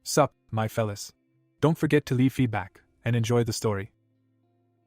Sup, my fellas. Don't forget to leave feedback, and enjoy the story.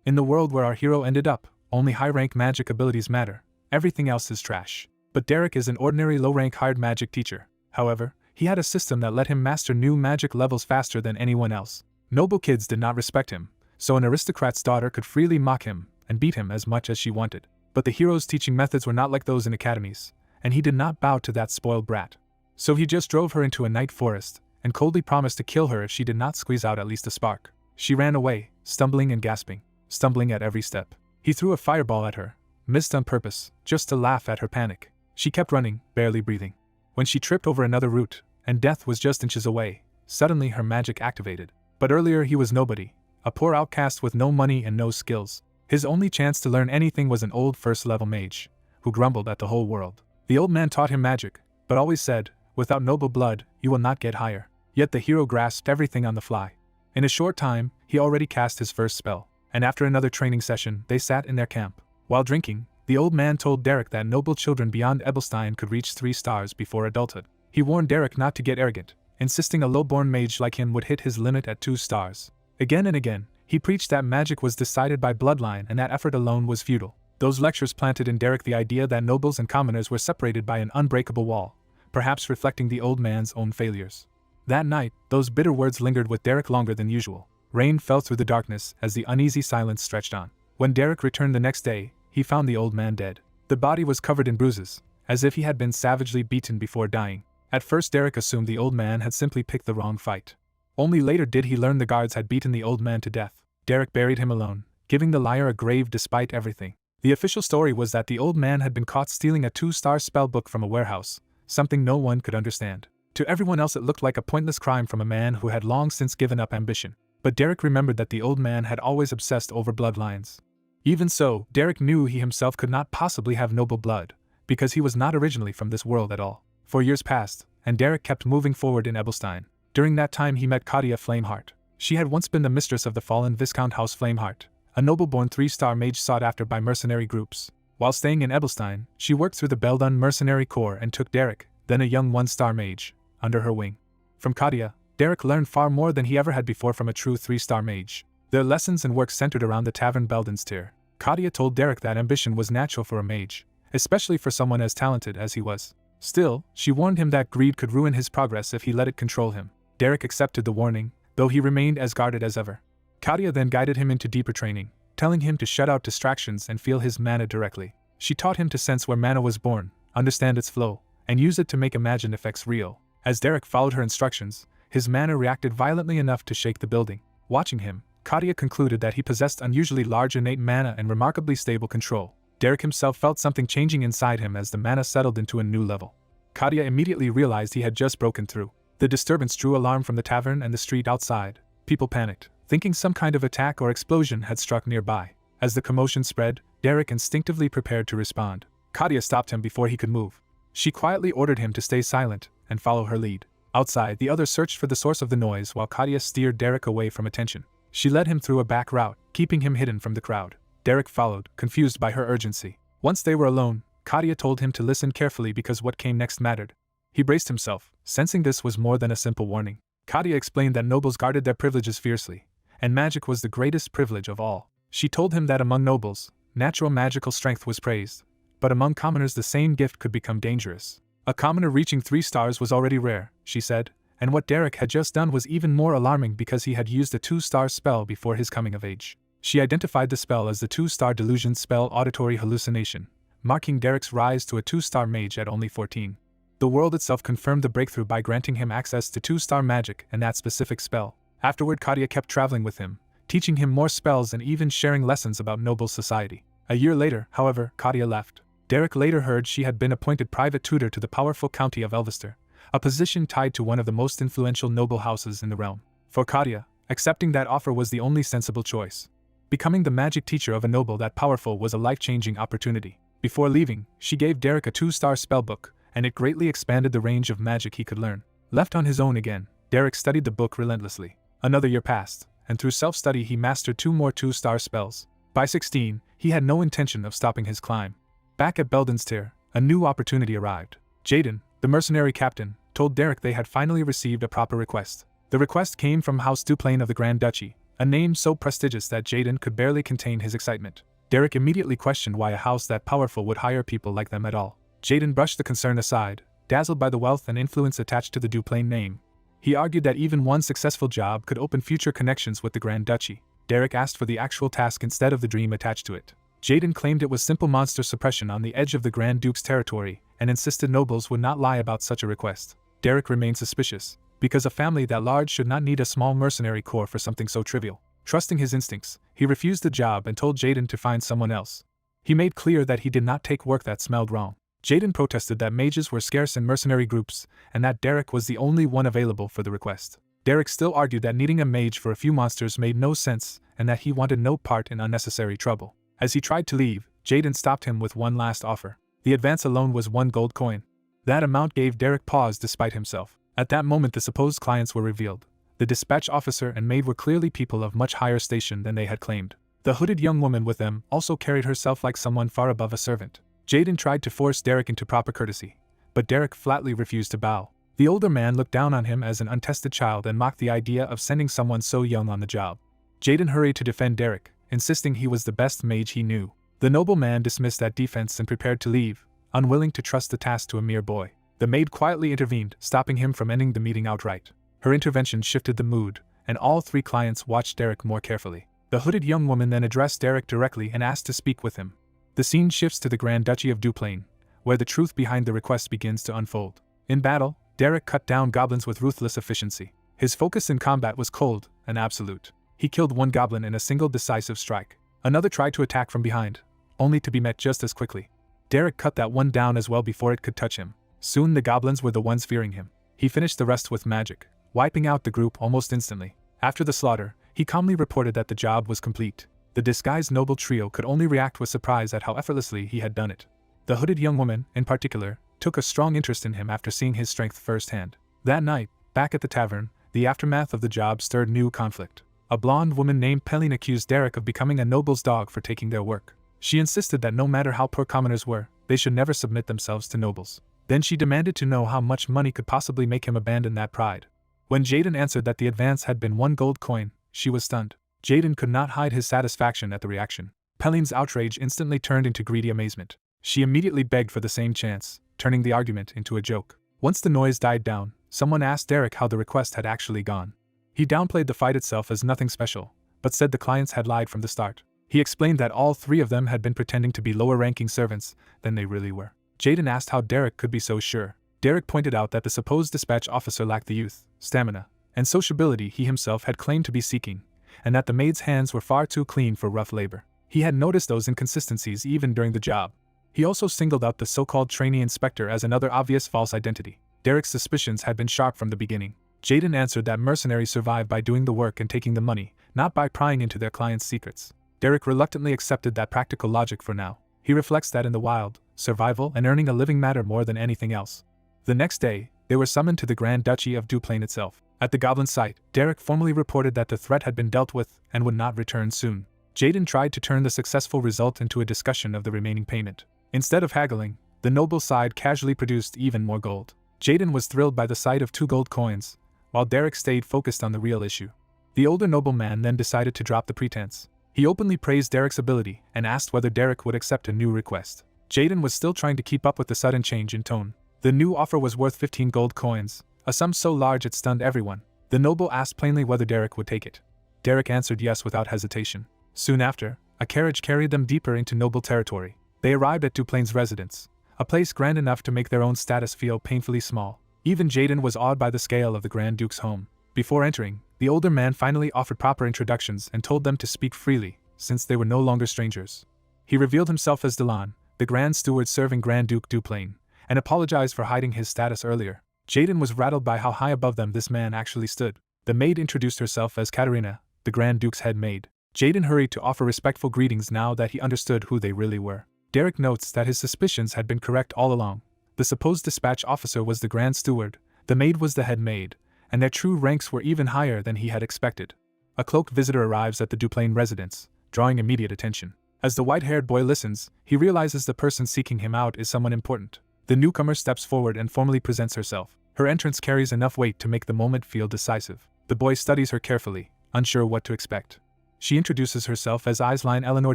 In the world where our hero ended up, only high-rank magic abilities matter, everything else is trash. But Derek is an ordinary low-rank hired magic teacher. However, he had a system that let him master new magic levels faster than anyone else. Noble kids did not respect him, so an aristocrat's daughter could freely mock him and beat him as much as she wanted. But the hero's teaching methods were not like those in academies, and he did not bow to that spoiled brat. So he just drove her into a night forest, and coldly promised to kill her if she did not squeeze out at least a spark. She ran away, stumbling and gasping, stumbling at every step. He threw a fireball at her, missed on purpose, just to laugh at her panic. She kept running, barely breathing. When she tripped over another root, and death was just inches away, suddenly her magic activated. But earlier he was nobody, a poor outcast with no money and no skills. His only chance to learn anything was an old first-level mage, who grumbled at the whole world. The old man taught him magic, but always said, "Without noble blood, you will not get higher." Yet the hero grasped everything on the fly. In a short time, he already cast his first spell, and after another training session, they sat in their camp. While drinking, the old man told Derek that noble children beyond Ebelstein could reach 3 stars before adulthood. He warned Derek not to get arrogant, insisting a low-born mage like him would hit his limit at 2 stars. Again and again, he preached that magic was decided by bloodline and that effort alone was futile. Those lectures planted in Derek the idea that nobles and commoners were separated by an unbreakable wall, perhaps reflecting the old man's own failures. That night, those bitter words lingered with Derek longer than usual. Rain fell through the darkness as the uneasy silence stretched on. When Derek returned the next day, he found the old man dead. The body was covered in bruises, as if he had been savagely beaten before dying. At first Derek assumed the old man had simply picked the wrong fight. Only later did he learn the guards had beaten the old man to death. Derek buried him alone, giving the liar a grave despite everything. The official story was that the old man had been caught stealing a 2-star spellbook from a warehouse, something no one could understand. To everyone else it looked like a pointless crime from a man who had long since given up ambition. But Derek remembered that the old man had always obsessed over bloodlines. Even so, Derek knew he himself could not possibly have noble blood, because he was not originally from this world at all. 4 years passed, and Derek kept moving forward in Ebelstein. During that time he met Katia Flameheart. She had once been the mistress of the fallen Viscount House Flameheart, a noble-born 3-star mage sought after by mercenary groups. While staying in Ebelstein, she worked through the Beldun Mercenary Corps and took Derek, then a young 1-star mage, under her wing. From Katia, Derek learned far more than he ever had before from a true 3-star mage. Their lessons and work centered around the tavern Beldenstier. Katia told Derek that ambition was natural for a mage, especially for someone as talented as he was. Still, she warned him that greed could ruin his progress if he let it control him. Derek accepted the warning, though he remained as guarded as ever. Katia then guided him into deeper training, telling him to shut out distractions and feel his mana directly. She taught him to sense where mana was born, understand its flow, and use it to make imagined effects real. As Derek followed her instructions, his mana reacted violently enough to shake the building. Watching him, Katia concluded that he possessed unusually large innate mana and remarkably stable control. Derek himself felt something changing inside him as the mana settled into a new level. Katia immediately realized he had just broken through. The disturbance drew alarm from the tavern and the street outside. People panicked, thinking some kind of attack or explosion had struck nearby. As the commotion spread, Derek instinctively prepared to respond. Katia stopped him before he could move. She quietly ordered him to stay silent and follow her lead. Outside, the others searched for the source of the noise while Katia steered Derek away from attention. She led him through a back route, keeping him hidden from the crowd. Derek followed, confused by her urgency. Once they were alone, Katia told him to listen carefully because what came next mattered. He braced himself, sensing this was more than a simple warning. Katia explained that nobles guarded their privileges fiercely, and magic was the greatest privilege of all. She told him that among nobles, natural magical strength was praised, but among commoners the same gift could become dangerous. A commoner reaching 3 stars was already rare, she said, and what Derek had just done was even more alarming because he had used a 2-star spell before his coming of age. She identified the spell as the 2-star delusion spell Auditory Hallucination, marking Derek's rise to a 2-star mage at only 14. The world itself confirmed the breakthrough by granting him access to 2-star magic and that specific spell. Afterward, Katia kept traveling with him, teaching him more spells and even sharing lessons about noble society. A year later, however, Katia left. Derek later heard she had been appointed private tutor to the powerful county of Elvester, a position tied to one of the most influential noble houses in the realm. For Katia, accepting that offer was the only sensible choice. Becoming the magic teacher of a noble that powerful was a life-changing opportunity. Before leaving, she gave Derek a 2-star spellbook, and it greatly expanded the range of magic he could learn. Left on his own again, Derek studied the book relentlessly. Another year passed, and through self-study he mastered 2 more 2-star spells. By 16, he had no intention of stopping his climb. Back at Beldenstier, a new opportunity arrived. Jaden, the mercenary captain, told Derek they had finally received a proper request. The request came from House Duplain of the Grand Duchy, a name so prestigious that Jaden could barely contain his excitement. Derek immediately questioned why a house that powerful would hire people like them at all. Jaden brushed the concern aside, dazzled by the wealth and influence attached to the Duplain name. He argued that even one successful job could open future connections with the Grand Duchy. Derek asked for the actual task instead of the dream attached to it. Jaden claimed it was simple monster suppression on the edge of the Grand Duke's territory, and insisted nobles would not lie about such a request. Derek remained suspicious, because a family that large should not need a small mercenary corps for something so trivial. Trusting his instincts, he refused the job and told Jaden to find someone else. He made clear that he did not take work that smelled wrong. Jaden protested that mages were scarce in mercenary groups, and that Derek was the only one available for the request. Derek still argued that needing a mage for a few monsters made no sense, and that he wanted no part in unnecessary trouble. As he tried to leave, Jaden stopped him with one last offer. The advance alone was 1 gold coin. That amount gave Derek pause despite himself. At that moment the supposed clients were revealed. The dispatch officer and maid were clearly people of much higher station than they had claimed. The hooded young woman with them also carried herself like someone far above a servant. Jaden tried to force Derek into proper courtesy, but Derek flatly refused to bow. The older man looked down on him as an untested child and mocked the idea of sending someone so young on the job. Jaden hurried to defend Derek, insisting he was the best mage he knew. The noble man dismissed that defense and prepared to leave, unwilling to trust the task to a mere boy. The maid quietly intervened, stopping him from ending the meeting outright. Her intervention shifted the mood, and all 3 clients watched Derek more carefully. The hooded young woman then addressed Derek directly and asked to speak with him. The scene shifts to the Grand Duchy of Duplain, where the truth behind the request begins to unfold. In battle, Derek cut down goblins with ruthless efficiency. His focus in combat was cold and absolute. He killed 1 goblin in a single decisive strike. Another tried to attack from behind, only to be met just as quickly. Derek cut that one down as well before it could touch him. Soon the goblins were the ones fearing him. He finished the rest with magic, wiping out the group almost instantly. After the slaughter, he calmly reported that the job was complete. The disguised noble trio could only react with surprise at how effortlessly he had done it. The hooded young woman, in particular, took a strong interest in him after seeing his strength firsthand. That night, back at the tavern, the aftermath of the job stirred new conflict. A blonde woman named Pelline accused Derek of becoming a noble's dog for taking their work. She insisted that no matter how poor commoners were, they should never submit themselves to nobles. Then she demanded to know how much money could possibly make him abandon that pride. When Jaden answered that the advance had been 1 gold coin, she was stunned. Jaden could not hide his satisfaction at the reaction. Pelline's outrage instantly turned into greedy amazement. She immediately begged for the same chance, turning the argument into a joke. Once the noise died down, someone asked Derek how the request had actually gone. He downplayed the fight itself as nothing special, but said the clients had lied from the start. He explained that all 3 of them had been pretending to be lower-ranking servants than they really were. Jaden asked how Derek could be so sure. Derek pointed out that the supposed dispatch officer lacked the youth, stamina, and sociability he himself had claimed to be seeking, and that the maid's hands were far too clean for rough labor. He had noticed those inconsistencies even during the job. He also singled out the so-called trainee inspector as another obvious false identity. Derek's suspicions had been sharp from the beginning. Jaden answered that mercenaries survive by doing the work and taking the money, not by prying into their clients' secrets. Derek reluctantly accepted that practical logic for now. He reflects that in the wild, survival and earning a living matter more than anything else. The next day, they were summoned to the Grand Duchy of Duplain itself. At the goblin site, Derek formally reported that the threat had been dealt with and would not return soon. Jaden tried to turn the successful result into a discussion of the remaining payment. Instead of haggling, the noble side casually produced even more gold. Jaden was thrilled by the sight of 2 gold coins, while Derek stayed focused on the real issue. The older nobleman then decided to drop the pretense. He openly praised Derek's ability and asked whether Derek would accept a new request. Jaden was still trying to keep up with the sudden change in tone. The new offer was worth 15 gold coins, a sum so large it stunned everyone. The noble asked plainly whether Derek would take it. Derek answered yes without hesitation. Soon after, a carriage carried them deeper into noble territory. They arrived at Duplain's residence, a place grand enough to make their own status feel painfully small. Even Jaden was awed by the scale of the Grand Duke's home. Before entering, the older man finally offered proper introductions and told them to speak freely, since they were no longer strangers. He revealed himself as Delan, the Grand Steward serving Grand Duke Duplain, and apologized for hiding his status earlier. Jaden was rattled by how high above them this man actually stood. The maid introduced herself as Katerina, the Grand Duke's head maid. Jaden hurried to offer respectful greetings now that he understood who they really were. Derek notes that his suspicions had been correct all along. The supposed dispatch officer was the Grand Steward, the maid was the head maid, and their true ranks were even higher than he had expected. A cloaked visitor arrives at the Duplain residence, drawing immediate attention. As the white-haired boy listens, he realizes the person seeking him out is someone important. The newcomer steps forward and formally presents herself. Her entrance carries enough weight to make the moment feel decisive. The boy studies her carefully, unsure what to expect. She introduces herself as Isline Eleanor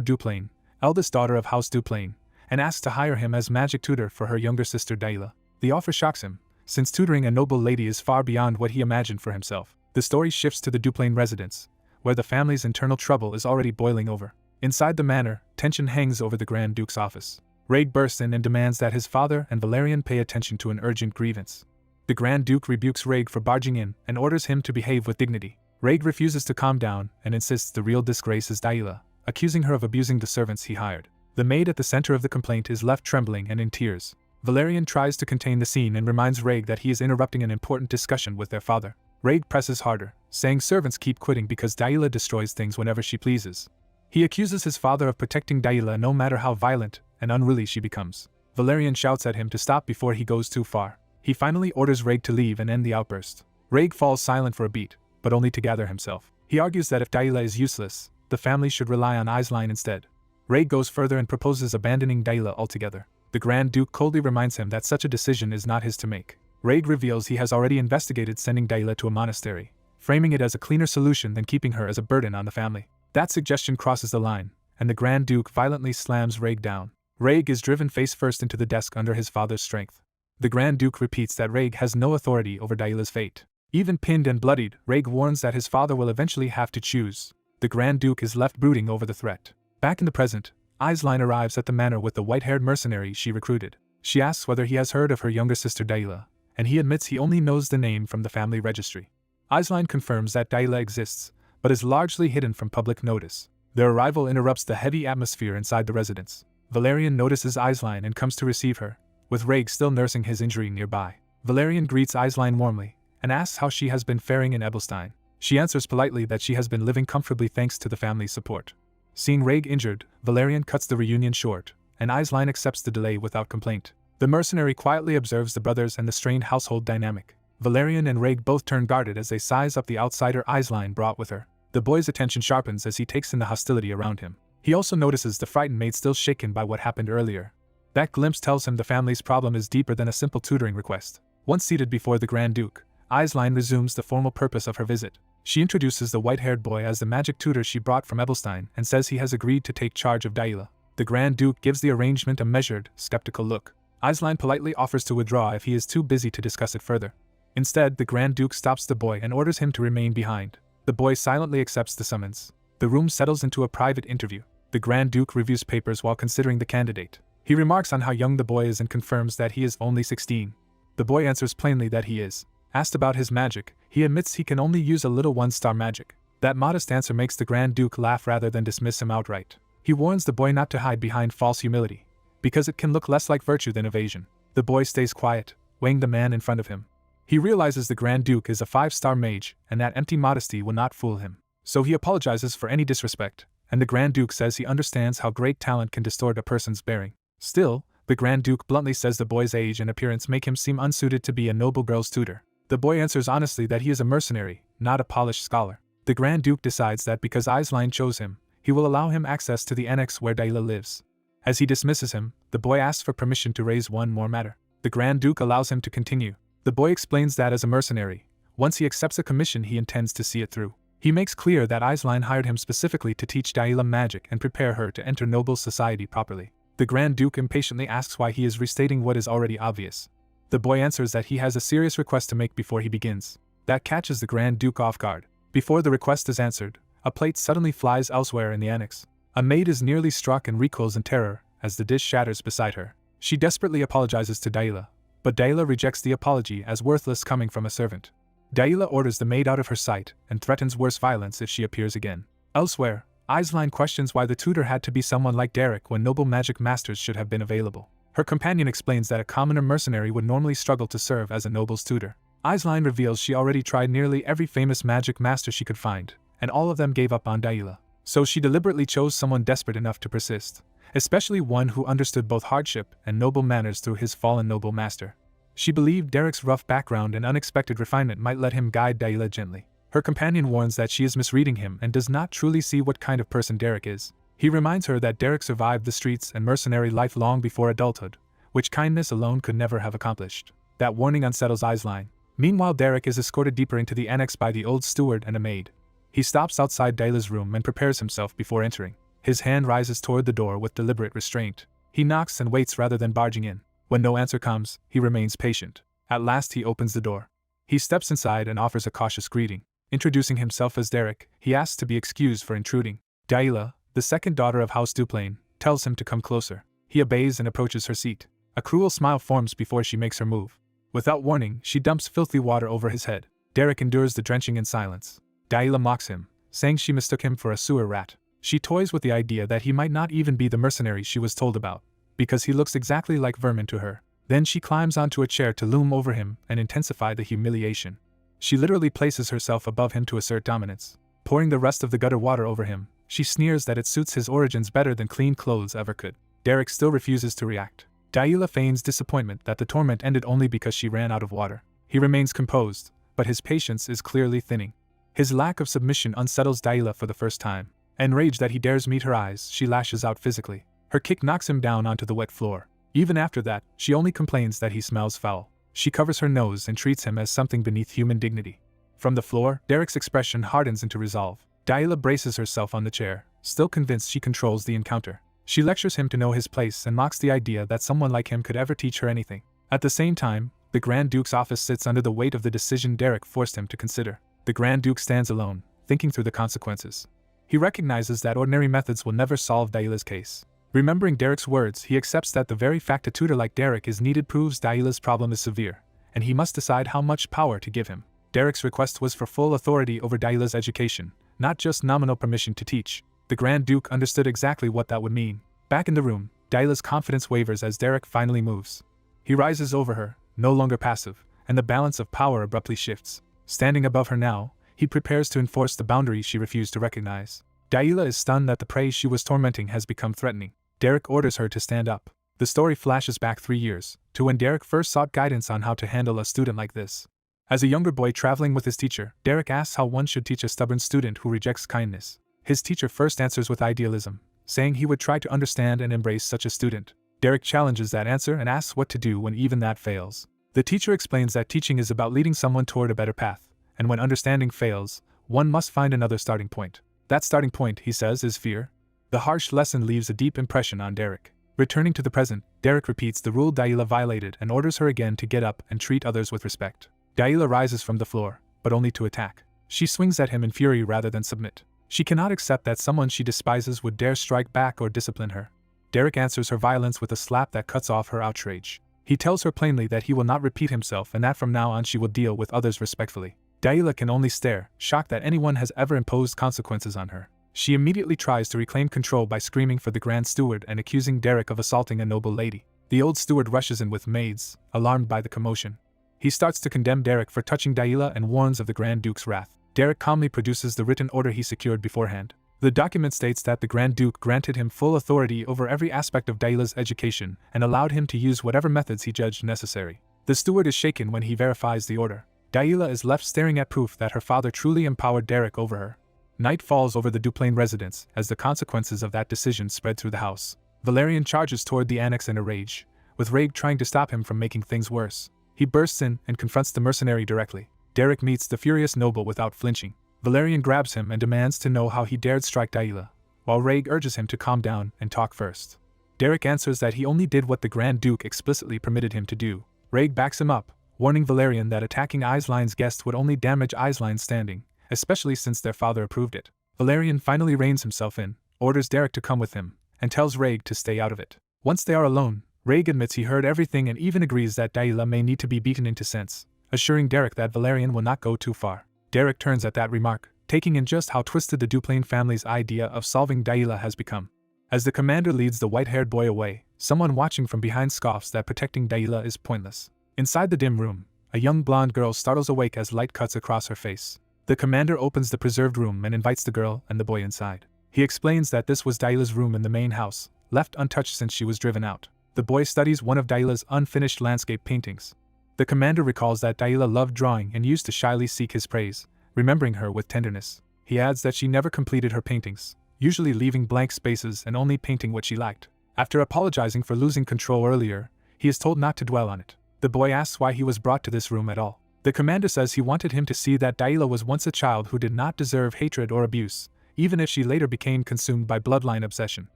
Duplain, eldest daughter of House Duplain, and asks to hire him as magic tutor for her younger sister Daila. The offer shocks him, since tutoring a noble lady is far beyond what he imagined for himself. The story shifts to the Duplain residence, where the family's internal trouble is already boiling over. Inside the manor, tension hangs over the Grand Duke's office. Raig bursts in and demands that his father and Valerian pay attention to an urgent grievance. The Grand Duke rebukes Raig for barging in and orders him to behave with dignity. Raig refuses to calm down and insists the real disgrace is Daila, accusing her of abusing the servants he hired. The maid at the center of the complaint is left trembling and in tears. Valerian tries to contain the scene and reminds Raig that he is interrupting an important discussion with their father. Raig presses harder, saying servants keep quitting because Daila destroys things whenever she pleases. He accuses his father of protecting Daila no matter how violent and unruly she becomes. Valerian shouts at him to stop before he goes too far. He finally orders Raig to leave and end the outburst. Raig falls silent for a beat, but only to gather himself. He argues that if Daila is useless, the family should rely on Isline instead. Raig goes further and proposes abandoning Daila altogether. The Grand Duke coldly reminds him that such a decision is not his to make. Raig reveals he has already investigated sending Daila to a monastery, framing it as a cleaner solution than keeping her as a burden on the family. That suggestion crosses the line, and the Grand Duke violently slams Raig down. Raig is driven face first into the desk under his father's strength. The Grand Duke repeats that Raig has no authority over Daila's fate. Even pinned and bloodied, Raig warns that his father will eventually have to choose. The Grand Duke is left brooding over the threat. Back in the present, Isline arrives at the manor with the white-haired mercenary she recruited. She asks whether he has heard of her younger sister Daila, and he admits he only knows the name from the family registry. Isline confirms that Daila exists, but is largely hidden from public notice. Their arrival interrupts the heavy atmosphere inside the residence. Valerian notices Isline and comes to receive her, with Raig still nursing his injury nearby. Valerian greets Isline warmly, and asks how she has been faring in Ebelstein. She answers politely that she has been living comfortably thanks to the family's support. Seeing Raig injured, Valerian cuts the reunion short, and Isline accepts the delay without complaint. The mercenary quietly observes the brothers and the strained household dynamic. Valerian and Raig both turn guarded as they size up the outsider Isline brought with her. The boy's attention sharpens as he takes in the hostility around him. He also notices the frightened maid still shaken by what happened earlier. That glimpse tells him the family's problem is deeper than a simple tutoring request. Once seated before the Grand Duke, Isline resumes the formal purpose of her visit. She introduces the white-haired boy as the magic tutor she brought from Ebelstein and says he has agreed to take charge of Daila. The Grand Duke gives the arrangement a measured, skeptical look. Isline politely offers to withdraw if he is too busy to discuss it further. Instead, the Grand Duke stops the boy and orders him to remain behind. The boy silently accepts the summons. The room settles into a private interview. The Grand Duke reviews papers while considering the candidate. He remarks on how young the boy is and confirms that he is only 16. The boy answers plainly that he is. Asked about his magic, he admits he can only use a little one-star magic. That modest answer makes the Grand Duke laugh rather than dismiss him outright. He warns the boy not to hide behind false humility, because it can look less like virtue than evasion. The boy stays quiet, weighing the man in front of him. He realizes the Grand Duke is a 5-star mage, and that empty modesty will not fool him. So he apologizes for any disrespect, and the Grand Duke says he understands how great talent can distort a person's bearing. Still, the Grand Duke bluntly says the boy's age and appearance make him seem unsuited to be a noble girl's tutor. The boy answers honestly that he is a mercenary, not a polished scholar. The Grand Duke decides that because Isline chose him, he will allow him access to the annex where Daila lives. As he dismisses him, the boy asks for permission to raise one more matter. The Grand Duke allows him to continue. The boy explains that as a mercenary, once he accepts a commission he intends to see it through. He makes clear that Isline hired him specifically to teach Daila magic and prepare her to enter noble society properly. The Grand Duke impatiently asks why he is restating what is already obvious. The boy answers that he has a serious request to make before he begins. That catches the Grand Duke off guard. Before the request is answered, a plate suddenly flies elsewhere in the annex. A maid is nearly struck and recoils in terror as the dish shatters beside her. She desperately apologizes to Daila, but Daila rejects the apology as worthless coming from a servant. Daila orders the maid out of her sight and threatens worse violence if she appears again. Elsewhere, Isline questions why the tutor had to be someone like Derek when noble magic masters should have been available. Her companion explains that a commoner mercenary would normally struggle to serve as a noble's tutor. Isline reveals she already tried nearly every famous magic master she could find, and all of them gave up on Daila. So she deliberately chose someone desperate enough to persist, especially one who understood both hardship and noble manners through his fallen noble master. She believed Derek's rough background and unexpected refinement might let him guide Daila gently. Her companion warns that she is misreading him and does not truly see what kind of person Derek is. He reminds her that Derek survived the streets and mercenary life long before adulthood, which kindness alone could never have accomplished. That warning unsettles Isline. Meanwhile, Derek is escorted deeper into the annex by the old steward and a maid. He stops outside Daila's room and prepares himself before entering. His hand rises toward the door with deliberate restraint. He knocks and waits rather than barging in. When no answer comes, he remains patient. At last he opens the door. He steps inside and offers a cautious greeting. Introducing himself as Derek, he asks to be excused for intruding. Daila, the second daughter of House Duplain, tells him to come closer. He obeys and approaches her seat. A cruel smile forms before she makes her move. Without warning, she dumps filthy water over his head. Derek endures the drenching in silence. Daila mocks him, saying she mistook him for a sewer rat. She toys with the idea that he might not even be the mercenary she was told about, because he looks exactly like vermin to her. Then she climbs onto a chair to loom over him and intensify the humiliation. She literally places herself above him to assert dominance. Pouring the rest of the gutter water over him, she sneers that it suits his origins better than clean clothes ever could. Derek still refuses to react. Daila feigns disappointment that the torment ended only because she ran out of water. He remains composed, but his patience is clearly thinning. His lack of submission unsettles Daila for the first time. Enraged that he dares meet her eyes, she lashes out physically. Her kick knocks him down onto the wet floor. Even after that, she only complains that he smells foul. She covers her nose and treats him as something beneath human dignity. From the floor, Derek's expression hardens into resolve. Daila braces herself on the chair, still convinced she controls the encounter. She lectures him to know his place and mocks the idea that someone like him could ever teach her anything. At the same time, the Grand Duke's office sits under the weight of the decision Derek forced him to consider. The Grand Duke stands alone, thinking through the consequences. He recognizes that ordinary methods will never solve Daila's case. Remembering Derek's words, he accepts that the very fact a tutor like Derek is needed proves Daila's problem is severe, and he must decide how much power to give him. Derek's request was for full authority over Daila's education, not just nominal permission to teach. The Grand Duke understood exactly what that would mean. Back in the room, Daila's confidence wavers as Derek finally moves. He rises over her, no longer passive, and the balance of power abruptly shifts. Standing above her now, he prepares to enforce the boundaries she refused to recognize. Daila is stunned that the prey she was tormenting has become threatening. Derek orders her to stand up. The story flashes back 3 years, to when Derek first sought guidance on how to handle a student like this. As a younger boy traveling with his teacher, Derek asks how one should teach a stubborn student who rejects kindness. His teacher first answers with idealism, saying he would try to understand and embrace such a student. Derek challenges that answer and asks what to do when even that fails. The teacher explains that teaching is about leading someone toward a better path, and when understanding fails, one must find another starting point. That starting point, he says, is fear. The harsh lesson leaves a deep impression on Derek. Returning to the present, Derek repeats the rule Daila violated and orders her again to get up and treat others with respect. Daila rises from the floor, but only to attack. She swings at him in fury rather than submit. She cannot accept that someone she despises would dare strike back or discipline her. Derek answers her violence with a slap that cuts off her outrage. He tells her plainly that he will not repeat himself and that from now on she will deal with others respectfully. Daila can only stare, shocked that anyone has ever imposed consequences on her. She immediately tries to reclaim control by screaming for the Grand Steward and accusing Derek of assaulting a noble lady. The old steward rushes in with maids, alarmed by the commotion. He starts to condemn Derek for touching Daila and warns of the Grand Duke's wrath. Derek calmly produces the written order he secured beforehand. The document states that the Grand Duke granted him full authority over every aspect of Daila's education and allowed him to use whatever methods he judged necessary. The steward is shaken when he verifies the order. Daila is left staring at proof that her father truly empowered Derek over her. Night falls over the Duplain residence as the consequences of that decision spread through the house. Valerian charges toward the annex in a rage, with Raig trying to stop him from making things worse. He bursts in and confronts the mercenary directly. Derek meets the furious noble without flinching. Valerian grabs him and demands to know how he dared strike Daila, while Raig urges him to calm down and talk first. Derek answers that he only did what the Grand Duke explicitly permitted him to do. Raig backs him up, warning Valerian that attacking Isline's guests would only damage Isline's standing, especially since their father approved it. Valerian finally reins himself in, orders Derek to come with him, and tells Raig to stay out of it. Once they are alone, Raig admits he heard everything and even agrees that Daila may need to be beaten into sense, assuring Derek that Valerian will not go too far. Derek turns at that remark, taking in just how twisted the Duplain family's idea of solving Daila has become. As the commander leads the white-haired boy away, someone watching from behind scoffs that protecting Daila is pointless. Inside the dim room, a young blonde girl startles awake as light cuts across her face. The commander opens the preserved room and invites the girl and the boy inside. He explains that this was Daila's room in the main house, left untouched since she was driven out. The boy studies one of Daila's unfinished landscape paintings. The commander recalls that Daila loved drawing and used to shyly seek his praise, remembering her with tenderness. He adds that she never completed her paintings, usually leaving blank spaces and only painting what she liked. After apologizing for losing control earlier, he is told not to dwell on it. The boy asks why he was brought to this room at all. The commander says he wanted him to see that Daila was once a child who did not deserve hatred or abuse, even if she later became consumed by bloodline obsession.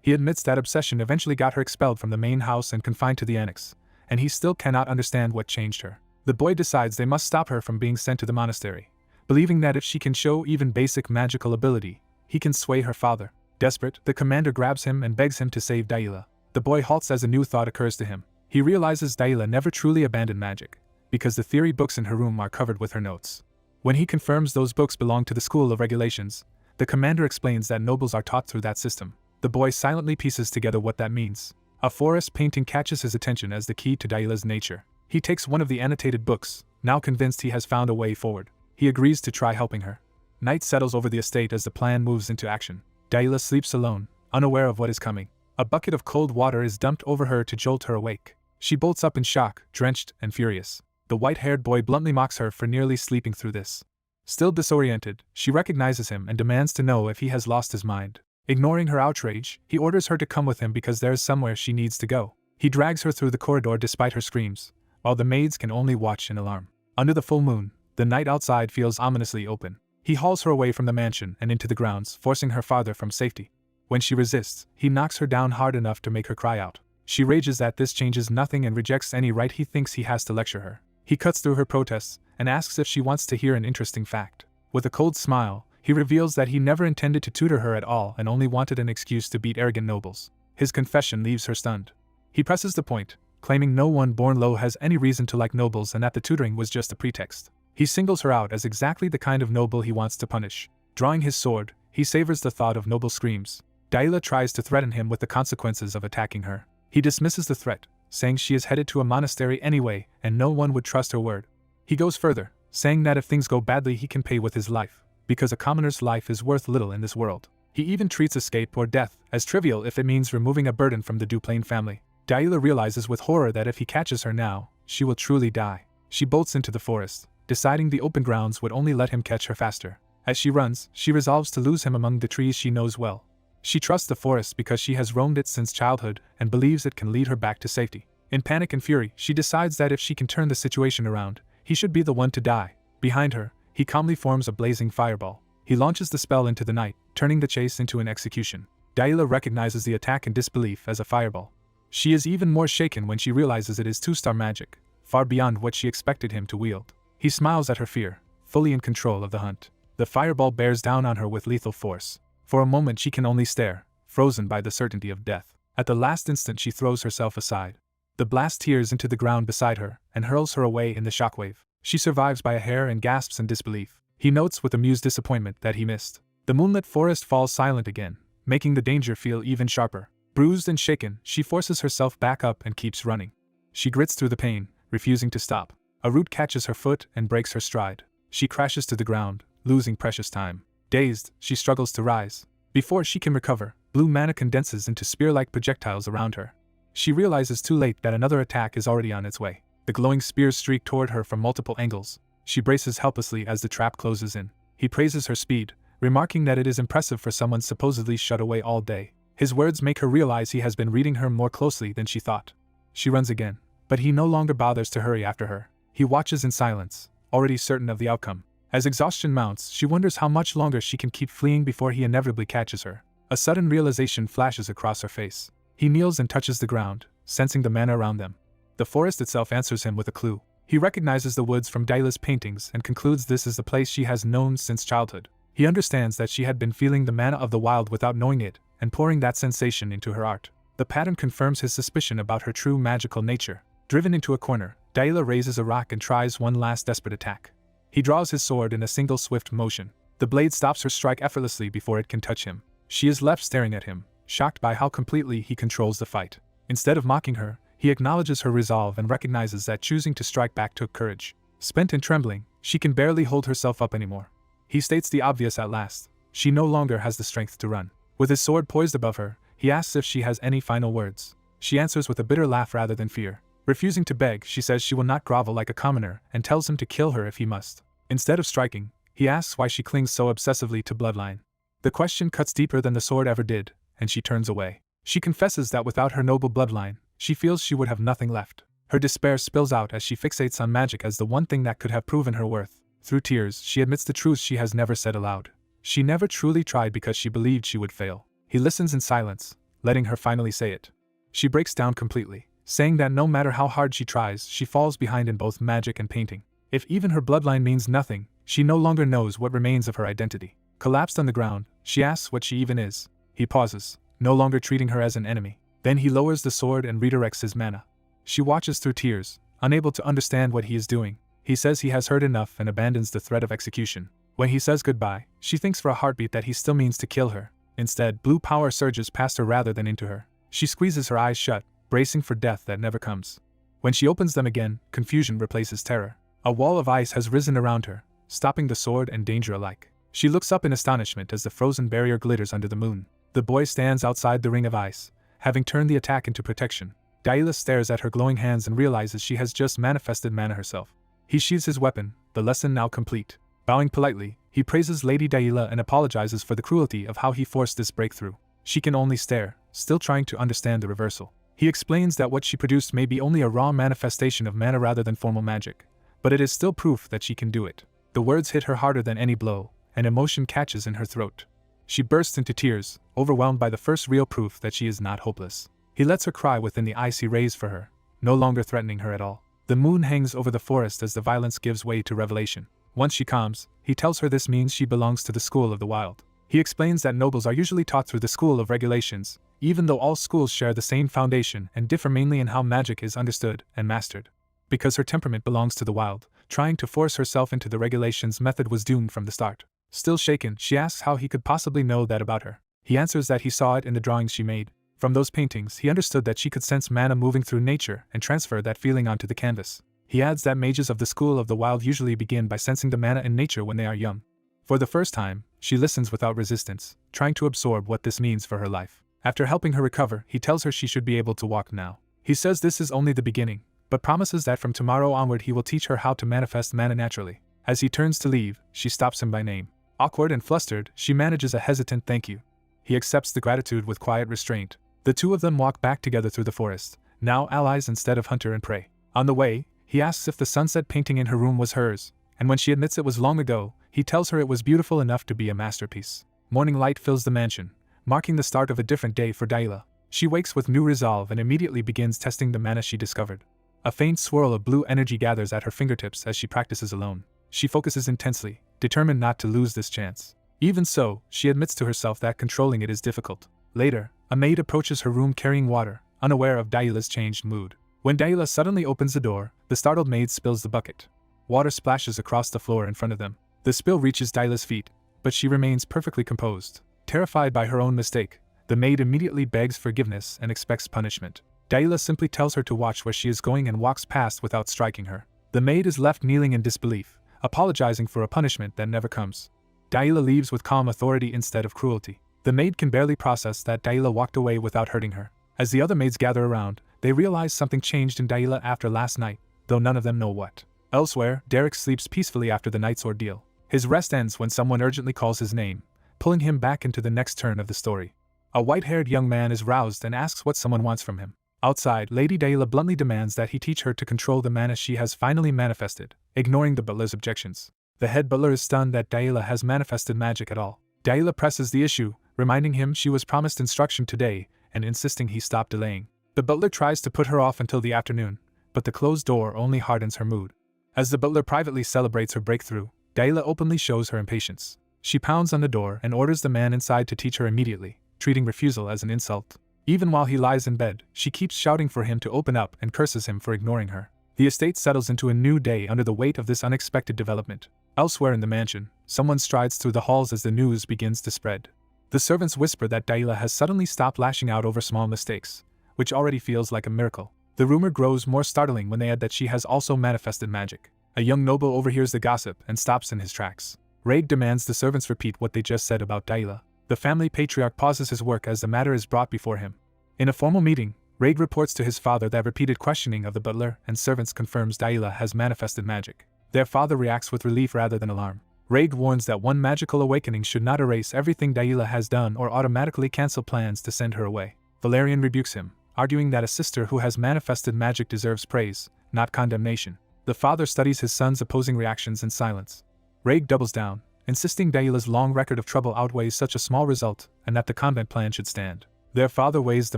He admits that obsession eventually got her expelled from the main house and confined to the annex, and he still cannot understand what changed her. The boy decides they must stop her from being sent to the monastery, believing that if she can show even basic magical ability, he can sway her father. Desperate, the commander grabs him and begs him to save Daila. The boy halts as a new thought occurs to him. He realizes Daila never truly abandoned magic, because the theory books in her room are covered with her notes. When he confirms those books belong to the School of Regulations, the commander explains that nobles are taught through that system. The boy silently pieces together what that means. A forest painting catches his attention as the key to Daila's nature. He takes one of the annotated books, now convinced he has found a way forward. He agrees to try helping her. Night settles over the estate as the plan moves into action. Daila sleeps alone, unaware of what is coming. A bucket of cold water is dumped over her to jolt her awake. She bolts up in shock, drenched and furious. The white-haired boy bluntly mocks her for nearly sleeping through this. Still disoriented, she recognizes him and demands to know if he has lost his mind. Ignoring her outrage, he orders her to come with him because there is somewhere she needs to go. He drags her through the corridor despite her screams, while the maids can only watch in alarm. Under the full moon, the night outside feels ominously open. He hauls her away from the mansion and into the grounds, forcing her farther from safety. When she resists, he knocks her down hard enough to make her cry out. She rages that this changes nothing and rejects any right he thinks he has to lecture her. He cuts through her protests and asks if she wants to hear an interesting fact. With a cold smile, he reveals that he never intended to tutor her at all and only wanted an excuse to beat arrogant nobles. His confession leaves her stunned. He presses the point, claiming no one born low has any reason to like nobles and that the tutoring was just a pretext. He singles her out as exactly the kind of noble he wants to punish. Drawing his sword, he savors the thought of noble screams. Daila tries to threaten him with the consequences of attacking her. He dismisses the threat, saying she is headed to a monastery anyway and no one would trust her word. He goes further, saying that if things go badly he can pay with his life, because a commoner's life is worth little in this world. He even treats escape or death as trivial if it means removing a burden from the Duplain family. Daila realizes with horror that if he catches her now, she will truly die. She bolts into the forest, deciding the open grounds would only let him catch her faster. As she runs, she resolves to lose him among the trees she knows well. She trusts the forest because she has roamed it since childhood and believes it can lead her back to safety. In panic and fury, she decides that if she can turn the situation around, he should be the one to die. Behind her, he calmly forms a blazing fireball. He launches the spell into the night, turning the chase into an execution. Daila recognizes the attack in disbelief as a fireball. She is even more shaken when she realizes it is two-star magic, far beyond what she expected him to wield. He smiles at her fear, fully in control of the hunt. The fireball bears down on her with lethal force. For a moment she can only stare, frozen by the certainty of death. At the last instant she throws herself aside. The blast tears into the ground beside her and hurls her away in the shockwave. She survives by a hair and gasps in disbelief. He notes with amused disappointment that he missed. The moonlit forest falls silent again, making the danger feel even sharper. Bruised and shaken, she forces herself back up and keeps running. She grits through the pain, refusing to stop. A root catches her foot and breaks her stride. She crashes to the ground, losing precious time. Dazed, she struggles to rise. Before she can recover, blue mana condenses into spear-like projectiles around her. She realizes too late that another attack is already on its way. The glowing spears streak toward her from multiple angles. She braces helplessly as the trap closes in. He praises her speed, remarking that it is impressive for someone supposedly shut away all day. His words make her realize he has been reading her more closely than she thought. She runs again, but he no longer bothers to hurry after her. He watches in silence, already certain of the outcome. As exhaustion mounts, she wonders how much longer she can keep fleeing before he inevitably catches her. A sudden realization flashes across her face. He kneels and touches the ground, sensing the mana around them. The forest itself answers him with a clue. He recognizes the woods from Daila's paintings and concludes this is the place she has known since childhood. He understands that she had been feeling the mana of the wild without knowing it, and pouring that sensation into her art. The pattern confirms his suspicion about her true magical nature. Driven into a corner, Daila raises a rock and tries one last desperate attack. He draws his sword in a single swift motion. The blade stops her strike effortlessly before it can touch him. She is left staring at him, shocked by how completely he controls the fight. Instead of mocking her, he acknowledges her resolve and recognizes that choosing to strike back took courage. Spent and trembling, she can barely hold herself up anymore. He states the obvious at last. She no longer has the strength to run. With his sword poised above her, he asks if she has any final words. She answers with a bitter laugh rather than fear. Refusing to beg, she says she will not grovel like a commoner and tells him to kill her if he must. Instead of striking, he asks why she clings so obsessively to bloodline. The question cuts deeper than the sword ever did, and she turns away. She confesses that without her noble bloodline, she feels she would have nothing left. Her despair spills out as she fixates on magic as the one thing that could have proven her worth. Through tears, she admits the truth she has never said aloud. She never truly tried because she believed she would fail. He listens in silence, letting her finally say it. She breaks down completely, saying that no matter how hard she tries, she falls behind in both magic and painting. If even her bloodline means nothing, she no longer knows what remains of her identity. Collapsed on the ground, she asks what she even is. He pauses, no longer treating her as an enemy. Then he lowers the sword and redirects his mana. She watches through tears, unable to understand what he is doing. He says he has heard enough and abandons the threat of execution. When he says goodbye, she thinks for a heartbeat that he still means to kill her. Instead, blue power surges past her rather than into her. She squeezes her eyes shut, bracing for death that never comes. When she opens them again, confusion replaces terror. A wall of ice has risen around her, stopping the sword and danger alike. She looks up in astonishment as the frozen barrier glitters under the moon. The boy stands outside the ring of ice, having turned the attack into protection. Daila stares at her glowing hands and realizes she has just manifested mana herself. He sheathes his weapon, the lesson now complete. Bowing politely, he praises Lady Daila and apologizes for the cruelty of how he forced this breakthrough. She can only stare, still trying to understand the reversal. He explains that what she produced may be only a raw manifestation of mana rather than formal magic, but it is still proof that she can do it. The words hit her harder than any blow, and emotion catches in her throat. She bursts into tears, overwhelmed by the first real proof that she is not hopeless. He lets her cry within the ice he raised for her, no longer threatening her at all. The moon hangs over the forest as the violence gives way to revelation. Once she calms, he tells her this means she belongs to the school of the wild. He explains that nobles are usually taught through the school of regulations, even though all schools share the same foundation and differ mainly in how magic is understood and mastered. Because her temperament belongs to the wild, trying to force herself into the regulations method was doomed from the start. Still shaken, she asks how he could possibly know that about her. He answers that he saw it in the drawings she made. From those paintings, he understood that she could sense mana moving through nature and transfer that feeling onto the canvas. He adds that mages of the school of the wild usually begin by sensing the mana in nature when they are young. For the first time, she listens without resistance, trying to absorb what this means for her life. After helping her recover, he tells her she should be able to walk now. He says this is only the beginning, but promises that from tomorrow onward he will teach her how to manifest mana naturally. As he turns to leave, she stops him by name. Awkward and flustered, she manages a hesitant thank you. He accepts the gratitude with quiet restraint. The two of them walk back together through the forest, now allies instead of hunter and prey. On the way, he asks if the sunset painting in her room was hers, and when she admits it was long ago, he tells her it was beautiful enough to be a masterpiece. Morning light fills the mansion, marking the start of a different day for Daila. She wakes with new resolve and immediately begins testing the mana she discovered. A faint swirl of blue energy gathers at her fingertips as she practices alone. She focuses intensely, determined not to lose this chance. Even so, she admits to herself that controlling it is difficult. Later, a maid approaches her room carrying water, unaware of Daila's changed mood. When Daila suddenly opens the door, the startled maid spills the bucket. Water splashes across the floor in front of them. The spill reaches Daila's feet, but she remains perfectly composed. Terrified by her own mistake, the maid immediately begs forgiveness and expects punishment. Daila simply tells her to watch where she is going and walks past without striking her. The maid is left kneeling in disbelief, apologizing for a punishment that never comes. Daila leaves with calm authority instead of cruelty. The maid can barely process that Daila walked away without hurting her. As the other maids gather around, they realize something changed in Daila after last night, though none of them know what. Elsewhere, Derek sleeps peacefully after the night's ordeal. His rest ends when someone urgently calls his name, pulling him back into the next turn of the story. A white-haired young man is roused and asks what someone wants from him. Outside, Lady Daila bluntly demands that he teach her to control the mana she has finally manifested, ignoring the butler's objections. The head butler is stunned that Daila has manifested magic at all. Daila presses the issue, reminding him she was promised instruction today and insisting he stop delaying. The butler tries to put her off until the afternoon, but the closed door only hardens her mood. As the butler privately celebrates her breakthrough, Daila openly shows her impatience. She pounds on the door and orders the man inside to teach her immediately, treating refusal as an insult. Even while he lies in bed, she keeps shouting for him to open up and curses him for ignoring her. The estate settles into a new day under the weight of this unexpected development. Elsewhere in the mansion, someone strides through the halls as the news begins to spread. The servants whisper that Daila has suddenly stopped lashing out over small mistakes, which already feels like a miracle. The rumor grows more startling when they add that she has also manifested magic. A young noble overhears the gossip and stops in his tracks. Raig demands the servants repeat what they just said about Daila. The family patriarch pauses his work as the matter is brought before him. In a formal meeting, Raig reports to his father that repeated questioning of the butler and servants confirms Daila has manifested magic. Their father reacts with relief rather than alarm. Raig warns that one magical awakening should not erase everything Daila has done or automatically cancel plans to send her away. Valerian rebukes him, arguing that a sister who has manifested magic deserves praise, not condemnation. The father studies his son's opposing reactions in silence. Raig doubles down, insisting Daila's long record of trouble outweighs such a small result and that the convent plan should stand. Their father weighs the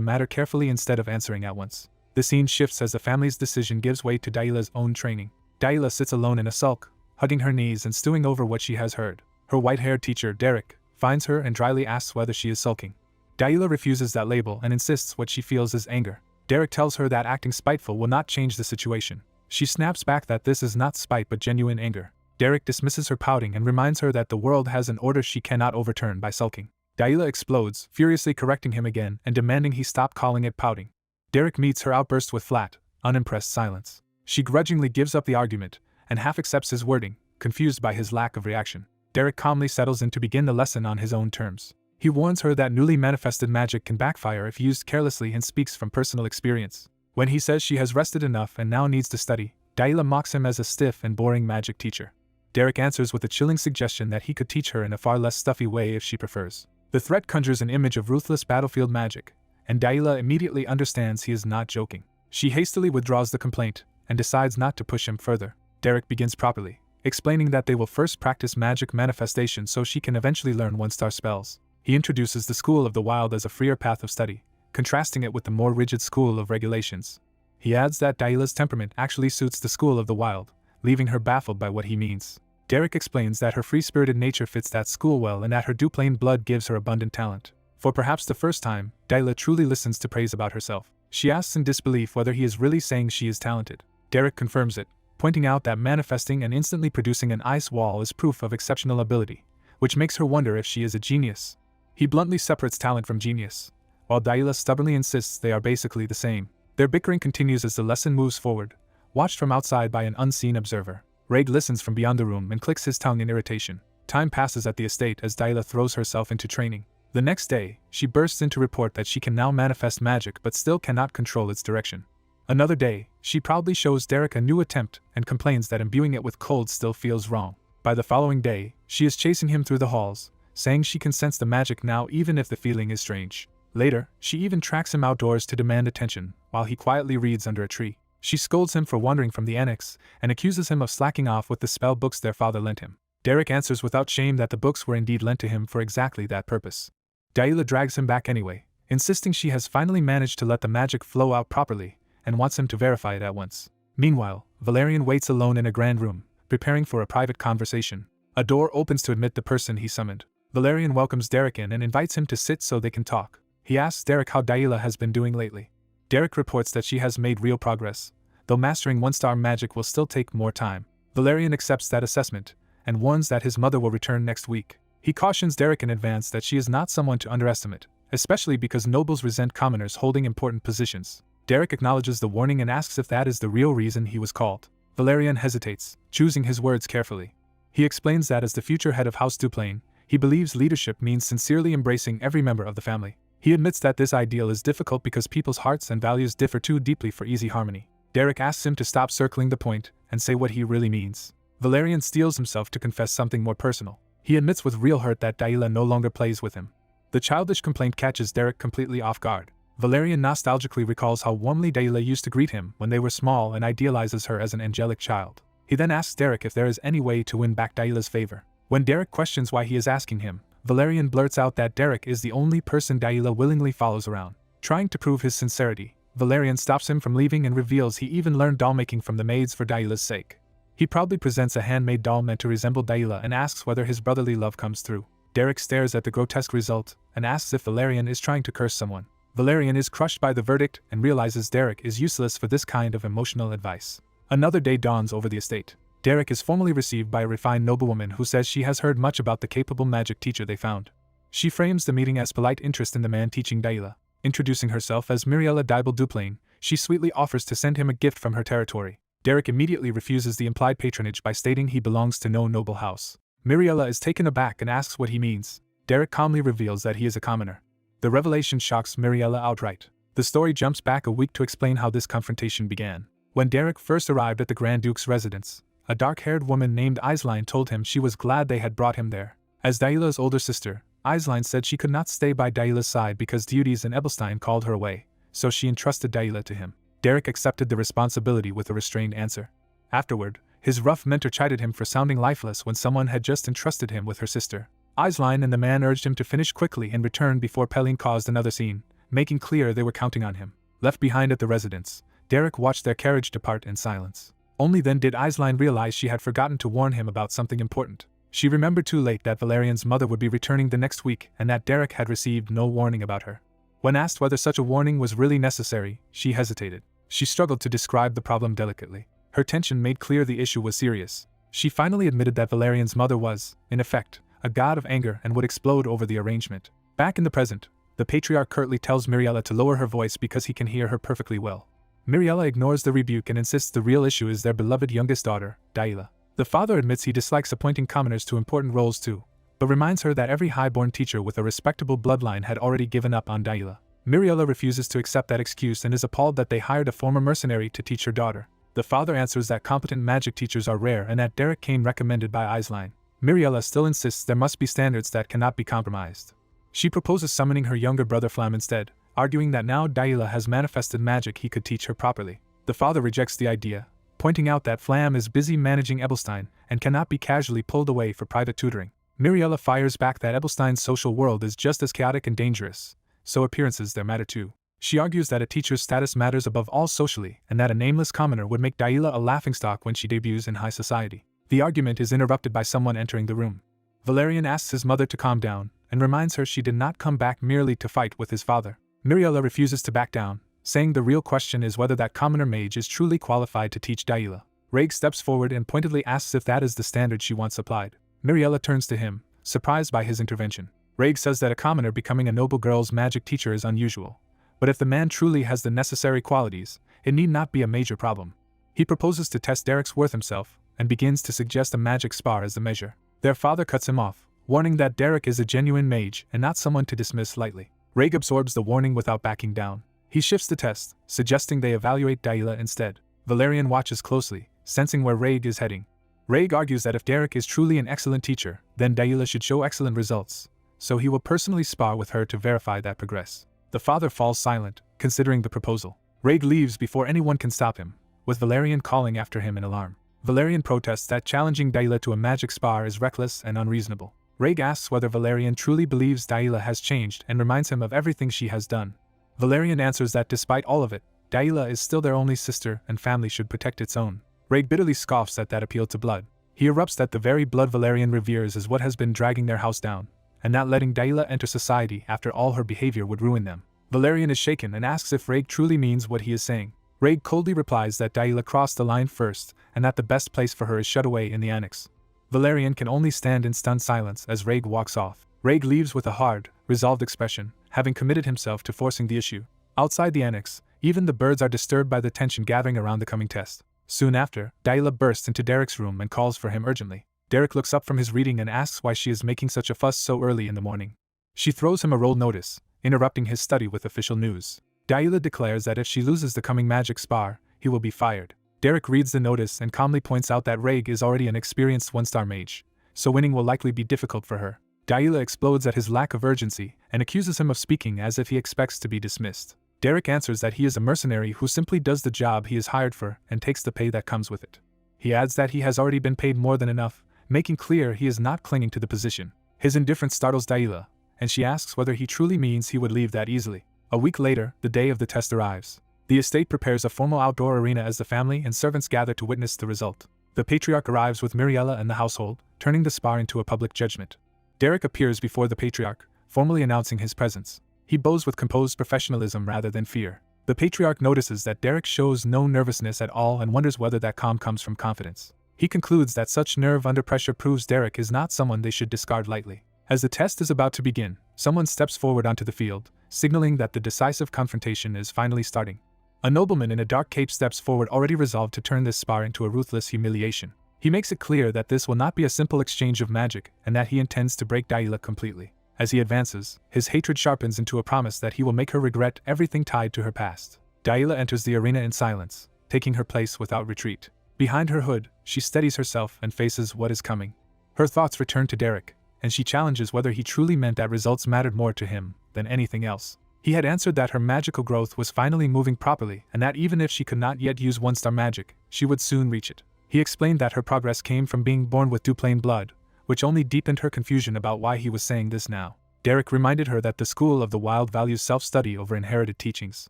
matter carefully instead of answering at once. The scene shifts as the family's decision gives way to Daila's own training. Daila sits alone in a sulk, hugging her knees and stewing over what she has heard. Her white-haired teacher, Derek, finds her and dryly asks whether she is sulking. Daila refuses that label and insists what she feels is anger. Derek tells her that acting spiteful will not change the situation. She snaps back that this is not spite but genuine anger. Derek dismisses her pouting and reminds her that the world has an order she cannot overturn by sulking. Daila explodes, furiously correcting him again and demanding he stop calling it pouting. Derek meets her outburst with flat, unimpressed silence. She grudgingly gives up the argument and half accepts his wording, confused by his lack of reaction. Derek calmly settles in to begin the lesson on his own terms. He warns her that newly manifested magic can backfire if used carelessly and speaks from personal experience. When he says she has rested enough and now needs to study, Daila mocks him as a stiff and boring magic teacher. Derek answers with a chilling suggestion that he could teach her in a far less stuffy way if she prefers. The threat conjures an image of ruthless battlefield magic, and Daila immediately understands he is not joking. She hastily withdraws the complaint and decides not to push him further. Derek begins properly, explaining that they will first practice magic manifestation so she can eventually learn one-star spells. He introduces the School of the Wild as a freer path of study, contrasting it with the more rigid School of Regulations. He adds that Daila's temperament actually suits the School of the Wild, leaving her baffled by what he means. Derek explains that her free-spirited nature fits that school well and that her Duplain blood gives her abundant talent. For perhaps the first time, Daila truly listens to praise about herself. She asks in disbelief whether he is really saying she is talented. Derek confirms it, pointing out that manifesting and instantly producing an ice wall is proof of exceptional ability, which makes her wonder if she is a genius. He bluntly separates talent from genius, while Daila stubbornly insists they are basically the same. Their bickering continues as the lesson moves forward, watched from outside by an unseen observer. Raig listens from beyond the room and clicks his tongue in irritation. Time passes at the estate as Daila throws herself into training. The next day, she bursts in to report that she can now manifest magic but still cannot control its direction. Another day, she proudly shows Derek a new attempt and complains that imbuing it with cold still feels wrong. By the following day, she is chasing him through the halls, saying she can sense the magic now even if the feeling is strange. Later, she even tracks him outdoors to demand attention, while he quietly reads under a tree. She scolds him for wandering from the annex, and accuses him of slacking off with the spell books their father lent him. Derek answers without shame that the books were indeed lent to him for exactly that purpose. Daila drags him back anyway, insisting she has finally managed to let the magic flow out properly, and wants him to verify it at once. Meanwhile, Valerian waits alone in a grand room, preparing for a private conversation. A door opens to admit the person he summoned. Valerian welcomes Derek in and invites him to sit so they can talk. He asks Derek how Daila has been doing lately. Derek reports that she has made real progress, though mastering one-star magic will still take more time. Valerian accepts that assessment, and warns that his mother will return next week. He cautions Derek in advance that she is not someone to underestimate, especially because nobles resent commoners holding important positions. Derek acknowledges the warning and asks if that is the real reason he was called. Valerian hesitates, choosing his words carefully. He explains that as the future head of House Duplain, he believes leadership means sincerely embracing every member of the family. He admits that this ideal is difficult because people's hearts and values differ too deeply for easy harmony. Derek asks him to stop circling the point and say what he really means. Valerian steels himself to confess something more personal. He admits with real hurt that Daila no longer plays with him. The childish complaint catches Derek completely off guard. Valerian nostalgically recalls how warmly Daila used to greet him when they were small and idealizes her as an angelic child. He then asks Derek if there is any way to win back Daila's favor. When Derek questions why he is asking him, Valerian blurts out that Derek is the only person Daila willingly follows around. Trying to prove his sincerity, Valerian stops him from leaving and reveals he even learned doll-making from the maids for Daila's sake. He proudly presents a handmade doll meant to resemble Daila and asks whether his brotherly love comes through. Derek stares at the grotesque result and asks if Valerian is trying to curse someone. Valerian is crushed by the verdict and realizes Derek is useless for this kind of emotional advice. Another day dawns over the estate. Derek is formally received by a refined noblewoman who says she has heard much about the capable magic teacher they found. She frames the meeting as polite interest in the man teaching Daila. Introducing herself as Miriella Dibel Duplain, she sweetly offers to send him a gift from her territory. Derek immediately refuses the implied patronage by stating he belongs to no noble house. Miriella is taken aback and asks what he means. Derek calmly reveals that he is a commoner. The revelation shocks Miriella outright. The story jumps back a week to explain how this confrontation began. When Derek first arrived at the Grand Duke's residence, a dark-haired woman named Aisline told him she was glad they had brought him there. As Daila's older sister, Aisline said she could not stay by Daila's side because duties in Ebelstein called her away, so she entrusted Dahlia to him. Derek accepted the responsibility with a restrained answer. Afterward, his rough mentor chided him for sounding lifeless when someone had just entrusted him with her sister. Aisline and the man urged him to finish quickly and return before Pelin caused another scene, making clear they were counting on him. Left behind at the residence, Derek watched their carriage depart in silence. Only then did Aisline realize she had forgotten to warn him about something important. She remembered too late that Valerian's mother would be returning the next week and that Derek had received no warning about her. When asked whether such a warning was really necessary, she hesitated. She struggled to describe the problem delicately. Her tension made clear the issue was serious. She finally admitted that Valerian's mother was, in effect, a god of anger and would explode over the arrangement. Back in the present, the patriarch curtly tells Miriella to lower her voice because he can hear her perfectly well. Miriella ignores the rebuke and insists the real issue is their beloved youngest daughter, Dahlia. The father admits he dislikes appointing commoners to important roles too, but reminds her that every high-born teacher with a respectable bloodline had already given up on Dahlia. Miriella refuses to accept that excuse and is appalled that they hired a former mercenary to teach her daughter. The father answers that competent magic teachers are rare and that Derek came recommended by Aisline. Miriella still insists there must be standards that cannot be compromised. She proposes summoning her younger brother Flam instead, arguing that now Dahlia has manifested magic he could teach her properly. The father rejects the idea, pointing out that Flam is busy managing Ebelstein and cannot be casually pulled away for private tutoring. Miriella fires back that Ebelstein's social world is just as chaotic and dangerous, so appearances there matter too. She argues that a teacher's status matters above all socially and that a nameless commoner would make Dahlia a laughingstock when she debuts in high society. The argument is interrupted by someone entering the room. Valerian asks his mother to calm down and reminds her she did not come back merely to fight with his father. Miriella refuses to back down, saying the real question is whether that commoner mage is truly qualified to teach Dahlia. Raig steps forward and pointedly asks if that is the standard she wants applied. Miriella turns to him, surprised by his intervention. Raig says that a commoner becoming a noble girl's magic teacher is unusual, but if the man truly has the necessary qualities, it need not be a major problem. He proposes to test Derek's worth himself, and begins to suggest a magic spar as the measure. Their father cuts him off, warning that Derek is a genuine mage and not someone to dismiss lightly. Raig absorbs the warning without backing down. He shifts the test, suggesting they evaluate Dahlia instead. Valerian watches closely, sensing where Raig is heading. Raig argues that if Derek is truly an excellent teacher, then Dahlia should show excellent results, so he will personally spar with her to verify that progress. The father falls silent, considering the proposal. Raig leaves before anyone can stop him, with Valerian calling after him in alarm. Valerian protests that challenging Dahlia to a magic spar is reckless and unreasonable. Raig asks whether Valerian truly believes Dahlia has changed and reminds him of everything she has done. Valerian answers that despite all of it, Dahlia is still their only sister and family should protect its own. Raig bitterly scoffs at that appeal to blood. He erupts that the very blood Valerian reveres is what has been dragging their house down, and that letting Dahlia enter society after all her behavior would ruin them. Valerian is shaken and asks if Raig truly means what he is saying. Raig coldly replies that Dahlia crossed the line first and that the best place for her is shut away in the annex. Valerian can only stand in stunned silence as Raig walks off. Raig leaves with a hard, resolved expression, having committed himself to forcing the issue. Outside the annex, even the birds are disturbed by the tension gathering around the coming test. Soon after, Dahlia bursts into Derek's room and calls for him urgently. Derek looks up from his reading and asks why she is making such a fuss so early in the morning. She throws him a rolled notice, interrupting his study with official news. Dahlia declares that if she loses the coming magic spar, he will be fired. Derek reads the notice and calmly points out that Raig is already an experienced one-star mage, so winning will likely be difficult for her. Dahlia explodes at his lack of urgency and accuses him of speaking as if he expects to be dismissed. Derek answers that he is a mercenary who simply does the job he is hired for and takes the pay that comes with it. He adds that he has already been paid more than enough, making clear he is not clinging to the position. His indifference startles Dahlia, and she asks whether he truly means he would leave that easily. A week later, the day of the test arrives. The estate prepares a formal outdoor arena as the family and servants gather to witness the result. The patriarch arrives with Miriella and the household, turning the spar into a public judgment. Derek appears before the patriarch, formally announcing his presence. He bows with composed professionalism rather than fear. The patriarch notices that Derek shows no nervousness at all and wonders whether that calm comes from confidence. He concludes that such nerve under pressure proves Derek is not someone they should discard lightly. As the test is about to begin, someone steps forward onto the field, signaling that the decisive confrontation is finally starting. A nobleman in a dark cape steps forward, already resolved to turn this spar into a ruthless humiliation. He makes it clear that this will not be a simple exchange of magic and that he intends to break Dahlia completely. As he advances, his hatred sharpens into a promise that he will make her regret everything tied to her past. Dahlia enters the arena in silence, taking her place without retreat. Behind her hood, she steadies herself and faces what is coming. Her thoughts return to Derek, and she challenges whether he truly meant that results mattered more to him than anything else. He had answered that her magical growth was finally moving properly and that even if she could not yet use one-star magic, she would soon reach it. He explained that her progress came from being born with Duplain blood, which only deepened her confusion about why he was saying this now. Derek reminded her that the School of the Wild values self-study over inherited teachings.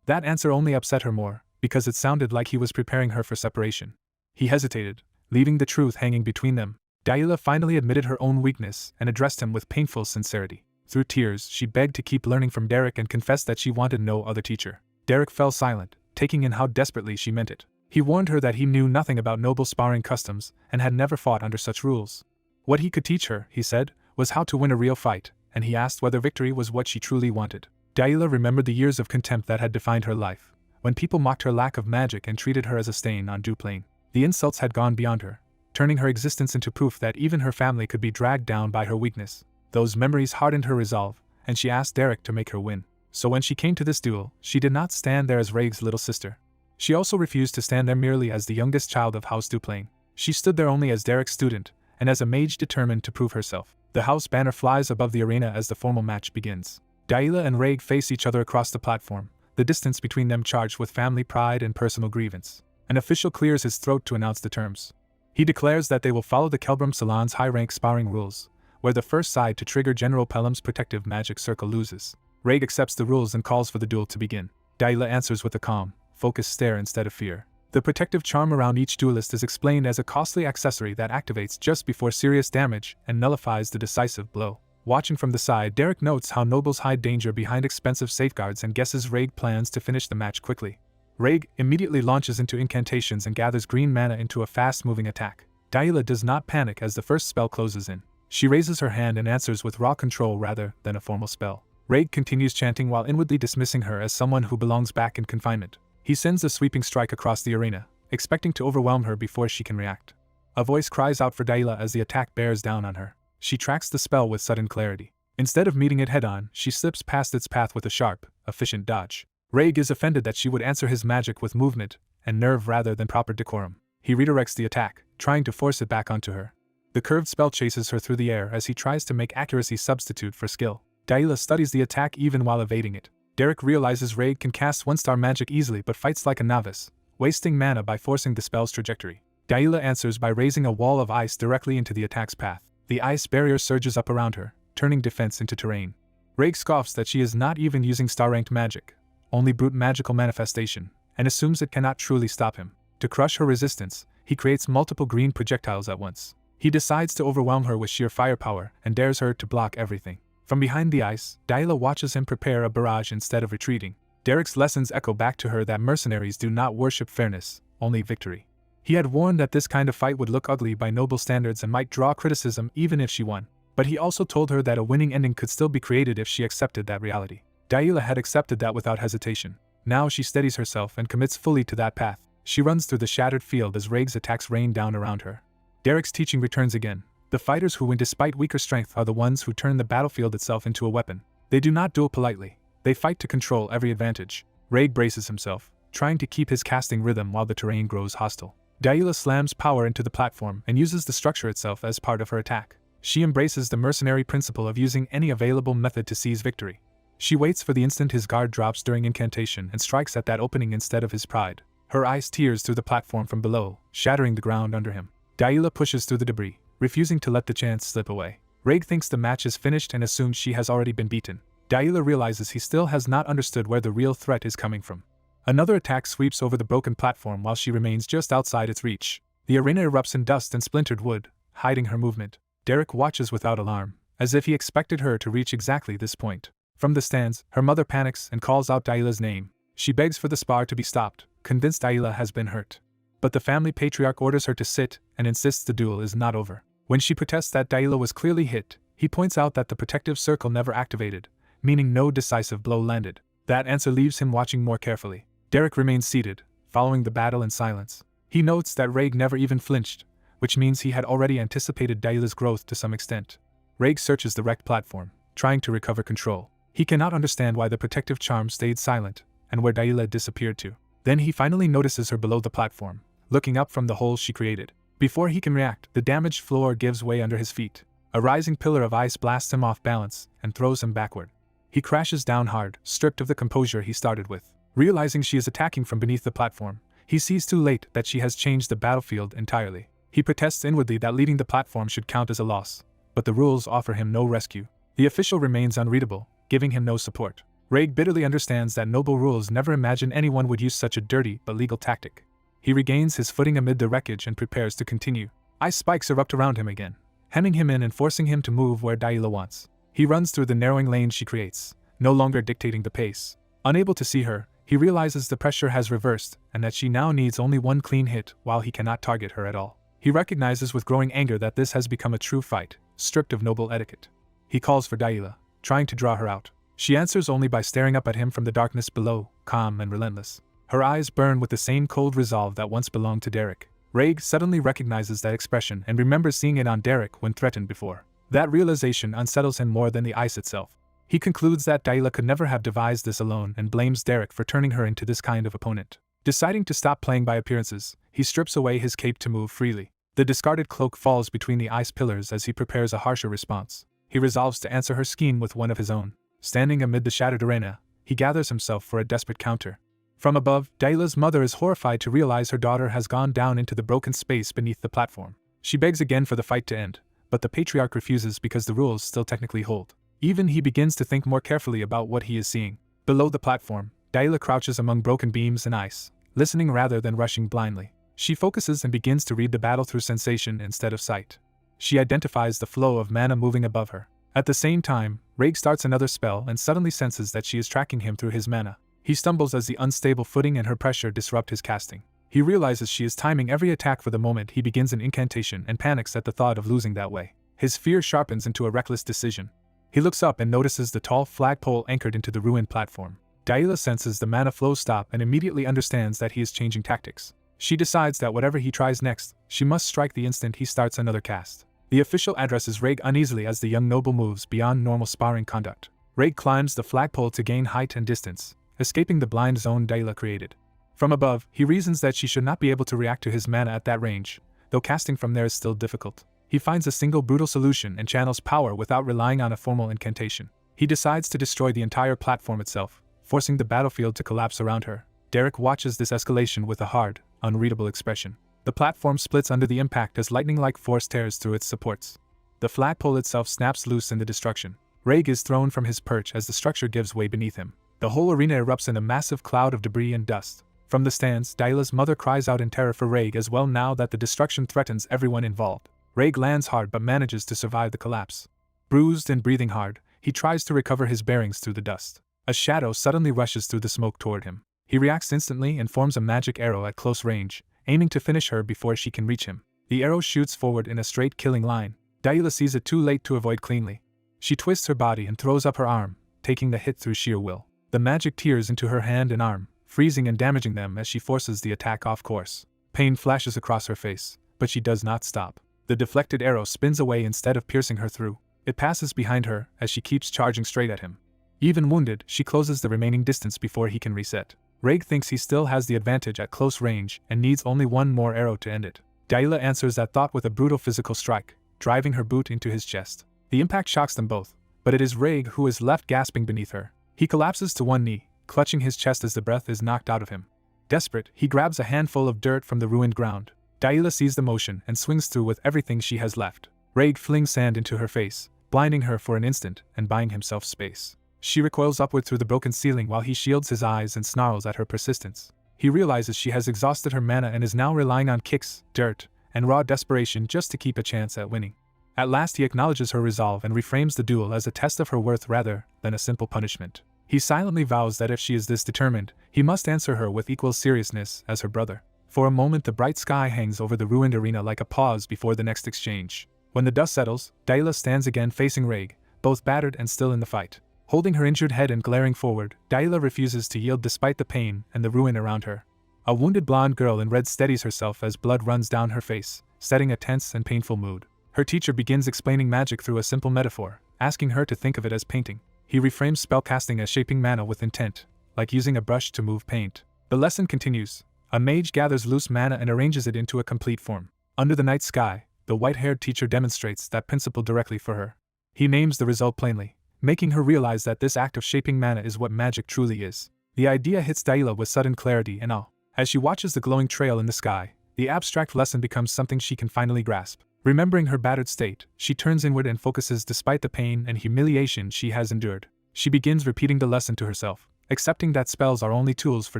That answer only upset her more, because it sounded like he was preparing her for separation. He hesitated, leaving the truth hanging between them. Dahlia finally admitted her own weakness and addressed him with painful sincerity. Through tears, she begged to keep learning from Derek and confessed that she wanted no other teacher. Derek fell silent, taking in how desperately she meant it. He warned her that he knew nothing about noble sparring customs and had never fought under such rules. What he could teach her, he said, was how to win a real fight, and he asked whether victory was what she truly wanted. Dahlia remembered the years of contempt that had defined her life, when people mocked her lack of magic and treated her as a stain on Duplain. The insults had gone beyond her, turning her existence into proof that even her family could be dragged down by her weakness. Those memories hardened her resolve, and she asked Derek to make her win. So when she came to this duel, she did not stand there as Raig's little sister. She also refused to stand there merely as the youngest child of House Duplain. She stood there only as Derek's student, and as a mage determined to prove herself. The house banner flies above the arena as the formal match begins. Dahlia and Raig face each other across the platform, the distance between them charged with family pride and personal grievance. An official clears his throat to announce the terms. He declares that they will follow the Kelbram Salon's high-rank sparring rules, where the first side to trigger General Pelham's protective magic circle loses. Raig accepts the rules and calls for the duel to begin. Dahlia answers with a calm, focused stare instead of fear. The protective charm around each duelist is explained as a costly accessory that activates just before serious damage and nullifies the decisive blow. Watching from the side, Derek notes how nobles hide danger behind expensive safeguards and guesses Raig plans to finish the match quickly. Raig immediately launches into incantations and gathers green mana into a fast-moving attack. Dahlia does not panic as the first spell closes in. She raises her hand and answers with raw control rather than a formal spell. Raig continues chanting while inwardly dismissing her as someone who belongs back in confinement. He sends a sweeping strike across the arena, expecting to overwhelm her before she can react. A voice cries out for Dahlia as the attack bears down on her. She tracks the spell with sudden clarity. Instead of meeting it head-on, she slips past its path with a sharp, efficient dodge. Raig is offended that she would answer his magic with movement and nerve rather than proper decorum. He redirects the attack, trying to force it back onto her. The curved spell chases her through the air as he tries to make accuracy substitute for skill. Dahlia studies the attack even while evading it. Derek realizes Raig can cast one-star magic easily but fights like a novice, wasting mana by forcing the spell's trajectory. Dahlia answers by raising a wall of ice directly into the attack's path. The ice barrier surges up around her, turning defense into terrain. Raig scoffs that she is not even using star-ranked magic, only brute magical manifestation, and assumes it cannot truly stop him. To crush her resistance, he creates multiple green projectiles at once. He decides to overwhelm her with sheer firepower and dares her to block everything. From behind the ice, Dahlia watches him prepare a barrage instead of retreating. Derek's lessons echo back to her that mercenaries do not worship fairness, only victory. He had warned that this kind of fight would look ugly by noble standards and might draw criticism even if she won. But he also told her that a winning ending could still be created if she accepted that reality. Dahlia had accepted that without hesitation. Now she steadies herself and commits fully to that path. She runs through the shattered field as Raig's attacks rain down around her. Derek's teaching returns again. The fighters who win despite weaker strength are the ones who turn the battlefield itself into a weapon. They do not duel politely. They fight to control every advantage. Raig braces himself, trying to keep his casting rhythm while the terrain grows hostile. Dahlia slams power into the platform and uses the structure itself as part of her attack. She embraces the mercenary principle of using any available method to seize victory. She waits for the instant his guard drops during incantation and strikes at that opening instead of his pride. Her ice tears through the platform from below, shattering the ground under him. Dahlia pushes through the debris, refusing to let the chance slip away. Raig thinks the match is finished and assumes she has already been beaten. Dahlia realizes he still has not understood where the real threat is coming from. Another attack sweeps over the broken platform while she remains just outside its reach. The arena erupts in dust and splintered wood, hiding her movement. Derek watches without alarm, as if he expected her to reach exactly this point. From the stands, her mother panics and calls out Dahlia's name. She begs for the spar to be stopped, convinced Dahlia has been hurt. But the family patriarch orders her to sit and insists the duel is not over. When she protests that Dahlia was clearly hit, he points out that the protective circle never activated, meaning no decisive blow landed. That answer leaves him watching more carefully. Derek remains seated, following the battle in silence. He notes that Raig never even flinched, which means he had already anticipated Dahlia's growth to some extent. Raig searches the wrecked platform, trying to recover control. He cannot understand why the protective charm stayed silent, and where Dahlia disappeared to. Then he finally notices her below the platform, looking up from the hole she created. Before he can react, the damaged floor gives way under his feet. A rising pillar of ice blasts him off balance and throws him backward. He crashes down hard, stripped of the composure he started with. Realizing she is attacking from beneath the platform, he sees too late that she has changed the battlefield entirely. He protests inwardly that leaving the platform should count as a loss, but the rules offer him no rescue. The official remains unreadable, giving him no support. Raig bitterly understands that noble rules never imagined anyone would use such a dirty but legal tactic. He regains his footing amid the wreckage and prepares to continue. Ice spikes erupt around him again, hemming him in and forcing him to move where Daila wants. He runs through the narrowing lane she creates, no longer dictating the pace. Unable to see her, he realizes the pressure has reversed and that she now needs only one clean hit while he cannot target her at all. He recognizes with growing anger that this has become a true fight, stripped of noble etiquette. He calls for Daila, trying to draw her out. She answers only by staring up at him from the darkness below, calm and relentless. Her eyes burn with the same cold resolve that once belonged to Derek. Raig suddenly recognizes that expression and remembers seeing it on Derek when threatened before. That realization unsettles him more than the ice itself. He concludes that Daila could never have devised this alone and blames Derek for turning her into this kind of opponent. Deciding to stop playing by appearances, he strips away his cape to move freely. The discarded cloak falls between the ice pillars as he prepares a harsher response. He resolves to answer her scheme with one of his own. Standing amid the shattered arena, he gathers himself for a desperate counter. From above, Daila's mother is horrified to realize her daughter has gone down into the broken space beneath the platform. She begs again for the fight to end, but the patriarch refuses because the rules still technically hold. Even he begins to think more carefully about what he is seeing. Below the platform, Daila crouches among broken beams and ice, listening rather than rushing blindly. She focuses and begins to read the battle through sensation instead of sight. She identifies the flow of mana moving above her. At the same time, Raig starts another spell and suddenly senses that she is tracking him through his mana. He stumbles as the unstable footing and her pressure disrupt his casting. He realizes she is timing every attack for the moment he begins an incantation and panics at the thought of losing that way. His fear sharpens into a reckless decision. He looks up and notices the tall flagpole anchored into the ruined platform. Daila senses the mana flow stop and immediately understands that he is changing tactics. She decides that whatever he tries next, she must strike the instant he starts another cast. The official addresses Raig uneasily as the young noble moves beyond normal sparring conduct. Raig climbs the flagpole to gain height and distance, escaping the blind zone Daila created. From above, he reasons that she should not be able to react to his mana at that range, though casting from there is still difficult. He finds a single brutal solution and channels power without relying on a formal incantation. He decides to destroy the entire platform itself, forcing the battlefield to collapse around her. Derek watches this escalation with a hard, unreadable expression. The platform splits under the impact as lightning-like force tears through its supports. The flagpole itself snaps loose in the destruction. Raig is thrown from his perch as the structure gives way beneath him. The whole arena erupts in a massive cloud of debris and dust. From the stands, Daila's mother cries out in terror for Raig as well now that the destruction threatens everyone involved. Raig lands hard but manages to survive the collapse. Bruised and breathing hard, he tries to recover his bearings through the dust. A shadow suddenly rushes through the smoke toward him. He reacts instantly and forms a magic arrow at close range, aiming to finish her before she can reach him. The arrow shoots forward in a straight killing line. Daila sees it too late to avoid cleanly. She twists her body and throws up her arm, taking the hit through sheer will. The magic tears into her hand and arm, freezing and damaging them as she forces the attack off course. Pain flashes across her face, but she does not stop. The deflected arrow spins away instead of piercing her through. It passes behind her as she keeps charging straight at him. Even wounded, she closes the remaining distance before he can reset. Raig thinks he still has the advantage at close range and needs only one more arrow to end it. Daila answers that thought with a brutal physical strike, driving her boot into his chest. The impact shocks them both, but it is Raig who is left gasping beneath her. He collapses to one knee, clutching his chest as the breath is knocked out of him. Desperate, he grabs a handful of dirt from the ruined ground. Daila sees the motion and swings through with everything she has left. Raig flings sand into her face, blinding her for an instant and buying himself space. She recoils upward through the broken ceiling while he shields his eyes and snarls at her persistence. He realizes she has exhausted her mana and is now relying on kicks, dirt, and raw desperation just to keep a chance at winning. At last he acknowledges her resolve and reframes the duel as a test of her worth rather than a simple punishment. He silently vows that if she is this determined, he must answer her with equal seriousness as her brother. For a moment the bright sky hangs over the ruined arena like a pause before the next exchange. When the dust settles, Daila stands again facing Raig, both battered and still in the fight. Holding her injured head and glaring forward, Daila refuses to yield despite the pain and the ruin around her. A wounded blonde girl in red steadies herself as blood runs down her face, setting a tense and painful mood. Her teacher begins explaining magic through a simple metaphor, asking her to think of it as painting. He reframes spellcasting as shaping mana with intent, like using a brush to move paint. The lesson continues. A mage gathers loose mana and arranges it into a complete form. Under the night sky, the white-haired teacher demonstrates that principle directly for her. He names the result plainly, making her realize that this act of shaping mana is what magic truly is. The idea hits Dahlia with sudden clarity and awe. As she watches the glowing trail in the sky, the abstract lesson becomes something she can finally grasp. Remembering her battered state, she turns inward and focuses despite the pain and humiliation she has endured. She begins repeating the lesson to herself, accepting that spells are only tools for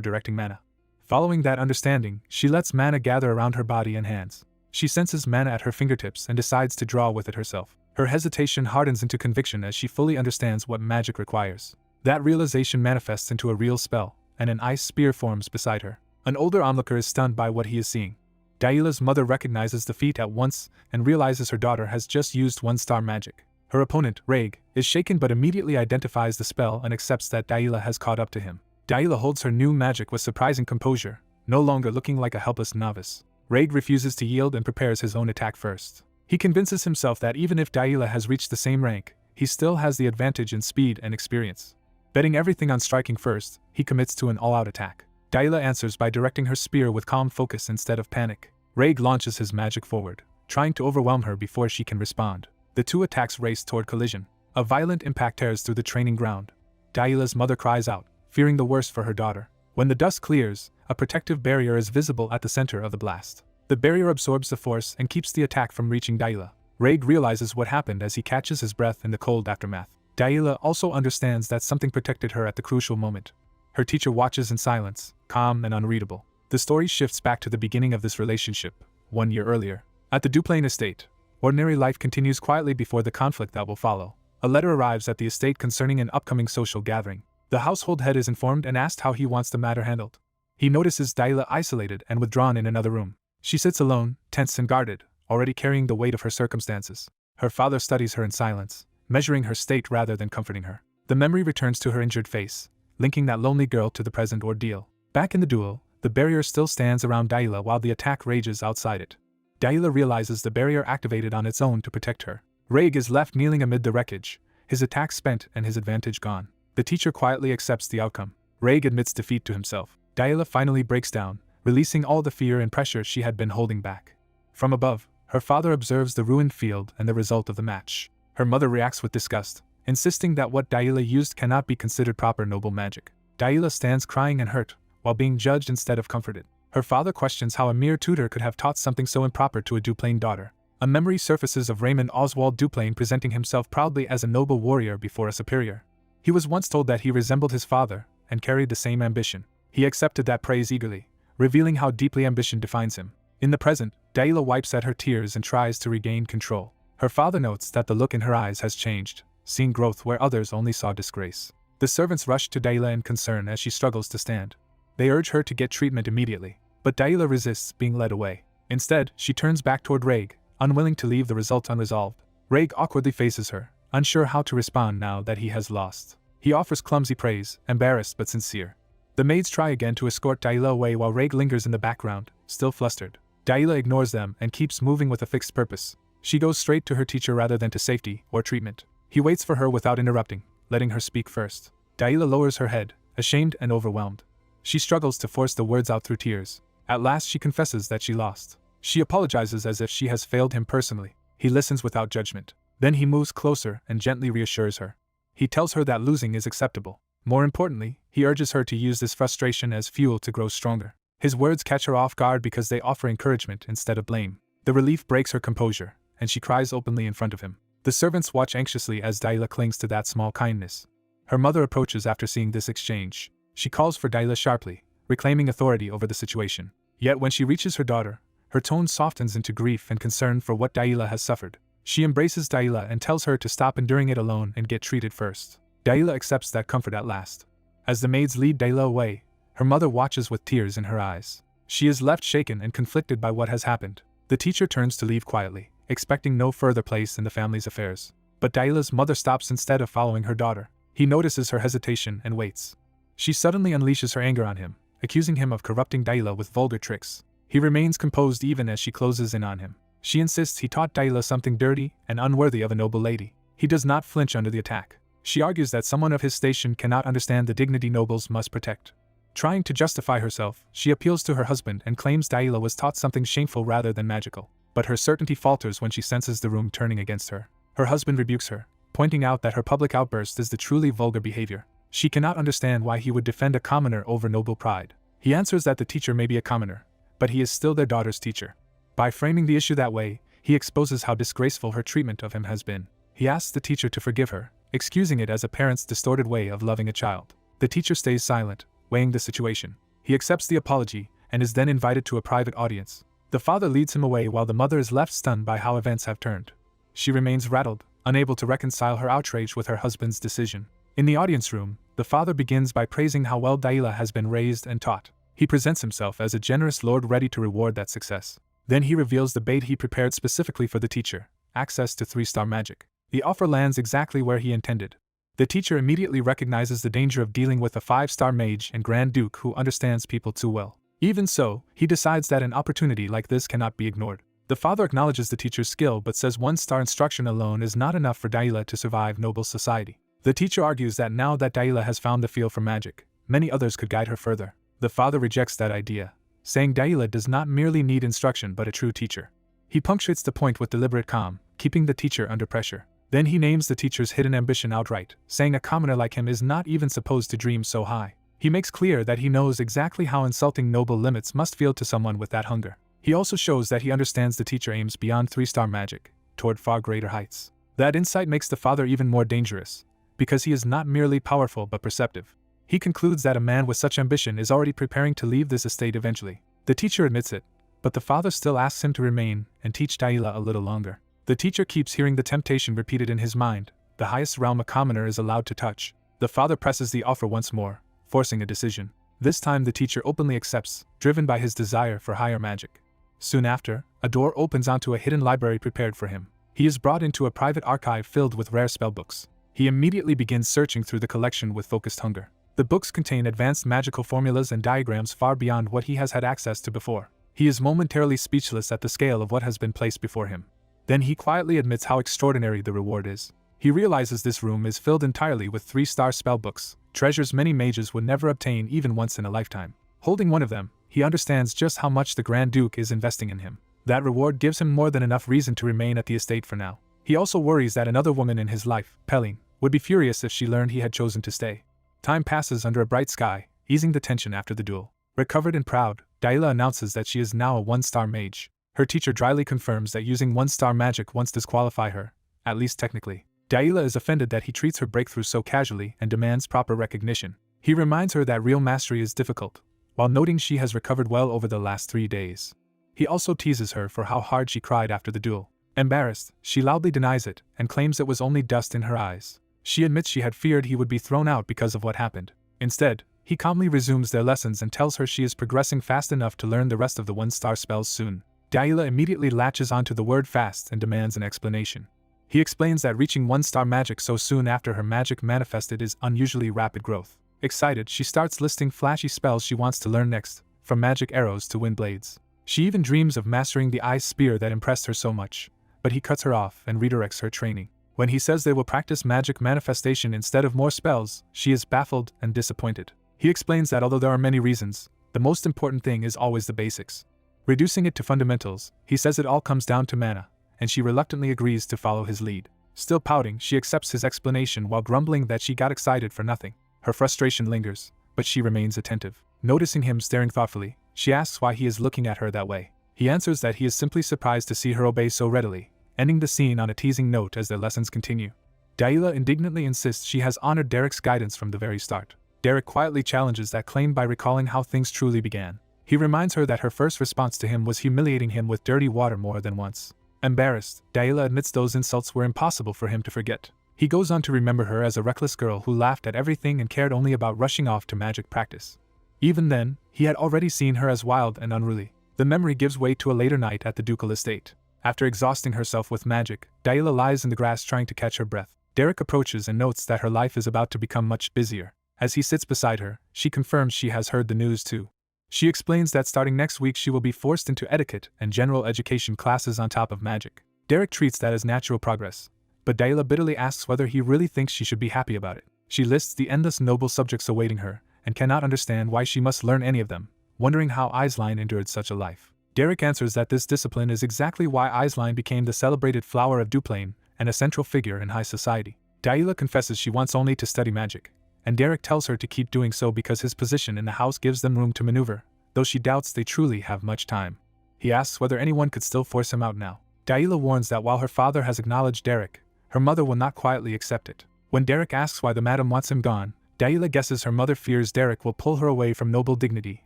directing mana. Following that understanding, she lets mana gather around her body and hands. She senses mana at her fingertips and decides to draw with it herself. Her hesitation hardens into conviction as she fully understands what magic requires. That realization manifests into a real spell, and an ice spear forms beside her. An older onlooker is stunned by what he is seeing. Daila's mother recognizes the feat at once and realizes her daughter has just used one-star magic. Her opponent, Raig, is shaken but immediately identifies the spell and accepts that Daila has caught up to him. Daila holds her new magic with surprising composure, no longer looking like a helpless novice. Raig refuses to yield and prepares his own attack first. He convinces himself that even if Daila has reached the same rank, he still has the advantage in speed and experience. Betting everything on striking first, he commits to an all-out attack. Daila answers by directing her spear with calm focus instead of panic. Raig launches his magic forward, trying to overwhelm her before she can respond. The two attacks race toward collision. A violent impact tears through the training ground. Daila's mother cries out, fearing the worst for her daughter. When the dust clears, a protective barrier is visible at the center of the blast. The barrier absorbs the force and keeps the attack from reaching Daila. Raig realizes what happened as he catches his breath in the cold aftermath. Daila also understands that something protected her at the crucial moment. Her teacher watches in silence, calm and unreadable. The story shifts back to the beginning of this relationship, 1 year earlier. At the Duplain estate, ordinary life continues quietly before the conflict that will follow. A letter arrives at the estate concerning an upcoming social gathering. The household head is informed and asked how he wants the matter handled. He notices Daila isolated and withdrawn in another room. She sits alone, tense and guarded, already carrying the weight of her circumstances. Her father studies her in silence, measuring her state rather than comforting her. The memory returns to her injured face, linking that lonely girl to the present ordeal. Back in the duel, the barrier still stands around Daila while the attack rages outside it. Daila realizes the barrier activated on its own to protect her. Raig is left kneeling amid the wreckage, his attack spent and his advantage gone. The teacher quietly accepts the outcome. Raig admits defeat to himself. Daila finally breaks down, releasing all the fear and pressure she had been holding back. From above, her father observes the ruined field and the result of the match. Her mother reacts with disgust, insisting that what Daila used cannot be considered proper noble magic. Daila stands crying and hurt, while being judged instead of comforted. Her father questions how a mere tutor could have taught something so improper to a Duplain daughter. A memory surfaces of Raymond Oswald Duplain presenting himself proudly as a noble warrior before a superior. He was once told that he resembled his father, and carried the same ambition. He accepted that praise eagerly, revealing how deeply ambition defines him. In the present, Daila wipes at her tears and tries to regain control. Her father notes that the look in her eyes has changed, seeing growth where others only saw disgrace. The servants rush to Daila in concern as she struggles to stand. They urge her to get treatment immediately, but Daila resists being led away. Instead, she turns back toward Raig, unwilling to leave the result unresolved. Raig awkwardly faces her, unsure how to respond now that he has lost. He offers clumsy praise, embarrassed but sincere. The maids try again to escort Daila away while Raig lingers in the background, still flustered. Daila ignores them and keeps moving with a fixed purpose. She goes straight to her teacher rather than to safety or treatment. He waits for her without interrupting, letting her speak first. Daila lowers her head, ashamed and overwhelmed. She struggles to force the words out through tears. At last she confesses that she lost. She apologizes as if she has failed him personally. He listens without judgment. Then he moves closer and gently reassures her. He tells her that losing is acceptable. More importantly, he urges her to use this frustration as fuel to grow stronger. His words catch her off guard because they offer encouragement instead of blame. The relief breaks her composure, and she cries openly in front of him. The servants watch anxiously as Daila clings to that small kindness. Her mother approaches after seeing this exchange. She calls for Daila sharply, reclaiming authority over the situation. Yet when she reaches her daughter, her tone softens into grief and concern for what Daila has suffered. She embraces Daila and tells her to stop enduring it alone and get treated first. Daila accepts that comfort at last. As the maids lead Daila away, her mother watches with tears in her eyes. She is left shaken and conflicted by what has happened. The teacher turns to leave quietly, expecting no further place in the family's affairs. But Daila's mother stops instead of following her daughter. He notices her hesitation and waits. She suddenly unleashes her anger on him, accusing him of corrupting Daila with vulgar tricks. He remains composed even as she closes in on him. She insists he taught Daila something dirty and unworthy of a noble lady. He does not flinch under the attack. She argues that someone of his station cannot understand the dignity nobles must protect. Trying to justify herself, she appeals to her husband and claims Daila was taught something shameful rather than magical. But her certainty falters when she senses the room turning against her. Her husband rebukes her, pointing out that her public outburst is the truly vulgar behavior. She cannot understand why he would defend a commoner over noble pride. He answers that the teacher may be a commoner, but he is still their daughter's teacher. By framing the issue that way, he exposes how disgraceful her treatment of him has been. He asks the teacher to forgive her, excusing it as a parent's distorted way of loving a child. The teacher stays silent, weighing the situation. He accepts the apology, and is then invited to a private audience. The father leads him away while the mother is left stunned by how events have turned. She remains rattled, unable to reconcile her outrage with her husband's decision. In the audience room, the father begins by praising how well Daila has been raised and taught. He presents himself as a generous lord ready to reward that success. Then he reveals the bait he prepared specifically for the teacher: access to 3-star magic. The offer lands exactly where he intended. The teacher immediately recognizes the danger of dealing with a 5-star mage and Grand Duke who understands people too well. Even so, he decides that an opportunity like this cannot be ignored. The father acknowledges the teacher's skill but says 1-star instruction alone is not enough for Daila to survive noble society. The teacher argues that now that Daila has found the feel for magic, many others could guide her further. The father rejects that idea, saying Daila does not merely need instruction but a true teacher. He punctuates the point with deliberate calm, keeping the teacher under pressure. Then he names the teacher's hidden ambition outright, saying a commoner like him is not even supposed to dream so high. He makes clear that he knows exactly how insulting noble limits must feel to someone with that hunger. He also shows that he understands the teacher aims beyond 3-star magic, toward far greater heights. That insight makes the father even more dangerous, because he is not merely powerful but perceptive. He concludes that a man with such ambition is already preparing to leave this estate eventually. The teacher admits it, but the father still asks him to remain and teach Daila a little longer. The teacher keeps hearing the temptation repeated in his mind: the highest realm a commoner is allowed to touch. The father presses the offer once more, forcing a decision. This time the teacher openly accepts, driven by his desire for higher magic. Soon after, a door opens onto a hidden library prepared for him. He is brought into a private archive filled with rare spellbooks. He immediately begins searching through the collection with focused hunger. The books contain advanced magical formulas and diagrams far beyond what he has had access to before. He is momentarily speechless at the scale of what has been placed before him. Then he quietly admits how extraordinary the reward is. He realizes this room is filled entirely with 3-star spellbooks, treasures many mages would never obtain even once in a lifetime. Holding one of them, he understands just how much the Grand Duke is investing in him. That reward gives him more than enough reason to remain at the estate for now. He also worries that another woman in his life, Pelling, would be furious if she learned he had chosen to stay. Time passes under a bright sky, easing the tension after the duel. Recovered and proud, Daila announces that she is now a 1-star mage. Her teacher dryly confirms that using 1-star magic won't disqualify her, at least technically. Daila is offended that he treats her breakthrough so casually and demands proper recognition. He reminds her that real mastery is difficult, while noting she has recovered well over the last 3 days. He also teases her for how hard she cried after the duel. Embarrassed, she loudly denies it and claims it was only dust in her eyes. She admits she had feared he would be thrown out because of what happened. Instead, he calmly resumes their lessons and tells her she is progressing fast enough to learn the rest of the 1-star spells soon. Daila immediately latches onto the word fast and demands an explanation. He explains that reaching 1-star magic so soon after her magic manifested is unusually rapid growth. Excited, she starts listing flashy spells she wants to learn next, from magic arrows to wind blades. She even dreams of mastering the ice spear that impressed her so much, but he cuts her off and redirects her training. When he says they will practice magic manifestation instead of more spells, she is baffled and disappointed. He explains that although there are many reasons, the most important thing is always the basics. Reducing it to fundamentals, he says it all comes down to mana, and she reluctantly agrees to follow his lead. Still pouting, she accepts his explanation while grumbling that she got excited for nothing. Her frustration lingers, but she remains attentive. Noticing him staring thoughtfully, she asks why he is looking at her that way. He answers that he is simply surprised to see her obey so readily, ending the scene on a teasing note as their lessons continue. Daila indignantly insists she has honored Derek's guidance from the very start. Derek quietly challenges that claim by recalling how things truly began. He reminds her that her first response to him was humiliating him with dirty water more than once. Embarrassed, Daila admits those insults were impossible for him to forget. He goes on to remember her as a reckless girl who laughed at everything and cared only about rushing off to magic practice. Even then, he had already seen her as wild and unruly. The memory gives way to a later night at the ducal estate. After exhausting herself with magic, Daila lies in the grass trying to catch her breath. Derek approaches and notes that her life is about to become much busier. As he sits beside her, she confirms she has heard the news too. She explains that starting next week she will be forced into etiquette and general education classes on top of magic. Derek treats that as natural progress, but Daila bitterly asks whether he really thinks she should be happy about it. She lists the endless noble subjects awaiting her, and cannot understand why she must learn any of them, wondering how Aisline endured such a life. Derek answers that this discipline is exactly why Aisline became the celebrated flower of Duplain and a central figure in high society. Daila confesses she wants only to study magic, and Derek tells her to keep doing so because his position in the house gives them room to maneuver, though she doubts they truly have much time. He asks whether anyone could still force him out now. Daila warns that while her father has acknowledged Derek, her mother will not quietly accept it. When Derek asks why the madam wants him gone, Daila guesses her mother fears Derek will pull her away from noble dignity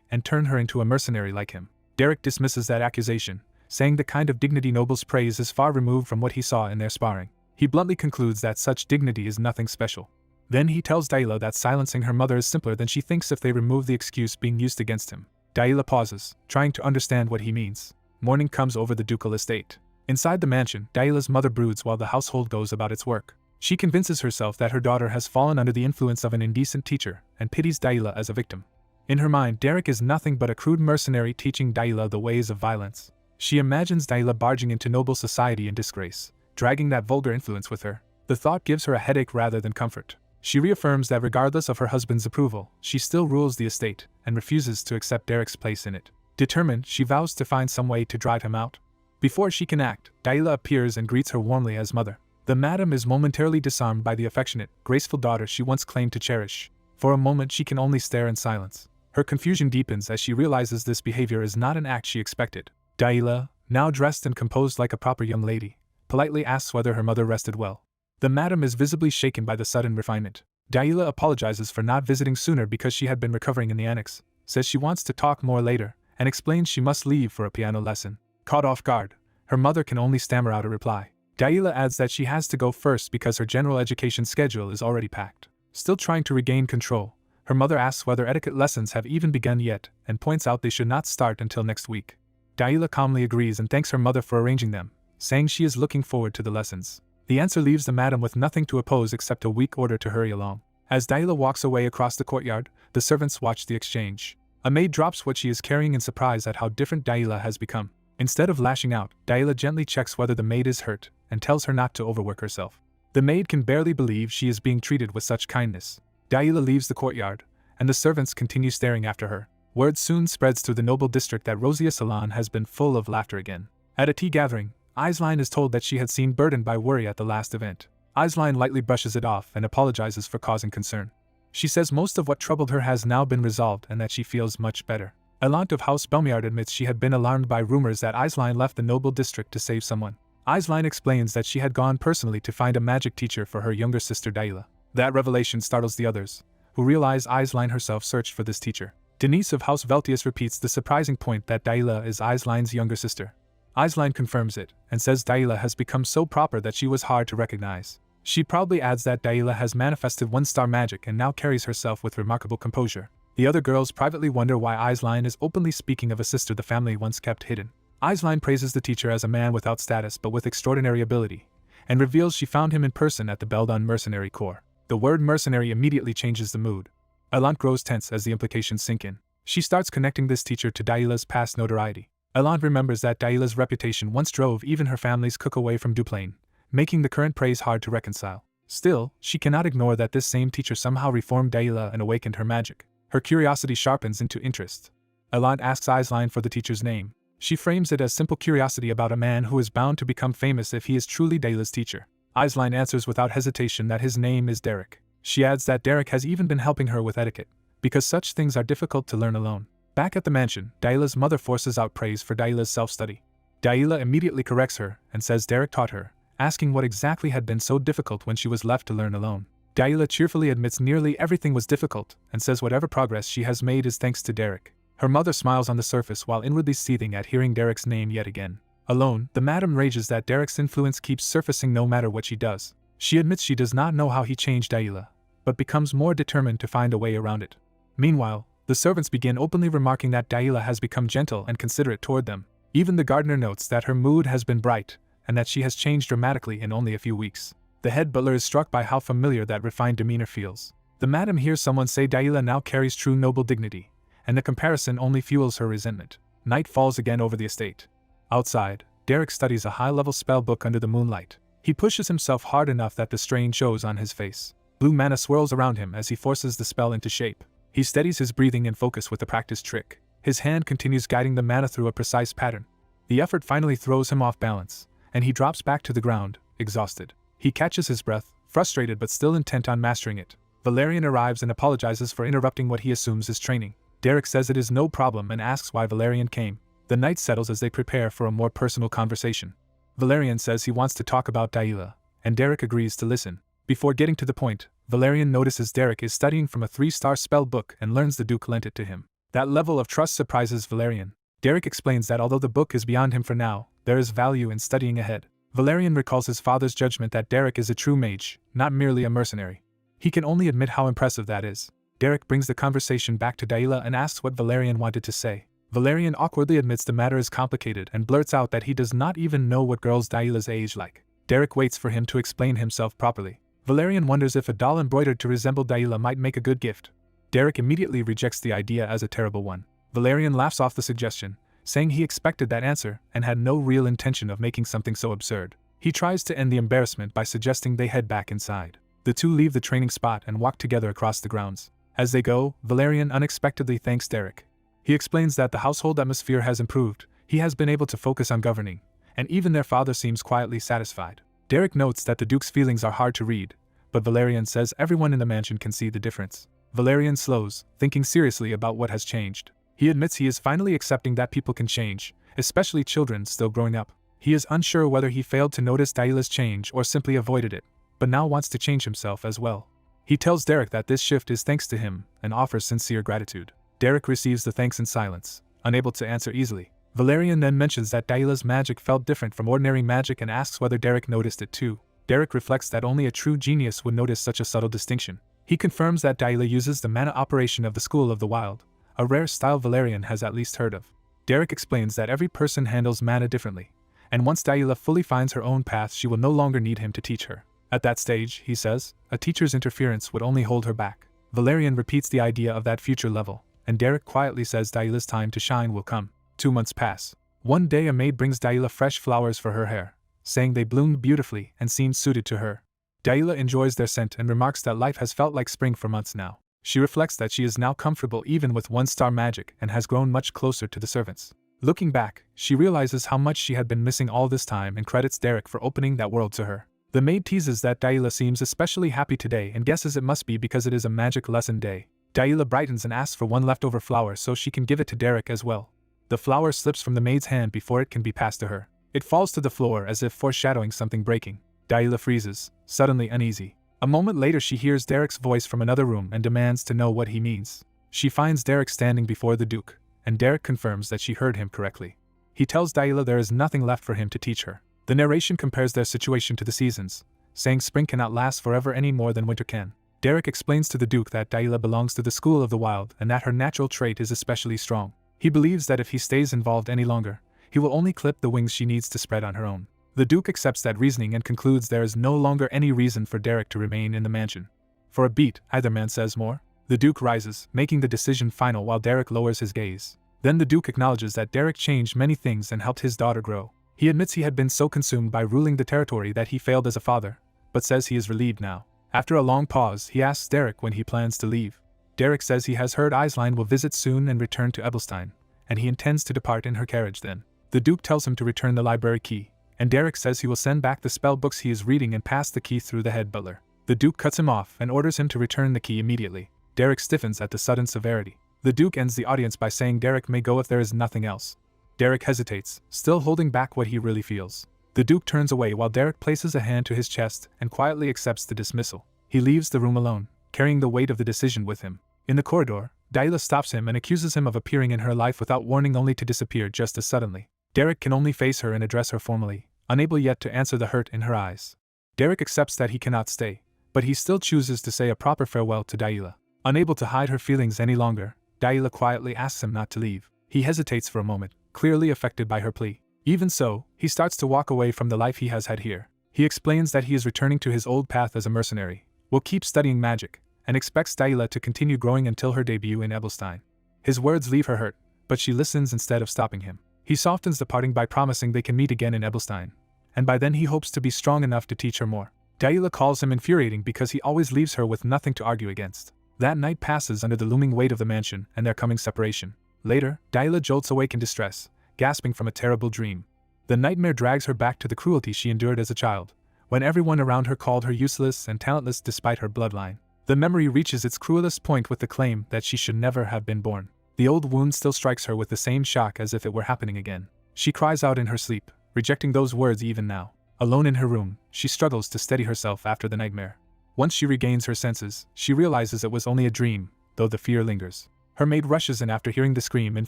and turn her into a mercenary like him. Derek dismisses that accusation, saying the kind of dignity nobles praise is far removed from what he saw in their sparring. He bluntly concludes that such dignity is nothing special. Then he tells Daila that silencing her mother is simpler than she thinks if they remove the excuse being used against him. Daila pauses, trying to understand what he means. Morning comes over the ducal estate. Inside the mansion, Daila's mother broods while the household goes about its work. She convinces herself that her daughter has fallen under the influence of an indecent teacher and pities Daila as a victim. In her mind, Derek is nothing but a crude mercenary teaching Daila the ways of violence. She imagines Daila barging into noble society in disgrace, dragging that vulgar influence with her. The thought gives her a headache rather than comfort. She reaffirms that regardless of her husband's approval, she still rules the estate and refuses to accept Derek's place in it. Determined, she vows to find some way to drive him out. Before she can act, Daila appears and greets her warmly as mother. The madam is momentarily disarmed by the affectionate, graceful daughter she once claimed to cherish. For a moment she can only stare in silence. Her confusion deepens as she realizes this behavior is not an act she expected. Daila, now dressed and composed like a proper young lady, politely asks whether her mother rested well. The madam is visibly shaken by the sudden refinement. Daila apologizes for not visiting sooner because she had been recovering in the annex, says she wants to talk more later, and explains she must leave for a piano lesson. Caught off guard, her mother can only stammer out a reply. Daila adds that she has to go first because her general education schedule is already packed. Still trying to regain control, her mother asks whether etiquette lessons have even begun yet and points out they should not start until next week. Daila calmly agrees and thanks her mother for arranging them, saying she is looking forward to the lessons. The answer leaves the madam with nothing to oppose except a weak order to hurry along. As Daila walks away across the courtyard, the servants watch the exchange. A maid drops what she is carrying in surprise at how different Daila has become. Instead of lashing out, Daila gently checks whether the maid is hurt and tells her not to overwork herself. The maid can barely believe she is being treated with such kindness. Daila leaves the courtyard, and the servants continue staring after her. Word soon spreads through the noble district that Rosia's salon has been full of laughter again. At a tea gathering, Aisline is told that she had seemed burdened by worry at the last event. Aisline lightly brushes it off and apologizes for causing concern. She says most of what troubled her has now been resolved and that she feels much better. Elant of House Belmiard admits she had been alarmed by rumors that Aisline left the noble district to save someone. Aisline explains that she had gone personally to find a magic teacher for her younger sister Daila. That revelation startles the others, who realize Aisline herself searched for this teacher. Denise of House Veltius repeats the surprising point that Daila is Aisline's younger sister. Aisline confirms it, and says Daila has become so proper that she was hard to recognize. She proudly adds that Daila has manifested one-star magic and now carries herself with remarkable composure. The other girls privately wonder why Aisline is openly speaking of a sister the family once kept hidden. Aisline praises the teacher as a man without status but with extraordinary ability, and reveals she found him in person at the Beldon Mercenary Corps. The word mercenary immediately changes the mood. Elant grows tense as the implications sink in. She starts connecting this teacher to Daila's past notoriety. Elant remembers that Daila's reputation once drove even her family's cook away from Duplain, making the current praise hard to reconcile. Still, she cannot ignore that this same teacher somehow reformed Daila and awakened her magic. Her curiosity sharpens into interest. Elant asks Aisline for the teacher's name. She frames it as simple curiosity about a man who is bound to become famous if he is truly Daila's teacher. Aisline answers without hesitation that his name is Derek. She adds that Derek has even been helping her with etiquette, because such things are difficult to learn alone. Back at the mansion, Daila's mother forces out praise for Daila's self-study. Daila immediately corrects her and says Derek taught her, asking what exactly had been so difficult when she was left to learn alone. Daila cheerfully admits nearly everything was difficult and says whatever progress she has made is thanks to Derek. Her mother smiles on the surface while inwardly seething at hearing Derek's name yet again. Alone, the madam rages that Derek's influence keeps surfacing no matter what she does. She admits she does not know how he changed Daila, but becomes more determined to find a way around it. Meanwhile, the servants begin openly remarking that Daila has become gentle and considerate toward them. Even the gardener notes that her mood has been bright, and that she has changed dramatically in only a few weeks. The head butler is struck by how familiar that refined demeanor feels. The madam hears someone say Daila now carries true noble dignity, and the comparison only fuels her resentment. Night falls again over the estate. Outside, Derek studies a high-level spell book under the moonlight. He pushes himself hard enough that the strain shows on his face. Blue mana swirls around him as he forces the spell into shape. He steadies his breathing and focus with a practiced trick. His hand continues guiding the mana through a precise pattern. The effort finally throws him off balance, and he drops back to the ground, exhausted. He catches his breath, Frustrated but still intent on mastering it, Valerian arrives and apologizes for interrupting what he assumes is training. Derek says it is no problem and asks why Valerian came. The night settles as they prepare for a more personal conversation. Valerian says he wants to talk about Daila, and Derek agrees to listen. Before getting to the point, Valerian notices Derek is studying from a 3-star spell book and learns the Duke lent it to him. That level of trust surprises Valerian. Derek explains that although the book is beyond him for now, there is value in studying ahead. Valerian recalls his father's judgment that Derek is a true mage, not merely a mercenary. He can only admit how impressive that is. Derek brings the conversation back to Daila and asks what Valerian wanted to say. Valerian awkwardly admits the matter is complicated and blurts out that he does not even know what girls Daila's age like. Derek waits for him to explain himself properly. Valerian wonders if a doll embroidered to resemble Daila might make a good gift. Derek immediately rejects the idea as a terrible one. Valerian laughs off the suggestion, saying he expected that answer and had no real intention of making something so absurd. He tries to end the embarrassment by suggesting they head back inside. The two leave the training spot and walk together across the grounds. As they go, Valerian unexpectedly thanks Derek. He explains that the household atmosphere has improved, he has been able to focus on governing, and even their father seems quietly satisfied. Derek notes that the Duke's feelings are hard to read, but Valerian says everyone in the mansion can see the difference. Valerian slows, thinking seriously about what has changed. He admits he is finally accepting that people can change, especially children still growing up. He is unsure whether he failed to notice Daila's change or simply avoided it, but now wants to change himself as well. He tells Derek that this shift is thanks to him and offers sincere gratitude. Derek receives the thanks in silence, unable to answer easily. Valerian then mentions that Daila's magic felt different from ordinary magic and asks whether Derek noticed it too. Derek reflects that only a true genius would notice such a subtle distinction. He confirms that Daila uses the mana operation of the School of the Wild, a rare style Valerian has at least heard of. Derek explains that every person handles mana differently, and once Daila fully finds her own path she will no longer need him to teach her. At that stage, he says, a teacher's interference would only hold her back. Valerian repeats the idea of that future level, and Derek quietly says Daila's time to shine will come. 2 months pass. One day a maid brings Daila fresh flowers for her hair, saying they bloomed beautifully and seemed suited to her. Daila enjoys their scent and remarks that life has felt like spring for months now. She reflects that she is now comfortable even with 1-star magic and has grown much closer to the servants. Looking back, she realizes how much she had been missing all this time and credits Derek for opening that world to her. The maid teases that Daila seems especially happy today and guesses it must be because it is a magic lesson day. Daila brightens and asks for one leftover flower so she can give it to Derek as well. The flower slips from the maid's hand before it can be passed to her. It falls to the floor as if foreshadowing something breaking. Daila freezes, suddenly uneasy. A moment later she hears Derek's voice from another room and demands to know what he means. She finds Derek standing before the Duke, and Derek confirms that she heard him correctly. He tells Daila there is nothing left for him to teach her. The narration compares their situation to the seasons, saying spring cannot last forever any more than winter can. Derek explains to the Duke that Daila belongs to the School of the Wild and that her natural trait is especially strong. He believes that if he stays involved any longer, he will only clip the wings she needs to spread on her own. The Duke accepts that reasoning and concludes there is no longer any reason for Derek to remain in the mansion. For a beat, either man says more. The Duke rises, making the decision final while Derek lowers his gaze. Then the Duke acknowledges that Derek changed many things and helped his daughter grow. He admits he had been so consumed by ruling the territory that he failed as a father, but says he is relieved now. After a long pause, he asks Derek when he plans to leave. Derek says he has heard Aisline will visit soon and return to Ebelstein, and he intends to depart in her carriage then. The Duke tells him to return the library key, and Derek says he will send back the spell books he is reading and pass the key through the head butler. The Duke cuts him off and orders him to return the key immediately. Derek stiffens at the sudden severity. The Duke ends the audience by saying Derek may go if there is nothing else. Derek hesitates, still holding back what he really feels. The Duke turns away while Derek places a hand to his chest and quietly accepts the dismissal. He leaves the room alone, carrying the weight of the decision with him. In the corridor, Daila stops him and accuses him of appearing in her life without warning only to disappear just as suddenly. Derek can only face her and address her formally, unable yet to answer the hurt in her eyes. Derek accepts that he cannot stay, but he still chooses to say a proper farewell to Daila. Unable to hide her feelings any longer, Daila quietly asks him not to leave. He hesitates for a moment, clearly affected by her plea. Even so, he starts to walk away from the life he has had here. He explains that he is returning to his old path as a mercenary, will keep studying magic, and expects Daila to continue growing until her debut in Ebelstein. His words leave her hurt, but she listens instead of stopping him. He softens the parting by promising they can meet again in Ebelstein, and by then he hopes to be strong enough to teach her more. Daila calls him infuriating because he always leaves her with nothing to argue against. That night passes under the looming weight of the mansion and their coming separation. Later, Daila jolts awake in distress, gasping from a terrible dream. The nightmare drags her back to the cruelty she endured as a child, when everyone around her called her useless and talentless despite her bloodline. The memory reaches its cruelest point with the claim that she should never have been born. The old wound still strikes her with the same shock as if it were happening again. She cries out in her sleep, rejecting those words even now. Alone in her room, she struggles to steady herself after the nightmare. Once she regains her senses, she realizes it was only a dream, though the fear lingers. Her maid rushes in after hearing the scream and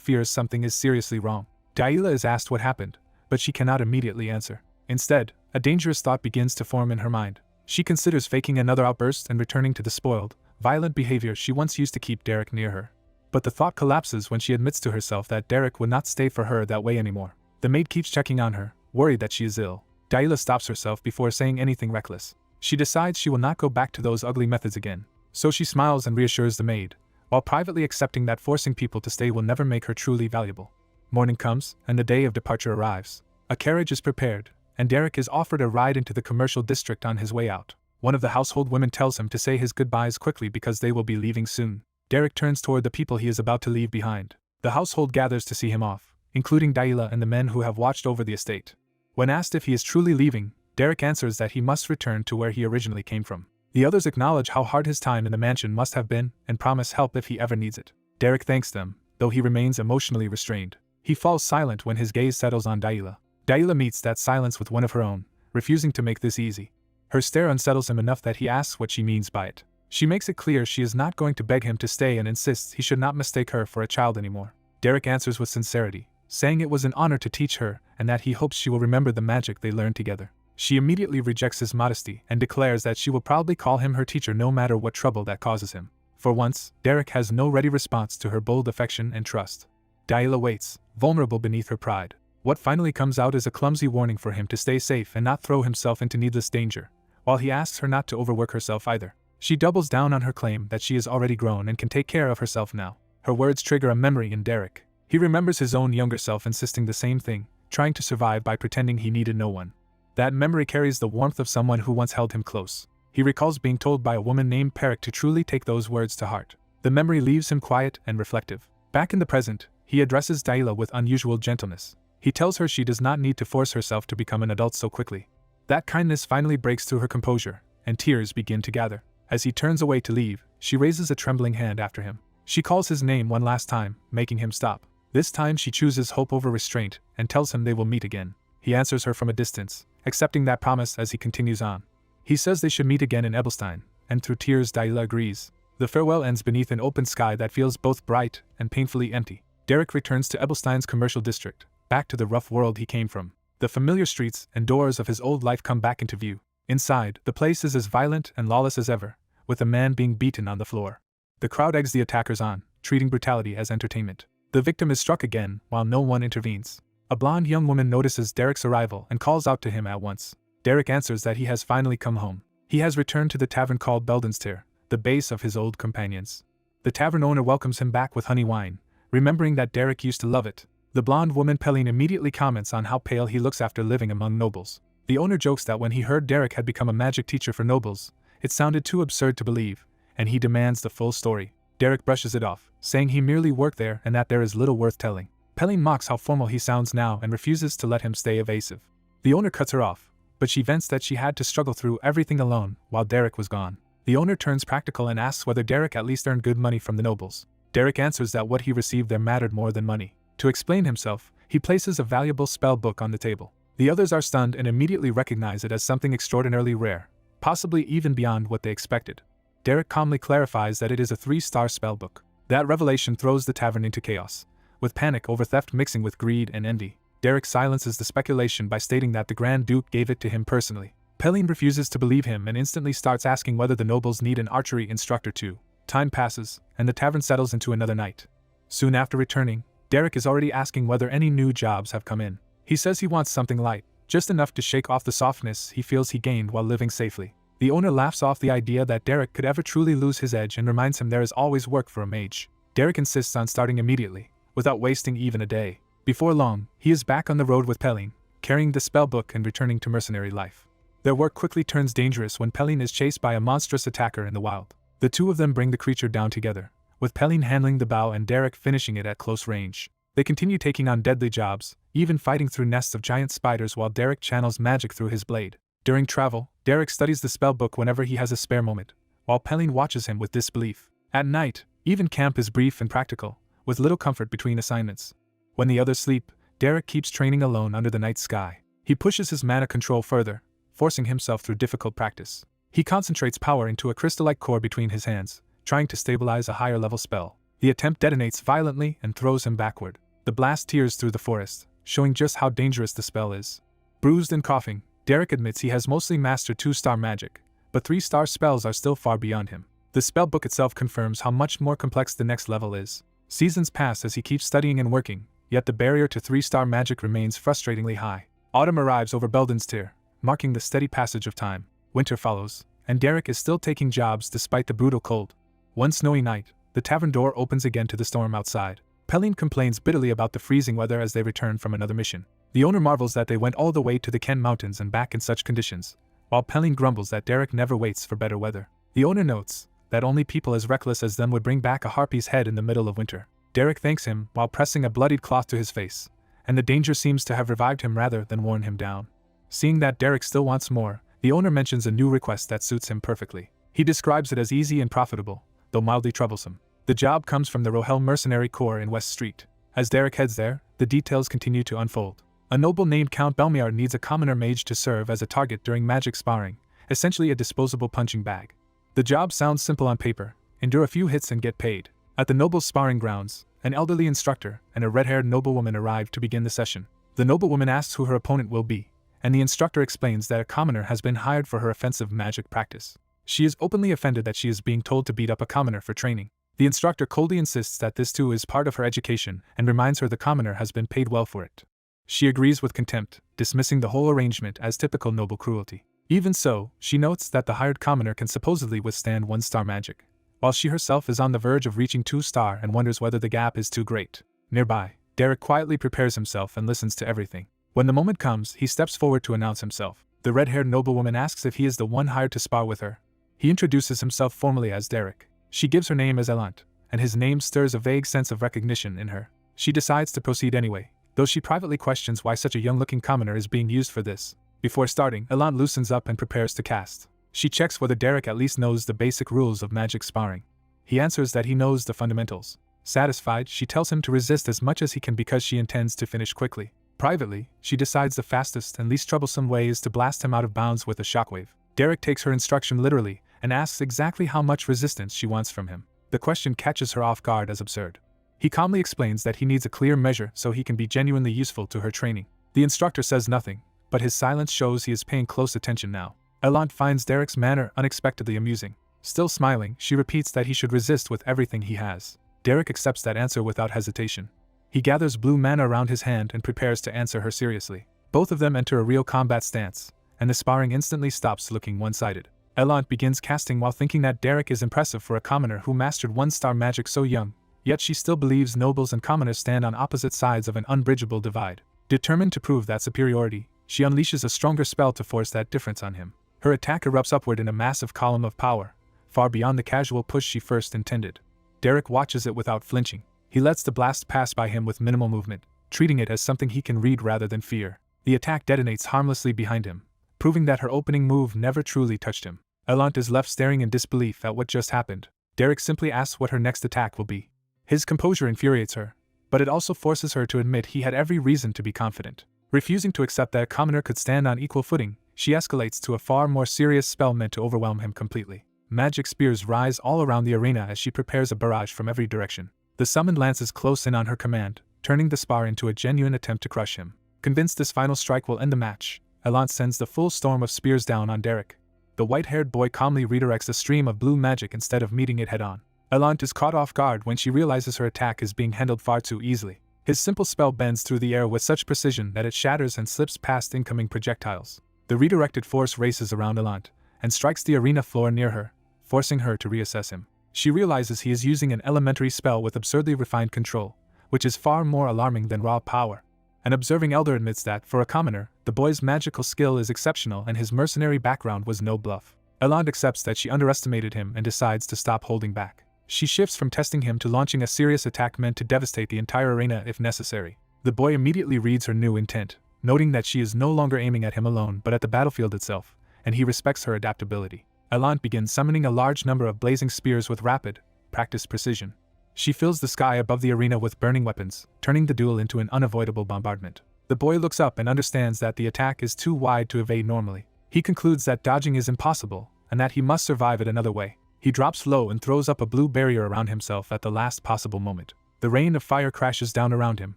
fears something is seriously wrong. Delilah is asked what happened, but she cannot immediately answer. Instead, a dangerous thought begins to form in her mind. She considers faking another outburst and returning to the spoiled, violent behavior she once used to keep Derek near her. But the thought collapses when she admits to herself that Derek would not stay for her that way anymore. The maid keeps checking on her, worried that she is ill. Delilah stops herself before saying anything reckless. She decides she will not go back to those ugly methods again. So she smiles and reassures the maid, while privately accepting that forcing people to stay will never make her truly valuable. Morning comes, and the day of departure arrives. A carriage is prepared, and Derek is offered a ride into the commercial district on his way out. One of the household women tells him to say his goodbyes quickly because they will be leaving soon. Derek turns toward the people he is about to leave behind. The household gathers to see him off, including Delilah and the men who have watched over the estate. When asked if he is truly leaving, Derek answers that he must return to where he originally came from. The others acknowledge how hard his time in the mansion must have been and promise help if he ever needs it. Derek thanks them, though he remains emotionally restrained. He falls silent when his gaze settles on Delilah. Delilah meets that silence with one of her own, refusing to make this easy. Her stare unsettles him enough that he asks what she means by it. She makes it clear she is not going to beg him to stay and insists he should not mistake her for a child anymore. Derek answers with sincerity, saying it was an honor to teach her and that he hopes she will remember the magic they learned together. She immediately rejects his modesty and declares that she will probably call him her teacher no matter what trouble that causes him. For once, Derek has no ready response to her bold affection and trust. Delilah waits, vulnerable beneath her pride. What finally comes out is a clumsy warning for him to stay safe and not throw himself into needless danger, while he asks her not to overwork herself either. She doubles down on her claim that she is already grown and can take care of herself now. Her words trigger a memory in Derek. He remembers his own younger self insisting the same thing, trying to survive by pretending he needed no one. That memory carries the warmth of someone who once held him close. He recalls being told by a woman named Perik to truly take those words to heart. The memory leaves him quiet and reflective. Back in the present, he addresses Delilah with unusual gentleness. He tells her she does not need to force herself to become an adult so quickly. That kindness finally breaks through her composure, and tears begin to gather. As he turns away to leave, she raises a trembling hand after him. She calls his name one last time, making him stop. This time she chooses hope over restraint, and tells him they will meet again. He answers her from a distance, accepting that promise as he continues on. He says they should meet again in Ebelstein, and through tears Delilah agrees. The farewell ends beneath an open sky that feels both bright and painfully empty. Derek returns to Ebelstein's commercial district, back to the rough world he came from. The familiar streets and doors of his old life come back into view. Inside, the place is as violent and lawless as ever, with a man being beaten on the floor. The crowd eggs the attackers on, treating brutality as entertainment. The victim is struck again, while no one intervenes. A blonde young woman notices Derek's arrival and calls out to him at once. Derek answers that he has finally come home. He has returned to the tavern called Beldenstier, the base of his old companions. The tavern owner welcomes him back with honey wine, remembering that Derek used to love it. The blonde woman Pelline immediately comments on how pale he looks after living among nobles. The owner jokes that when he heard Derek had become a magic teacher for nobles, it sounded too absurd to believe, and he demands the full story. Derek brushes it off, saying he merely worked there and that there is little worth telling. Pelline mocks how formal he sounds now and refuses to let him stay evasive. The owner cuts her off, but she vents that she had to struggle through everything alone while Derek was gone. The owner turns practical and asks whether Derek at least earned good money from the nobles. Derek answers that what he received there mattered more than money. To explain himself, he places a valuable spell book on the table. The others are stunned and immediately recognize it as something extraordinarily rare, possibly even beyond what they expected. Derek calmly clarifies that it is a 3-star spellbook. That revelation throws the tavern into chaos, with panic over theft mixing with greed and envy. Derek silences the speculation by stating that the Grand Duke gave it to him personally. Pelline refuses to believe him and instantly starts asking whether the nobles need an archery instructor too. Time passes, and the tavern settles into another night. Soon after returning, Derek is already asking whether any new jobs have come in. He says he wants something light, just enough to shake off the softness he feels he gained while living safely. The owner laughs off the idea that Derek could ever truly lose his edge and reminds him there is always work for a mage. Derek insists on starting immediately, without wasting even a day. Before long, he is back on the road with Pelline, carrying the spellbook and returning to mercenary life. Their work quickly turns dangerous when Pelline is chased by a monstrous attacker in the wild. The two of them bring the creature down together, with Pelline handling the bow and Derek finishing it at close range. They continue taking on deadly jobs, even fighting through nests of giant spiders while Derek channels magic through his blade. During travel, Derek studies the spell book whenever he has a spare moment, while Pelin watches him with disbelief. At night, even camp is brief and practical, with little comfort between assignments. When the others sleep, Derek keeps training alone under the night sky. He pushes his mana control further, forcing himself through difficult practice. He concentrates power into a crystal-like core between his hands, trying to stabilize a higher-level spell. The attempt detonates violently and throws him backward. The blast tears through the forest, showing just how dangerous the spell is. Bruised and coughing, Derek admits he has mostly mastered 2-star magic, but 3-star spells are still far beyond him. The spellbook itself confirms how much more complex the next level is. Seasons pass as he keeps studying and working, yet the barrier to 3-star magic remains frustratingly high. Autumn arrives over Beldenstyr, marking the steady passage of time. Winter follows, and Derek is still taking jobs despite the brutal cold. One snowy night, the tavern door opens again to the storm outside. Pelin complains bitterly about the freezing weather as they return from another mission. The owner marvels that they went all the way to the Ken Mountains and back in such conditions, while Pelin grumbles that Derek never waits for better weather. The owner notes that only people as reckless as them would bring back a harpy's head in the middle of winter. Derek thanks him while pressing a bloodied cloth to his face, and the danger seems to have revived him rather than worn him down. Seeing that Derek still wants more, the owner mentions a new request that suits him perfectly. He describes it as easy and profitable, though mildly troublesome. The job comes from the Rohel Mercenary Corps in West Street. As Derek heads there, the details continue to unfold. A noble named Count Belmiard needs a commoner mage to serve as a target during magic sparring, essentially a disposable punching bag. The job sounds simple on paper: endure a few hits and get paid. At the noble's sparring grounds, an elderly instructor and a red-haired noblewoman arrive to begin the session. The noblewoman asks who her opponent will be, and the instructor explains that a commoner has been hired for her offensive magic practice. She is openly offended that she is being told to beat up a commoner for training. The instructor coldly insists that this too is part of her education and reminds her the commoner has been paid well for it. She agrees with contempt, dismissing the whole arrangement as typical noble cruelty. Even so, she notes that the hired commoner can supposedly withstand 1-star magic, while she herself is on the verge of reaching 2-star and wonders whether the gap is too great. Nearby, Derek quietly prepares himself and listens to everything. When the moment comes, he steps forward to announce himself. The red-haired noblewoman asks if he is the one hired to spar with her. He introduces himself formally as Derek. She gives her name as Elant, and his name stirs a vague sense of recognition in her. She decides to proceed anyway, though she privately questions why such a young-looking commoner is being used for this. Before starting, Elant loosens up and prepares to cast. She checks whether Derek at least knows the basic rules of magic sparring. He answers that he knows the fundamentals. Satisfied, she tells him to resist as much as he can because she intends to finish quickly. Privately, she decides the fastest and least troublesome way is to blast him out of bounds with a shockwave. Derek takes her instruction literally and asks exactly how much resistance she wants from him. The question catches her off guard as absurd. He calmly explains that he needs a clear measure so he can be genuinely useful to her training. The instructor says nothing, but his silence shows he is paying close attention now. Elant finds Derek's manner unexpectedly amusing. Still smiling, she repeats that he should resist with everything he has. Derek accepts that answer without hesitation. He gathers blue mana around his hand and prepares to answer her seriously. Both of them enter a real combat stance, and the sparring instantly stops looking one-sided. Elant begins casting while thinking that Derek is impressive for a commoner who mastered 1-star magic so young, yet she still believes nobles and commoners stand on opposite sides of an unbridgeable divide. Determined to prove that superiority, she unleashes a stronger spell to force that difference on him. Her attack erupts upward in a massive column of power, far beyond the casual push she first intended. Derek watches it without flinching. He lets the blast pass by him with minimal movement, treating it as something he can read rather than fear. The attack detonates harmlessly behind him, proving that her opening move never truly touched him. Elant is left staring in disbelief at what just happened. Derek simply asks what her next attack will be. His composure infuriates her, but it also forces her to admit he had every reason to be confident. Refusing to accept that a commoner could stand on equal footing, she escalates to a far more serious spell meant to overwhelm him completely. Magic spears rise all around the arena as she prepares a barrage from every direction. The summoned lances close in on her command, turning the spar into a genuine attempt to crush him. Convinced this final strike will end the match, Elant sends the full storm of spears down on Derek. The white-haired boy calmly redirects a stream of blue magic instead of meeting it head-on. Elant is caught off guard when she realizes her attack is being handled far too easily. His simple spell bends through the air with such precision that it shatters and slips past incoming projectiles. The redirected force races around Elant and strikes the arena floor near her, forcing her to reassess him. She realizes he is using an elementary spell with absurdly refined control, which is far more alarming than raw power. An observing elder admits that, for a commoner, the boy's magical skill is exceptional and his mercenary background was no bluff. Elant accepts that she underestimated him and decides to stop holding back. She shifts from testing him to launching a serious attack meant to devastate the entire arena if necessary. The boy immediately reads her new intent, noting that she is no longer aiming at him alone but at the battlefield itself, and he respects her adaptability. Elant begins summoning a large number of blazing spears with rapid, practiced precision. She fills the sky above the arena with burning weapons, turning the duel into an unavoidable bombardment. The boy looks up and understands that the attack is too wide to evade normally. He concludes that dodging is impossible, and that he must survive it another way. He drops low and throws up a blue barrier around himself at the last possible moment. The rain of fire crashes down around him,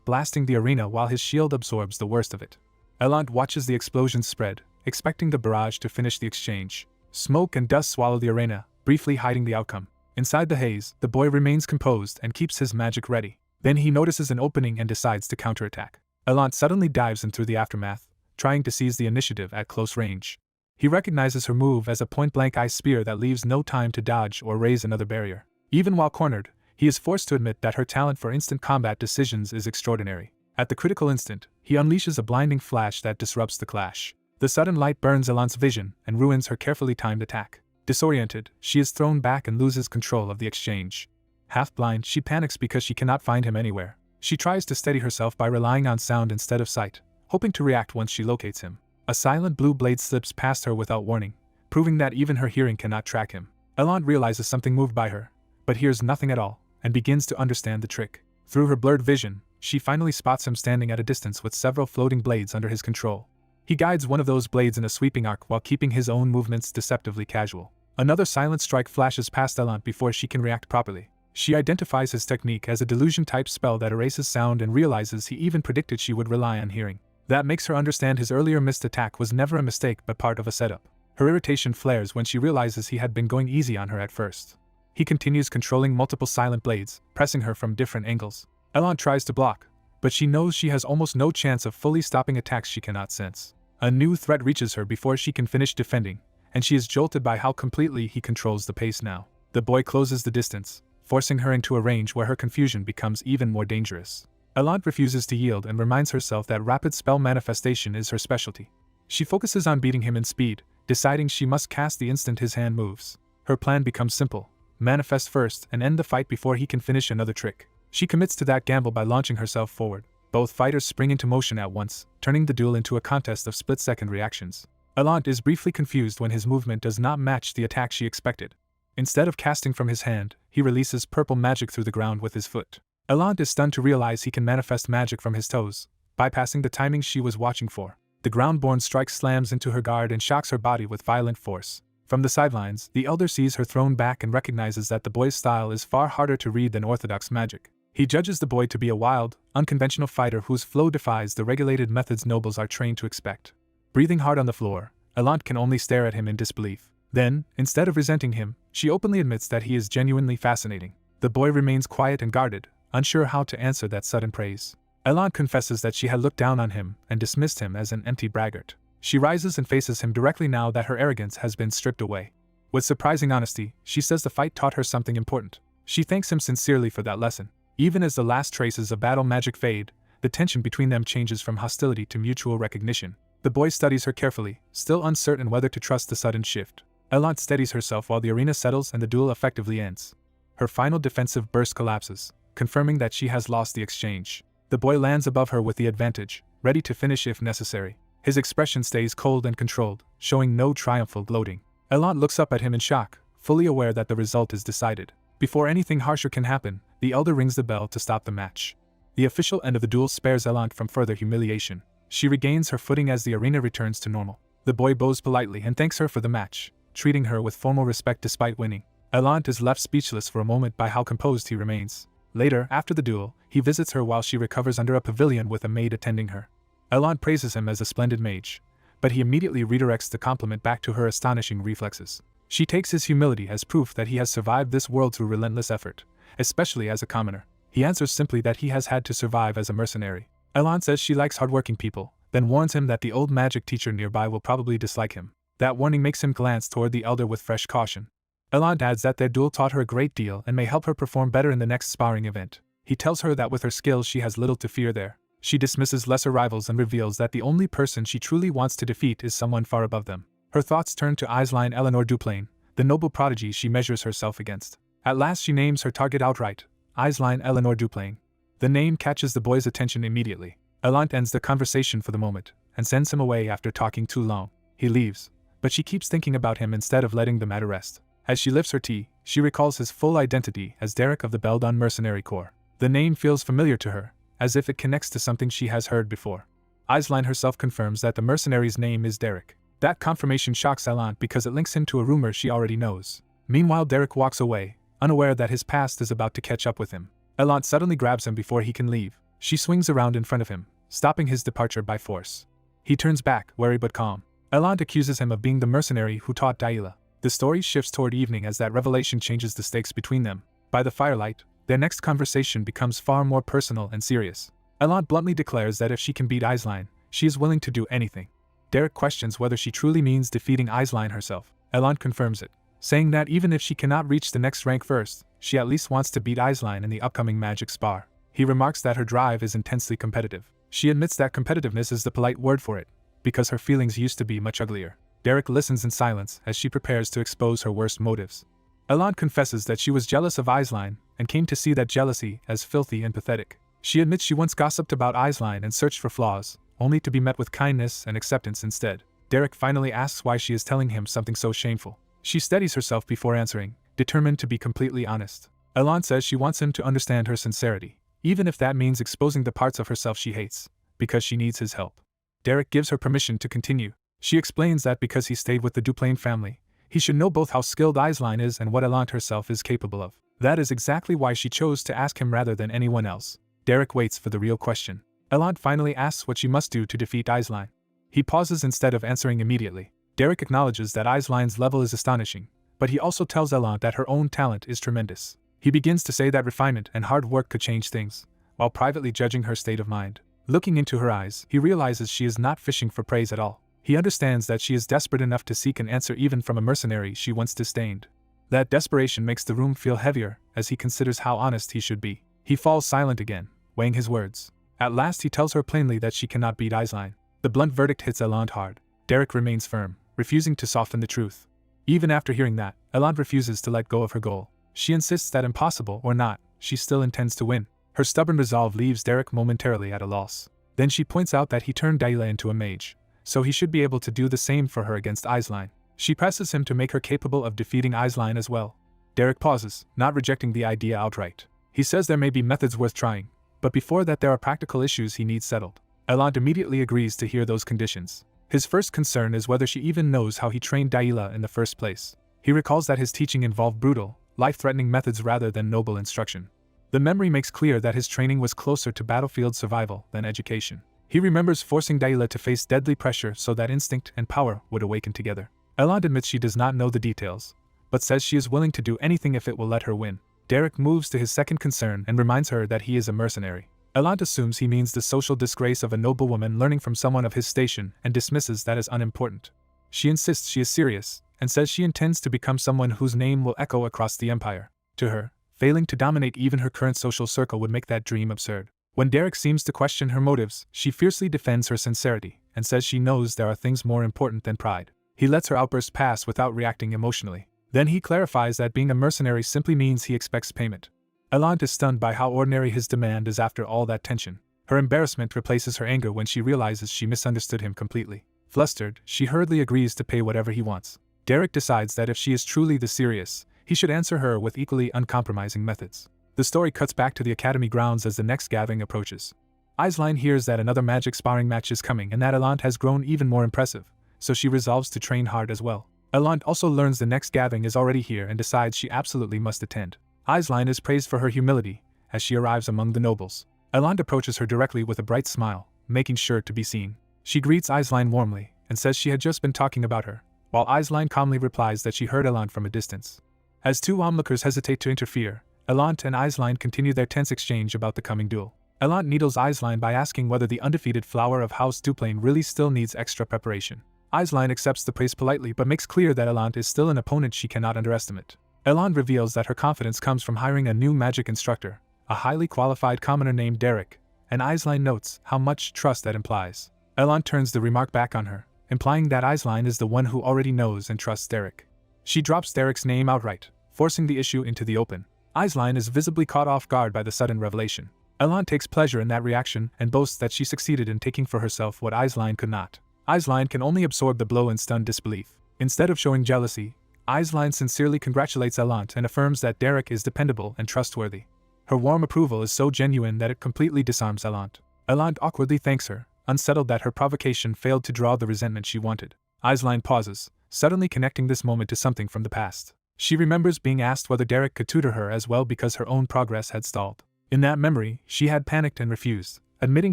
blasting the arena while his shield absorbs the worst of it. Elant watches the explosions spread, expecting the barrage to finish the exchange. Smoke and dust swallow the arena, briefly hiding the outcome. Inside the haze, the boy remains composed and keeps his magic ready. Then he notices an opening and decides to counterattack. Elant suddenly dives in through the aftermath, trying to seize the initiative at close range. He recognizes her move as a point-blank ice spear that leaves no time to dodge or raise another barrier. Even while cornered, he is forced to admit that her talent for instant combat decisions is extraordinary. At the critical instant, he unleashes a blinding flash that disrupts the clash. The sudden light burns Elant's vision and ruins her carefully timed attack. Disoriented, she is thrown back and loses control of the exchange. Half-blind, she panics because she cannot find him anywhere. She tries to steady herself by relying on sound instead of sight, hoping to react once she locates him. A silent blue blade slips past her without warning, proving that even her hearing cannot track him. Elant realizes something moved by her, but hears nothing at all, and begins to understand the trick. Through her blurred vision, she finally spots him standing at a distance with several floating blades under his control. He guides one of those blades in a sweeping arc while keeping his own movements deceptively casual. Another silent strike flashes past Elant before she can react properly. She identifies his technique as a delusion-type spell that erases sound and realizes he even predicted she would rely on hearing. That makes her understand his earlier missed attack was never a mistake but part of a setup. Her irritation flares when she realizes he had been going easy on her at first. He continues controlling multiple silent blades, pressing her from different angles. Elant tries to block, but she knows she has almost no chance of fully stopping attacks she cannot sense. A new threat reaches her before she can finish defending, and she is jolted by how completely he controls the pace now. The boy closes the distance, forcing her into a range where her confusion becomes even more dangerous. Elant refuses to yield and reminds herself that rapid spell manifestation is her specialty. She focuses on beating him in speed, deciding she must cast the instant his hand moves. Her plan becomes simple: manifest first and end the fight before he can finish another trick. She commits to that gamble by launching herself forward. Both fighters spring into motion at once, turning the duel into a contest of split-second reactions. Elant is briefly confused when his movement does not match the attack she expected. Instead of casting from his hand, he releases purple magic through the ground with his foot. Elant is stunned to realize he can manifest magic from his toes, bypassing the timing she was watching for. The ground-born strike slams into her guard and shocks her body with violent force. From the sidelines, the elder sees her thrown back and recognizes that the boy's style is far harder to read than orthodox magic. He judges the boy to be a wild, unconventional fighter whose flow defies the regulated methods nobles are trained to expect. Breathing hard on the floor, Elant can only stare at him in disbelief. Then, instead of resenting him, she openly admits that he is genuinely fascinating. The boy remains quiet and guarded, unsure how to answer that sudden praise. Elant confesses that she had looked down on him and dismissed him as an empty braggart. She rises and faces him directly now that her arrogance has been stripped away. With surprising honesty, she says the fight taught her something important. She thanks him sincerely for that lesson. Even as the last traces of battle magic fade, the tension between them changes from hostility to mutual recognition. The boy studies her carefully, still uncertain whether to trust the sudden shift. Elant steadies herself while the arena settles and the duel effectively ends. Her final defensive burst collapses, confirming that she has lost the exchange. The boy lands above her with the advantage, ready to finish if necessary. His expression stays cold and controlled, showing no triumphal gloating. Elant looks up at him in shock, fully aware that the result is decided. Before anything harsher can happen, the elder rings the bell to stop the match. The official end of the duel spares Elant from further humiliation. She regains her footing as the arena returns to normal. The boy bows politely and thanks her for the match, treating her with formal respect despite winning. Elant is left speechless for a moment by how composed he remains. Later, after the duel, he visits her while she recovers under a pavilion with a maid attending her. Elant praises him as a splendid mage, but he immediately redirects the compliment back to her astonishing reflexes. She takes his humility as proof that he has survived this world through relentless effort, especially as a commoner. He answers simply that he has had to survive as a mercenary. Elant says she likes hardworking people, then warns him that the old magic teacher nearby will probably dislike him. That warning makes him glance toward the elder with fresh caution. Elant adds that their duel taught her a great deal and may help her perform better in the next sparring event. He tells her that with her skills she has little to fear there. She dismisses lesser rivals and reveals that the only person she truly wants to defeat is someone far above them. Her thoughts turn to Aisline Eleanor Duplain, the noble prodigy she measures herself against. At last she names her target outright, Aisline Eleanor Duplain. The name catches the boy's attention immediately. Elant ends the conversation for the moment, and sends him away after talking too long. He leaves, but she keeps thinking about him instead of letting the matter rest. As she lifts her tea, she recalls his full identity as Derek of the Beldon Mercenary Corps. The name feels familiar to her, as if it connects to something she has heard before. Aisline herself confirms that the mercenary's name is Derek. That confirmation shocks Elant because it links him to a rumor she already knows. Meanwhile, Derek walks away, unaware that his past is about to catch up with him. Elant suddenly grabs him before he can leave. She swings around in front of him, stopping his departure by force. He turns back, wary but calm. Elant accuses him of being the mercenary who taught Daila. The story shifts toward evening as that revelation changes the stakes between them. By the firelight, their next conversation becomes far more personal and serious. Elant bluntly declares that if she can beat Aisline, she is willing to do anything. Derek questions whether she truly means defeating Aisline herself. Elant confirms it, saying that even if she cannot reach the next rank first, she at least wants to beat Aisline in the upcoming magic spar. He remarks that her drive is intensely competitive. She admits that competitiveness is the polite word for it, because her feelings used to be much uglier. Derek listens in silence as she prepares to expose her worst motives. Elant confesses that she was jealous of Aisline and came to see that jealousy as filthy and pathetic. She admits she once gossiped about Aisline and searched for flaws, only to be met with kindness and acceptance instead. Derek finally asks why she is telling him something so shameful. She steadies herself before answering, determined to be completely honest. Elant says she wants him to understand her sincerity, even if that means exposing the parts of herself she hates, because she needs his help. Derek gives her permission to continue. She explains that because he stayed with the Duplain family, he should know both how skilled Aisline is and what Elant herself is capable of. That is exactly why she chose to ask him rather than anyone else. Derek waits for the real question. Elant finally asks what she must do to defeat Aisline. He pauses instead of answering immediately. Derek acknowledges that Aisline's level is astonishing, but he also tells Elant that her own talent is tremendous. He begins to say that refinement and hard work could change things, while privately judging her state of mind. Looking into her eyes, he realizes she is not fishing for praise at all. He understands that she is desperate enough to seek an answer even from a mercenary she once disdained. That desperation makes the room feel heavier as he considers how honest he should be. He falls silent again, weighing his words. At last he tells her plainly that she cannot beat Aisline. The blunt verdict hits Elant hard. Derek remains firm, refusing to soften the truth. Even after hearing that, Elant refuses to let go of her goal. She insists that impossible or not, she still intends to win. Her stubborn resolve leaves Derek momentarily at a loss. Then she points out that he turned Daila into a mage, so he should be able to do the same for her against Aisline. She presses him to make her capable of defeating Aisline as well. Derek pauses, not rejecting the idea outright. He says there may be methods worth trying, but before that there are practical issues he needs settled. Elant immediately agrees to hear those conditions. His first concern is whether she even knows how he trained Daila in the first place. He recalls that his teaching involved brutal, life-threatening methods rather than noble instruction. The memory makes clear that his training was closer to battlefield survival than education. He remembers forcing Daila to face deadly pressure so that instinct and power would awaken together. Elant admits she does not know the details, but says she is willing to do anything if it will let her win. Derek moves to his second concern and reminds her that he is a mercenary. Elant assumes he means the social disgrace of a noble woman learning from someone of his station and dismisses that as unimportant. She insists she is serious, and says she intends to become someone whose name will echo across the empire. To her, failing to dominate even her current social circle would make that dream absurd. When Derek seems to question her motives, she fiercely defends her sincerity, and says she knows there are things more important than pride. He lets her outburst pass without reacting emotionally. Then he clarifies that being a mercenary simply means he expects payment. Elant is stunned by how ordinary his demand is after all that tension. Her embarrassment replaces her anger when she realizes she misunderstood him completely. Flustered, she hurriedly agrees to pay whatever he wants. Derek decides that if she is truly the serious, he should answer her with equally uncompromising methods. The story cuts back to the academy grounds as the next gathering approaches. Aisline hears that another magic sparring match is coming and that Elant has grown even more impressive, so she resolves to train hard as well. Elant also learns the next gathering is already here and decides she absolutely must attend. Aisline is praised for her humility as she arrives among the nobles. Elant approaches her directly with a bright smile, making sure to be seen. She greets Aisline warmly and says she had just been talking about her, while Aisline calmly replies that she heard Elant from a distance. As two onlookers hesitate to interfere, Elant and Aisline continue their tense exchange about the coming duel. Elant needles Aisline by asking whether the undefeated flower of House Duplain really still needs extra preparation. Aisline accepts the praise politely but makes clear that Elant is still an opponent she cannot underestimate. Elant reveals that her confidence comes from hiring a new magic instructor, a highly qualified commoner named Derek, and Aisline notes how much trust that implies. Elant turns the remark back on her, implying that Aisline is the one who already knows and trusts Derek. She drops Derek's name outright, forcing the issue into the open. Aisline is visibly caught off guard by the sudden revelation. Elan takes pleasure in that reaction and boasts that she succeeded in taking for herself what Aisline could not. Aisline can only absorb the blow in stunned disbelief. Instead of showing jealousy, Aisline sincerely congratulates Elant and affirms that Derek is dependable and trustworthy. Her warm approval is so genuine that it completely disarms Elant. Elant awkwardly thanks her, unsettled that her provocation failed to draw the resentment she wanted. Aisline pauses, suddenly connecting this moment to something from the past. She remembers being asked whether Derek could tutor her as well because her own progress had stalled. In that memory, she had panicked and refused, admitting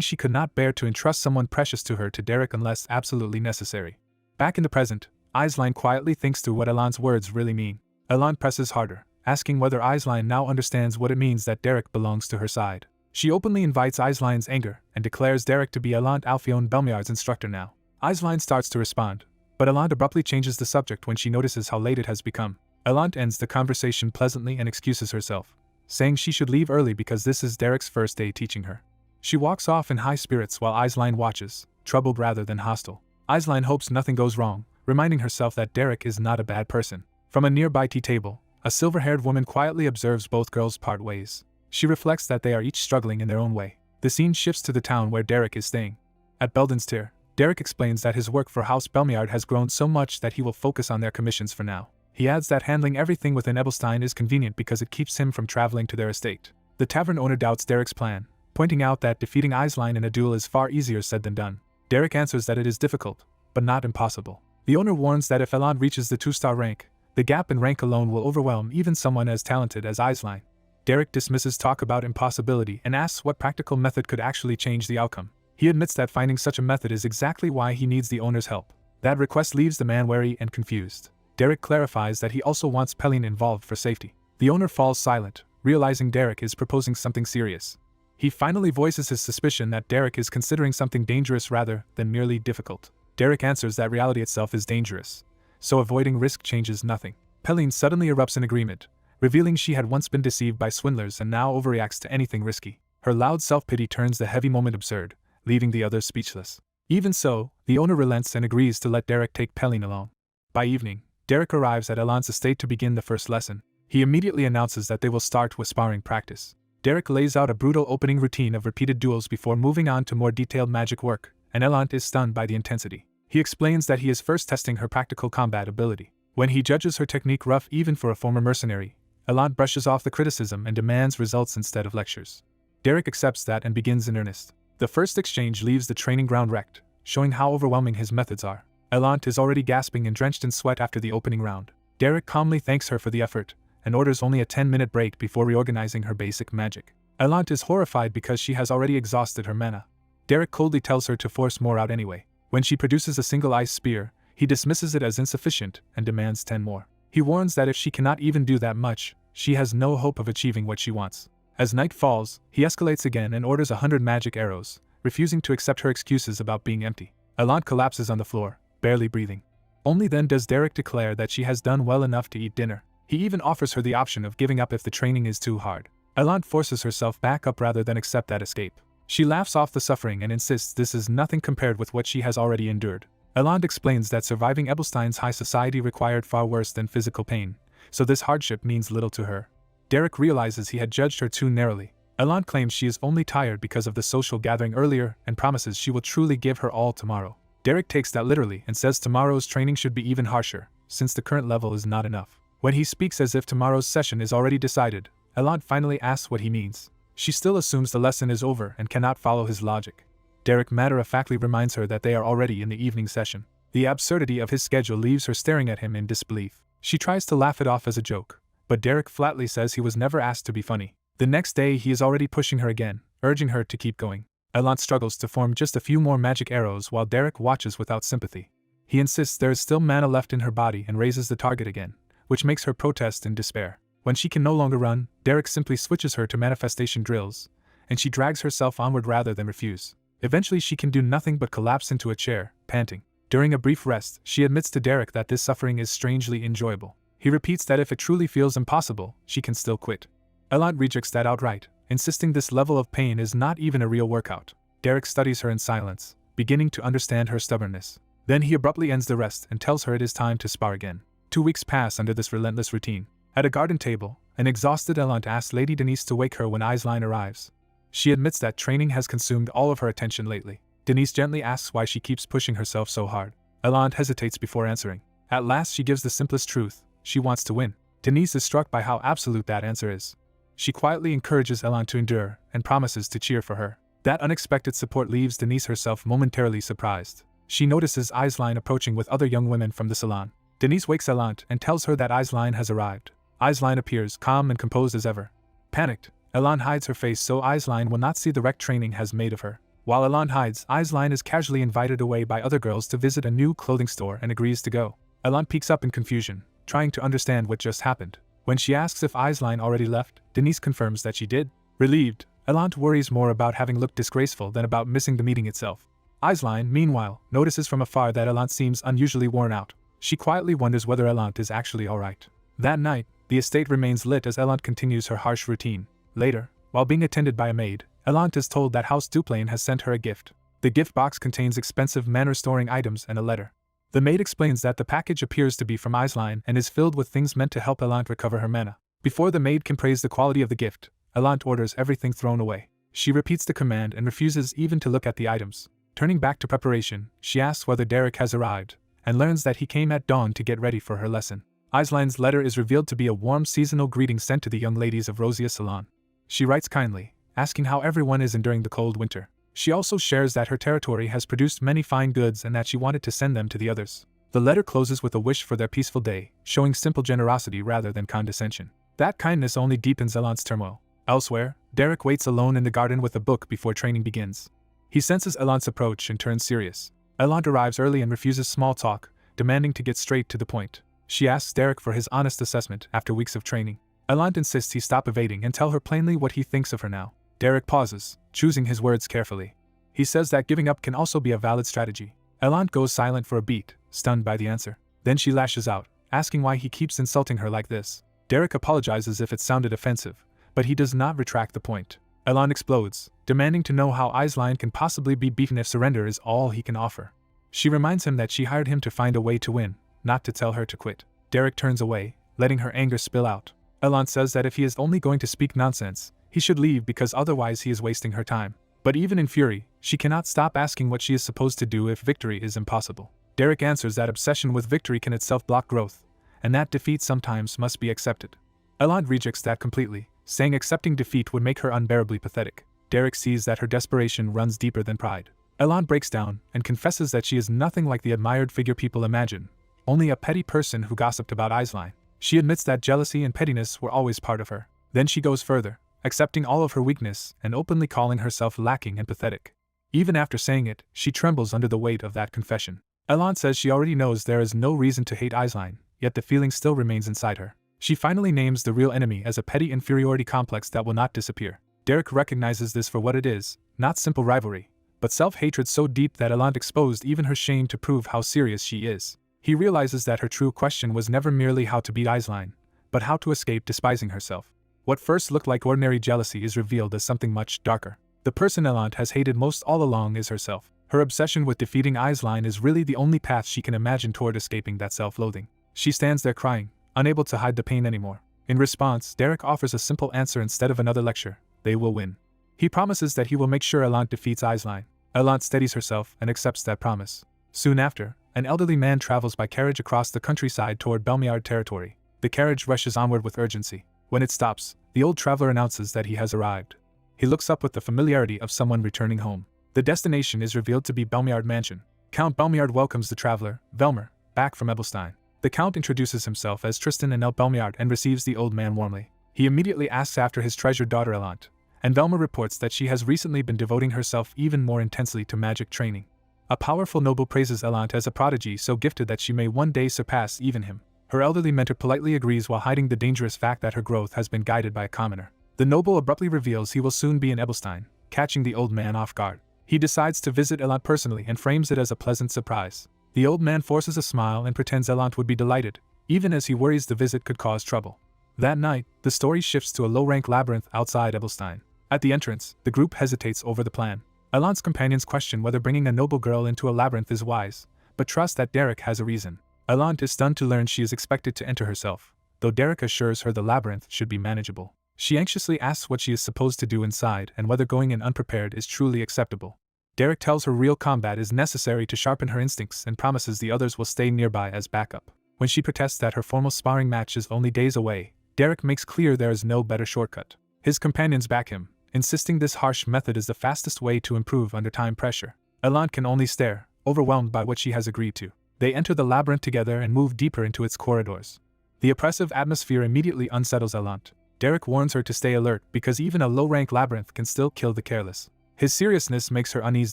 she could not bear to entrust someone precious to her to Derek unless absolutely necessary. Back in the present, Aisline quietly thinks through what Elant's words really mean. Elant presses harder, asking whether Aisline now understands what it means that Derek belongs to her side. She openly invites Aisline's anger and declares Derek to be Elant Alphion Belmiard's instructor now. Aisline starts to respond, but Elant abruptly changes the subject when she notices how late it has become. Elant ends the conversation pleasantly and excuses herself, saying she should leave early because this is Derek's first day teaching her. She walks off in high spirits while Aisline watches, troubled rather than hostile. Aisline hopes nothing goes wrong, reminding herself that Derek is not a bad person. From a nearby tea table, a silver-haired woman quietly observes both girls part ways. She reflects that they are each struggling in their own way. The scene shifts to the town where Derek is staying. At Beldenstier, Derek explains that his work for House Belmiard has grown so much that he will focus on their commissions for now. He adds that handling everything within Ebelstein is convenient because it keeps him from traveling to their estate. The tavern owner doubts Derek's plan, pointing out that defeating Aisline in a duel is far easier said than done. Derek answers that it is difficult, but not impossible. The owner warns that if Elant reaches the 2-star rank, the gap in rank alone will overwhelm even someone as talented as Aisline. Derek dismisses talk about impossibility and asks what practical method could actually change the outcome. He admits that finding such a method is exactly why he needs the owner's help. That request leaves the man wary and confused. Derek clarifies that he also wants Pelin involved for safety. The owner falls silent, realizing Derek is proposing something serious. He finally voices his suspicion that Derek is considering something dangerous rather than merely difficult. Derek answers that reality itself is dangerous, so avoiding risk changes nothing. Pelin suddenly erupts in agreement, revealing she had once been deceived by swindlers and now overreacts to anything risky. Her loud self-pity turns the heavy moment absurd, leaving the others speechless. Even so, the owner relents and agrees to let Derek take Pelin along. By evening, Derek arrives at Elant's estate to begin the first lesson. He immediately announces that they will start with sparring practice. Derek lays out a brutal opening routine of repeated duels before moving on to more detailed magic work, and Elant is stunned by the intensity. He explains that he is first testing her practical combat ability. When he judges her technique rough even for a former mercenary, Elant brushes off the criticism and demands results instead of lectures. Derek accepts that and begins in earnest. The first exchange leaves the training ground wrecked, showing how overwhelming his methods are. Elant is already gasping and drenched in sweat after the opening round. Derek calmly thanks her for the effort, and orders only a 10-minute break before reorganizing her basic magic. Elant is horrified because she has already exhausted her mana. Derek coldly tells her to force more out anyway. When she produces a single ice spear, he dismisses it as insufficient and demands 10 more. He warns that if she cannot even do that much, she has no hope of achieving what she wants. As night falls, he escalates again and orders 100 magic arrows, refusing to accept her excuses about being empty. Elant collapses on the floor, barely breathing. Only then does Derek declare that she has done well enough to eat dinner. He even offers her the option of giving up if the training is too hard. Elant forces herself back up rather than accept that escape. She laughs off the suffering and insists this is nothing compared with what she has already endured. Elant explains that surviving Ebelstein's high society required far worse than physical pain, so this hardship means little to her. Derek realizes he had judged her too narrowly. Elant claims she is only tired because of the social gathering earlier and promises she will truly give her all tomorrow. Derek takes that literally and says tomorrow's training should be even harsher, since the current level is not enough. When he speaks as if tomorrow's session is already decided, Elant finally asks what he means. She still assumes the lesson is over and cannot follow his logic. Derek matter-of-factly reminds her that they are already in the evening session. The absurdity of his schedule leaves her staring at him in disbelief. She tries to laugh it off as a joke, but Derek flatly says he was never asked to be funny. The next day he is already pushing her again, urging her to keep going. Elant struggles to form just a few more magic arrows while Derek watches without sympathy. He insists there is still mana left in her body and raises the target again, which makes her protest in despair. When she can no longer run, Derek simply switches her to manifestation drills, and she drags herself onward rather than refuse. Eventually she can do nothing but collapse into a chair, panting. During a brief rest, she admits to Derek that this suffering is strangely enjoyable. He repeats that if it truly feels impossible, she can still quit. Elant rejects that outright, insisting this level of pain is not even a real workout. Derek studies her in silence, beginning to understand her stubbornness. Then he abruptly ends the rest and tells her it is time to spar again. 2 weeks pass under this relentless routine. At a garden table, an exhausted Elant asks Lady Denise to wake her when Aisline arrives. She admits that training has consumed all of her attention lately. Denise gently asks why she keeps pushing herself so hard. Elan hesitates before answering. At last she gives the simplest truth: she wants to win. Denise is struck by how absolute that answer is. She quietly encourages Elan to endure and promises to cheer for her. That unexpected support leaves Denise herself momentarily surprised. She notices Aisline approaching with other young women from the salon. Denise wakes Elan and tells her that Aisline has arrived. Aisline appears calm and composed as ever. Panicked, Elan hides her face so Aisline will not see the wreck training has made of her. While Elan hides, Aisline is casually invited away by other girls to visit a new clothing store and agrees to go. Elan peeks up in confusion, trying to understand what just happened. When she asks if Aisline already left, Denise confirms that she did. Relieved, Elan worries more about having looked disgraceful than about missing the meeting itself. Aisline, meanwhile, notices from afar that Elan seems unusually worn out. She quietly wonders whether Elan is actually alright. That night, the estate remains lit as Elan continues her harsh routine. Later, while being attended by a maid, Elan is told that House Duplain has sent her a gift. The gift box contains expensive manner-storing items and a letter. The maid explains that the package appears to be from Aisline and is filled with things meant to help Elan recover her mana. Before the maid can praise the quality of the gift, Elan orders everything thrown away. She repeats the command and refuses even to look at the items. Turning back to preparation, she asks whether Derek has arrived, and learns that he came at dawn to get ready for her lesson. Aisline's letter is revealed to be a warm seasonal greeting sent to the young ladies of Rosia's salon. She writes kindly, asking how everyone is enduring the cold winter. She also shares that her territory has produced many fine goods and that she wanted to send them to the others. The letter closes with a wish for their peaceful day, showing simple generosity rather than condescension. That kindness only deepens Elan's turmoil. Elsewhere, Derek waits alone in the garden with a book before training begins. He senses Elan's approach and turns serious. Elan arrives early and refuses small talk, demanding to get straight to the point. She asks Derek for his honest assessment after weeks of training. Elan insists he stop evading and tell her plainly what he thinks of her now. Derek pauses, choosing his words carefully. He says that giving up can also be a valid strategy. Elan goes silent for a beat, stunned by the answer. Then she lashes out, asking why he keeps insulting her like this. Derek apologizes if it sounded offensive, but he does not retract the point. Elan explodes, demanding to know how Aisline can possibly be beaten if surrender is all he can offer. She reminds him that she hired him to find a way to win, not to tell her to quit. Derek turns away, letting her anger spill out. Elan says that if he is only going to speak nonsense, he should leave because otherwise he is wasting her time. But even in fury, she cannot stop asking what she is supposed to do if victory is impossible. Derek answers that obsession with victory can itself block growth, and that defeat sometimes must be accepted. Elan rejects that completely, saying accepting defeat would make her unbearably pathetic. Derek sees that her desperation runs deeper than pride. Elan breaks down and confesses that she is nothing like the admired figure people imagine, only a petty person who gossiped about Aisline. She admits that jealousy and pettiness were always part of her. Then she goes further, accepting all of her weakness and openly calling herself lacking and pathetic. Even after saying it, she trembles under the weight of that confession. Elan says she already knows there is no reason to hate Aisline, yet the feeling still remains inside her. She finally names the real enemy as a petty inferiority complex that will not disappear. Derek recognizes this for what it is, not simple rivalry, but self-hatred so deep that Elan exposed even her shame to prove how serious she is. He realizes that her true question was never merely how to beat Aisline, but how to escape despising herself. What first looked like ordinary jealousy is revealed as something much darker. The person Elan has hated most all along is herself. Her obsession with defeating Aisline is really the only path she can imagine toward escaping that self-loathing. She stands there crying, unable to hide the pain anymore. In response, Derek offers a simple answer instead of another lecture: they will win. He promises that he will make sure Elan defeats Aisline. Elan steadies herself and accepts that promise. Soon after, an elderly man travels by carriage across the countryside toward Belmiard territory. The carriage rushes onward with urgency. When it stops, the old traveler announces that he has arrived. He looks up with the familiarity of someone returning home. The destination is revealed to be Belmiard Mansion. Count Belmiard welcomes the traveler, Velmer, back from Ebelstein. The Count introduces himself as Tristan and El Belmiard and receives the old man warmly. He immediately asks after his treasured daughter Elant, and Velmer reports that she has recently been devoting herself even more intensely to magic training. A powerful noble praises Elant as a prodigy so gifted that she may one day surpass even him. Her elderly mentor politely agrees while hiding the dangerous fact that her growth has been guided by a commoner. The noble abruptly reveals he will soon be in Ebelstein, catching the old man off guard. He decides to visit Elant personally and frames it as a pleasant surprise. The old man forces a smile and pretends Elant would be delighted, even as he worries the visit could cause trouble. That night, the story shifts to a low-rank labyrinth outside Ebelstein. At the entrance, the group hesitates over the plan. Elant's companions question whether bringing a noble girl into a labyrinth is wise, but trust that Derek has a reason. Elant is stunned to learn she is expected to enter herself, though Derek assures her the labyrinth should be manageable. She anxiously asks what she is supposed to do inside and whether going in unprepared is truly acceptable. Derek tells her real combat is necessary to sharpen her instincts and promises the others will stay nearby as backup. When she protests that her formal sparring match is only days away, Derek makes clear there is no better shortcut. His companions back him, insisting this harsh method is the fastest way to improve under time pressure. Elant can only stare, overwhelmed by what she has agreed to. They enter the labyrinth together and move deeper into its corridors. The oppressive atmosphere immediately unsettles Elant. Derek warns her to stay alert because even a low-rank labyrinth can still kill the careless. His seriousness makes her unease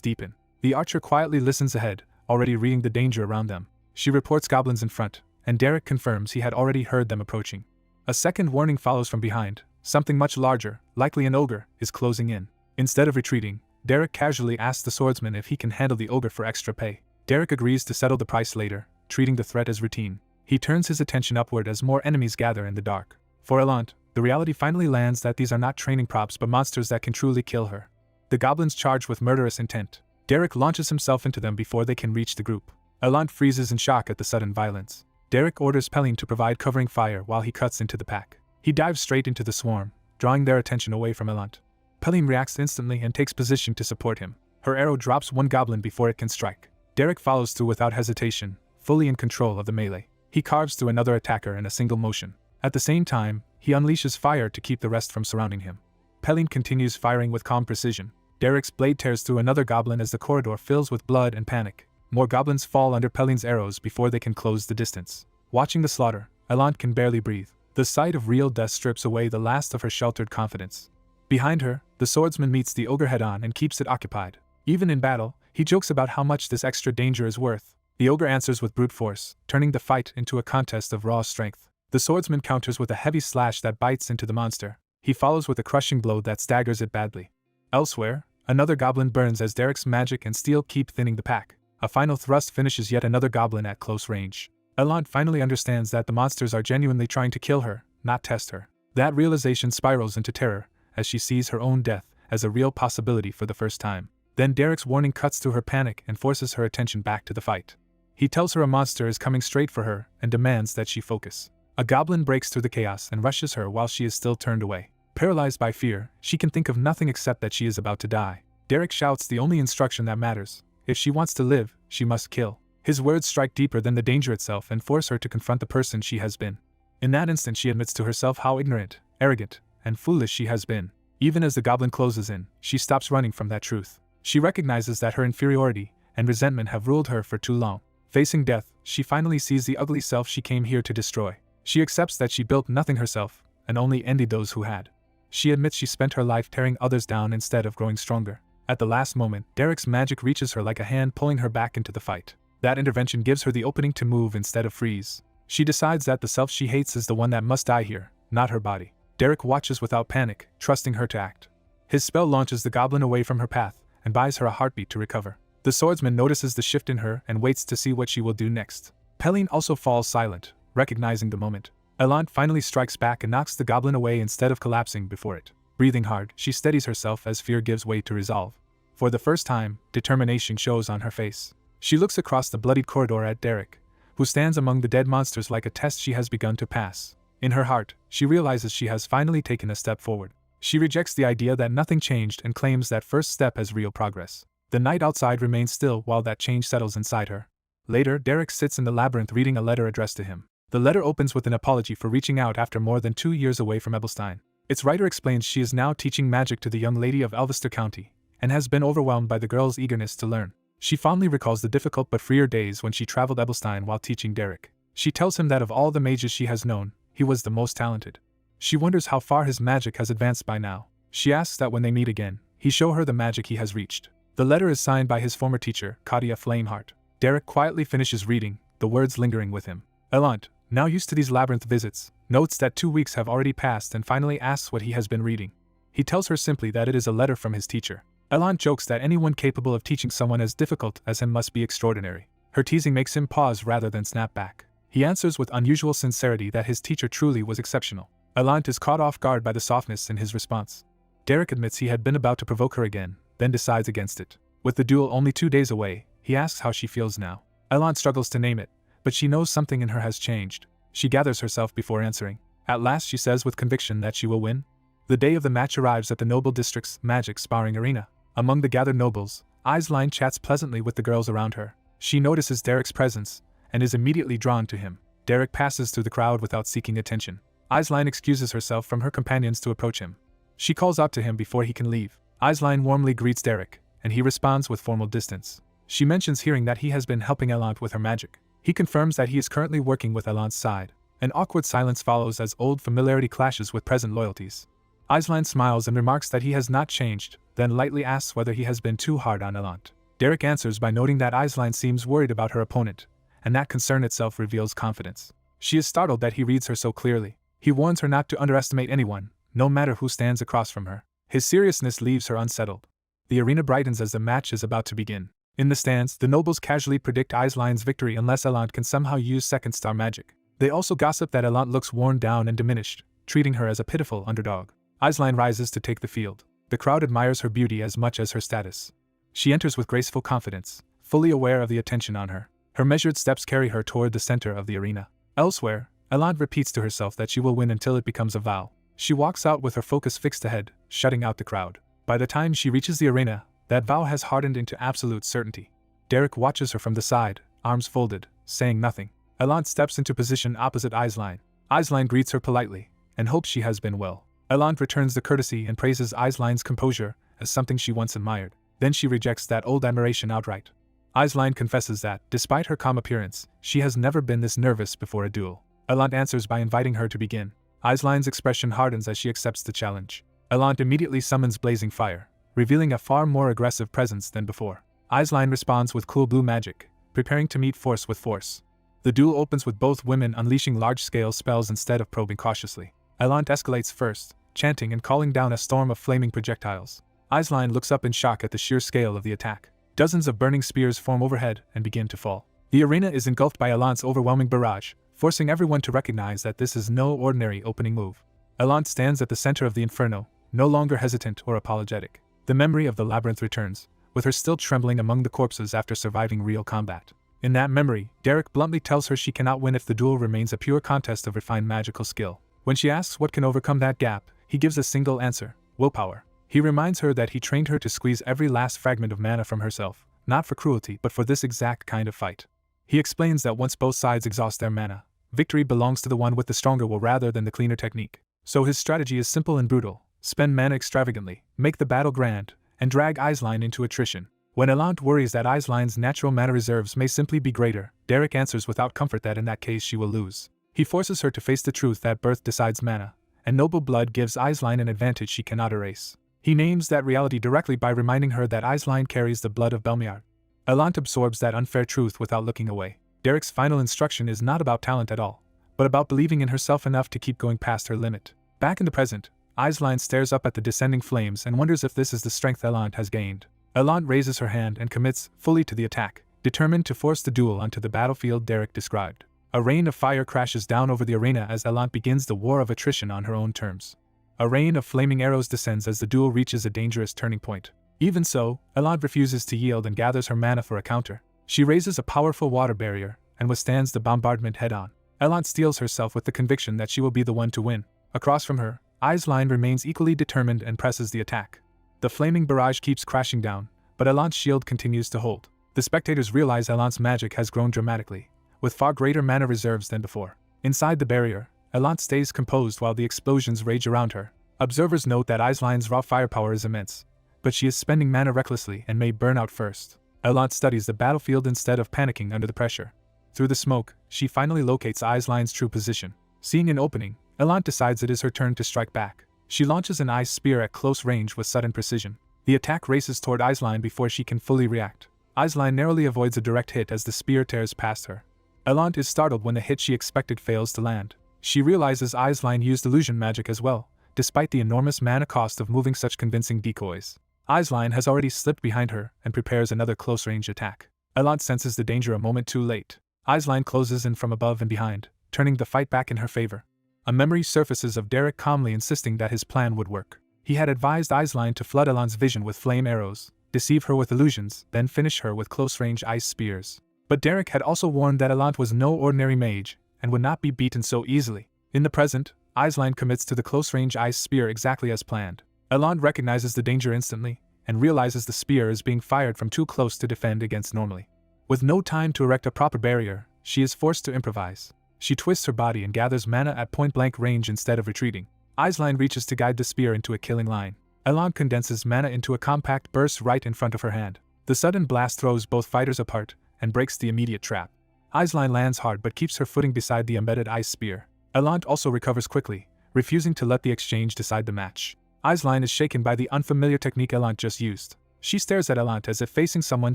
deepen. The archer quietly listens ahead, already reading the danger around them. She reports goblins in front, and Derek confirms he had already heard them approaching. A second warning follows from behind. Something much larger, likely an ogre, is closing in. Instead of retreating, Derek casually asks the swordsman if he can handle the ogre for extra pay. Derek agrees to settle the price later, treating the threat as routine. He turns his attention upward as more enemies gather in the dark. For Elant, the reality finally lands that these are not training props but monsters that can truly kill her. The goblins charge with murderous intent. Derek launches himself into them before they can reach the group. Elant freezes in shock at the sudden violence. Derek orders Pelin to provide covering fire while he cuts into the pack. He dives straight into the swarm, drawing their attention away from Elant. Pelin reacts instantly and takes position to support him. Her arrow drops one goblin before it can strike. Derek follows through without hesitation, fully in control of the melee. He carves through another attacker in a single motion. At the same time, he unleashes fire to keep the rest from surrounding him. Pelin continues firing with calm precision. Derek's blade tears through another goblin as the corridor fills with blood and panic. More goblins fall under Pelin's arrows before they can close the distance. Watching the slaughter, Elant can barely breathe. The sight of real death strips away the last of her sheltered confidence. Behind her, the swordsman meets the ogre head-on and keeps it occupied. Even in battle, he jokes about how much this extra danger is worth. The ogre answers with brute force, turning the fight into a contest of raw strength. The swordsman counters with a heavy slash that bites into the monster. He follows with a crushing blow that staggers it badly. Elsewhere, another goblin burns as Derek's magic and steel keep thinning the pack. A final thrust finishes yet another goblin at close range. Elant finally understands that the monsters are genuinely trying to kill her, not test her. That realization spirals into terror, as she sees her own death as a real possibility for the first time. Then Derek's warning cuts through her panic and forces her attention back to the fight. He tells her a monster is coming straight for her and demands that she focus. A goblin breaks through the chaos and rushes her while she is still turned away. Paralyzed by fear, she can think of nothing except that she is about to die. Derek shouts the only instruction that matters. If she wants to live, she must kill. His words strike deeper than the danger itself and force her to confront the person she has been. In that instant she admits to herself how ignorant, arrogant, and foolish she has been. Even as the goblin closes in, she stops running from that truth. She recognizes that her inferiority and resentment have ruled her for too long. Facing death, she finally sees the ugly self she came here to destroy. She accepts that she built nothing herself, and only envied those who had. She admits she spent her life tearing others down instead of growing stronger. At the last moment, Derek's magic reaches her like a hand pulling her back into the fight. That intervention gives her the opening to move instead of freeze. She decides that the self she hates is the one that must die here, not her body. Derek watches without panic, trusting her to act. His spell launches the goblin away from her path and buys her a heartbeat to recover. The swordsman notices the shift in her and waits to see what she will do next. Pelin also falls silent, recognizing the moment. Elant finally strikes back and knocks the goblin away instead of collapsing before it. Breathing hard, she steadies herself as fear gives way to resolve. For the first time, determination shows on her face. She looks across the bloodied corridor at Derek, who stands among the dead monsters like a test she has begun to pass. In her heart, she realizes she has finally taken a step forward. She rejects the idea that nothing changed and claims that first step as real progress. The night outside remains still while that change settles inside her. Later, Derek sits in the labyrinth reading a letter addressed to him. The letter opens with an apology for reaching out after more than 2 years away from Ebelstein. Its writer explains she is now teaching magic to the young lady of Elvester County, and has been overwhelmed by the girl's eagerness to learn. She fondly recalls the difficult but freer days when she traveled Ebelstein while teaching Derek. She tells him that of all the mages she has known, he was the most talented. She wonders how far his magic has advanced by now. She asks that when they meet again, he show her the magic he has reached. The letter is signed by his former teacher, Katia Flameheart. Derek quietly finishes reading, the words lingering with him. Elant, now used to these labyrinth visits, notes that 2 weeks have already passed and finally asks what he has been reading. He tells her simply that it is a letter from his teacher. Elant jokes that anyone capable of teaching someone as difficult as him must be extraordinary. Her teasing makes him pause rather than snap back. He answers with unusual sincerity that his teacher truly was exceptional. Elant is caught off guard by the softness in his response. Derek admits he had been about to provoke her again, then decides against it. With the duel only 2 days away, he asks how she feels now. Elant struggles to name it, but she knows something in her has changed. She gathers herself before answering. At last she says with conviction that she will win. The day of the match arrives at the noble district's magic sparring arena. Among the gathered nobles, Aisline chats pleasantly with the girls around her. She notices Derek's presence and is immediately drawn to him. Derek passes through the crowd without seeking attention. Aisline excuses herself from her companions to approach him. She calls out to him before he can leave. Aisline warmly greets Derek, and he responds with formal distance. She mentions hearing that he has been helping Elant with her magic. He confirms that he is currently working with Elant's side. An awkward silence follows as old familiarity clashes with present loyalties. Aisline smiles and remarks that he has not changed, then lightly asks whether he has been too hard on Elant. Derek answers by noting that Aisline seems worried about her opponent, and that concern itself reveals confidence. She is startled that he reads her so clearly. He warns her not to underestimate anyone, no matter who stands across from her. His seriousness leaves her unsettled. The arena brightens as the match is about to begin. In the stands, the nobles casually predict Aisline's victory unless Elant can somehow use second-star magic. They also gossip that Elant looks worn down and diminished, treating her as a pitiful underdog. Aisline rises to take the field. The crowd admires her beauty as much as her status. She enters with graceful confidence, fully aware of the attention on her. Her measured steps carry her toward the center of the arena. Elsewhere, Elant repeats to herself that she will win until it becomes a vow. She walks out with her focus fixed ahead, shutting out the crowd. By the time she reaches the arena, that vow has hardened into absolute certainty. Derek watches her from the side, arms folded, saying nothing. Elant steps into position opposite Aisline. Aisline greets her politely, and hopes she has been well. Elant returns the courtesy and praises Aisline's composure as something she once admired. Then she rejects that old admiration outright. Aisline confesses that, despite her calm appearance, she has never been this nervous before a duel. Elant answers by inviting her to begin. Aisline's expression hardens as she accepts the challenge. Elant immediately summons blazing fire, revealing a far more aggressive presence than before. Aisline responds with cool blue magic, preparing to meet force with force. The duel opens with both women unleashing large-scale spells instead of probing cautiously. Elant escalates first, chanting and calling down a storm of flaming projectiles. Aisline looks up in shock at the sheer scale of the attack. Dozens of burning spears form overhead and begin to fall. The arena is engulfed by Elant's overwhelming barrage, forcing everyone to recognize that this is no ordinary opening move. Elant stands at the center of the inferno, no longer hesitant or apologetic. The memory of the labyrinth returns, with her still trembling among the corpses after surviving real combat. In that memory, Derek bluntly tells her she cannot win if the duel remains a pure contest of refined magical skill. When she asks what can overcome that gap, he gives a single answer: willpower. He reminds her that he trained her to squeeze every last fragment of mana from herself, not for cruelty but for this exact kind of fight. He explains that once both sides exhaust their mana, victory belongs to the one with the stronger will rather than the cleaner technique. So his strategy is simple and brutal: spend mana extravagantly, make the battle grand, and drag Aisline into attrition. When Elant worries that Aisline's natural mana reserves may simply be greater, Derek answers without comfort that in that case she will lose. He forces her to face the truth that birth decides mana, and noble blood gives Aisline an advantage she cannot erase. He names that reality directly by reminding her that Aisline carries the blood of Belmiard. Elant absorbs that unfair truth without looking away. Derek's final instruction is not about talent at all, but about believing in herself enough to keep going past her limit. Back in the present, Aisline stares up at the descending flames and wonders if this is the strength Elant has gained. Elant raises her hand and commits fully to the attack, determined to force the duel onto the battlefield Derek described. A rain of fire crashes down over the arena as Elant begins the war of attrition on her own terms. A rain of flaming arrows descends as the duel reaches a dangerous turning point. Even so, Elant refuses to yield and gathers her mana for a counter. She raises a powerful water barrier and withstands the bombardment head-on. Elant steels herself with the conviction that she will be the one to win. Across from her, Aisline remains equally determined and presses the attack. The flaming barrage keeps crashing down, but Elant's shield continues to hold. The spectators realize Elant's magic has grown dramatically, with far greater mana reserves than before. Inside the barrier, Elant stays composed while the explosions rage around her. Observers note that Aisline's raw firepower is immense, but she is spending mana recklessly and may burn out first. Elant studies the battlefield instead of panicking under the pressure. Through the smoke, she finally locates Aisline's true position. Seeing an opening, Elant decides it is her turn to strike back. She launches an ice spear at close range with sudden precision. The attack races toward Aisline before she can fully react. Aisline narrowly avoids a direct hit as the spear tears past her. Elant is startled when the hit she expected fails to land. She realizes Aisline used illusion magic as well, despite the enormous mana cost of moving such convincing decoys. Aisline has already slipped behind her and prepares another close-range attack. Elant senses the danger a moment too late. Aisline closes in from above and behind, turning the fight back in her favor. A memory surfaces of Derek calmly insisting that his plan would work. He had advised Aisline to flood Elant's vision with flame arrows, deceive her with illusions, then finish her with close-range ice spears. But Derek had also warned that Elant was no ordinary mage, and would not be beaten so easily. In the present, Aisline commits to the close-range ice spear exactly as planned. Elan recognizes the danger instantly, and realizes the spear is being fired from too close to defend against normally. With no time to erect a proper barrier, she is forced to improvise. She twists her body and gathers mana at point-blank range instead of retreating. Aisline reaches to guide the spear into a killing line. Elan condenses mana into a compact burst right in front of her hand. The sudden blast throws both fighters apart and breaks the immediate trap. Aisline lands hard but keeps her footing beside the embedded ice spear. Elan also recovers quickly, refusing to let the exchange decide the match. Aisline is shaken by the unfamiliar technique Elan just used. She stares at Elan as if facing someone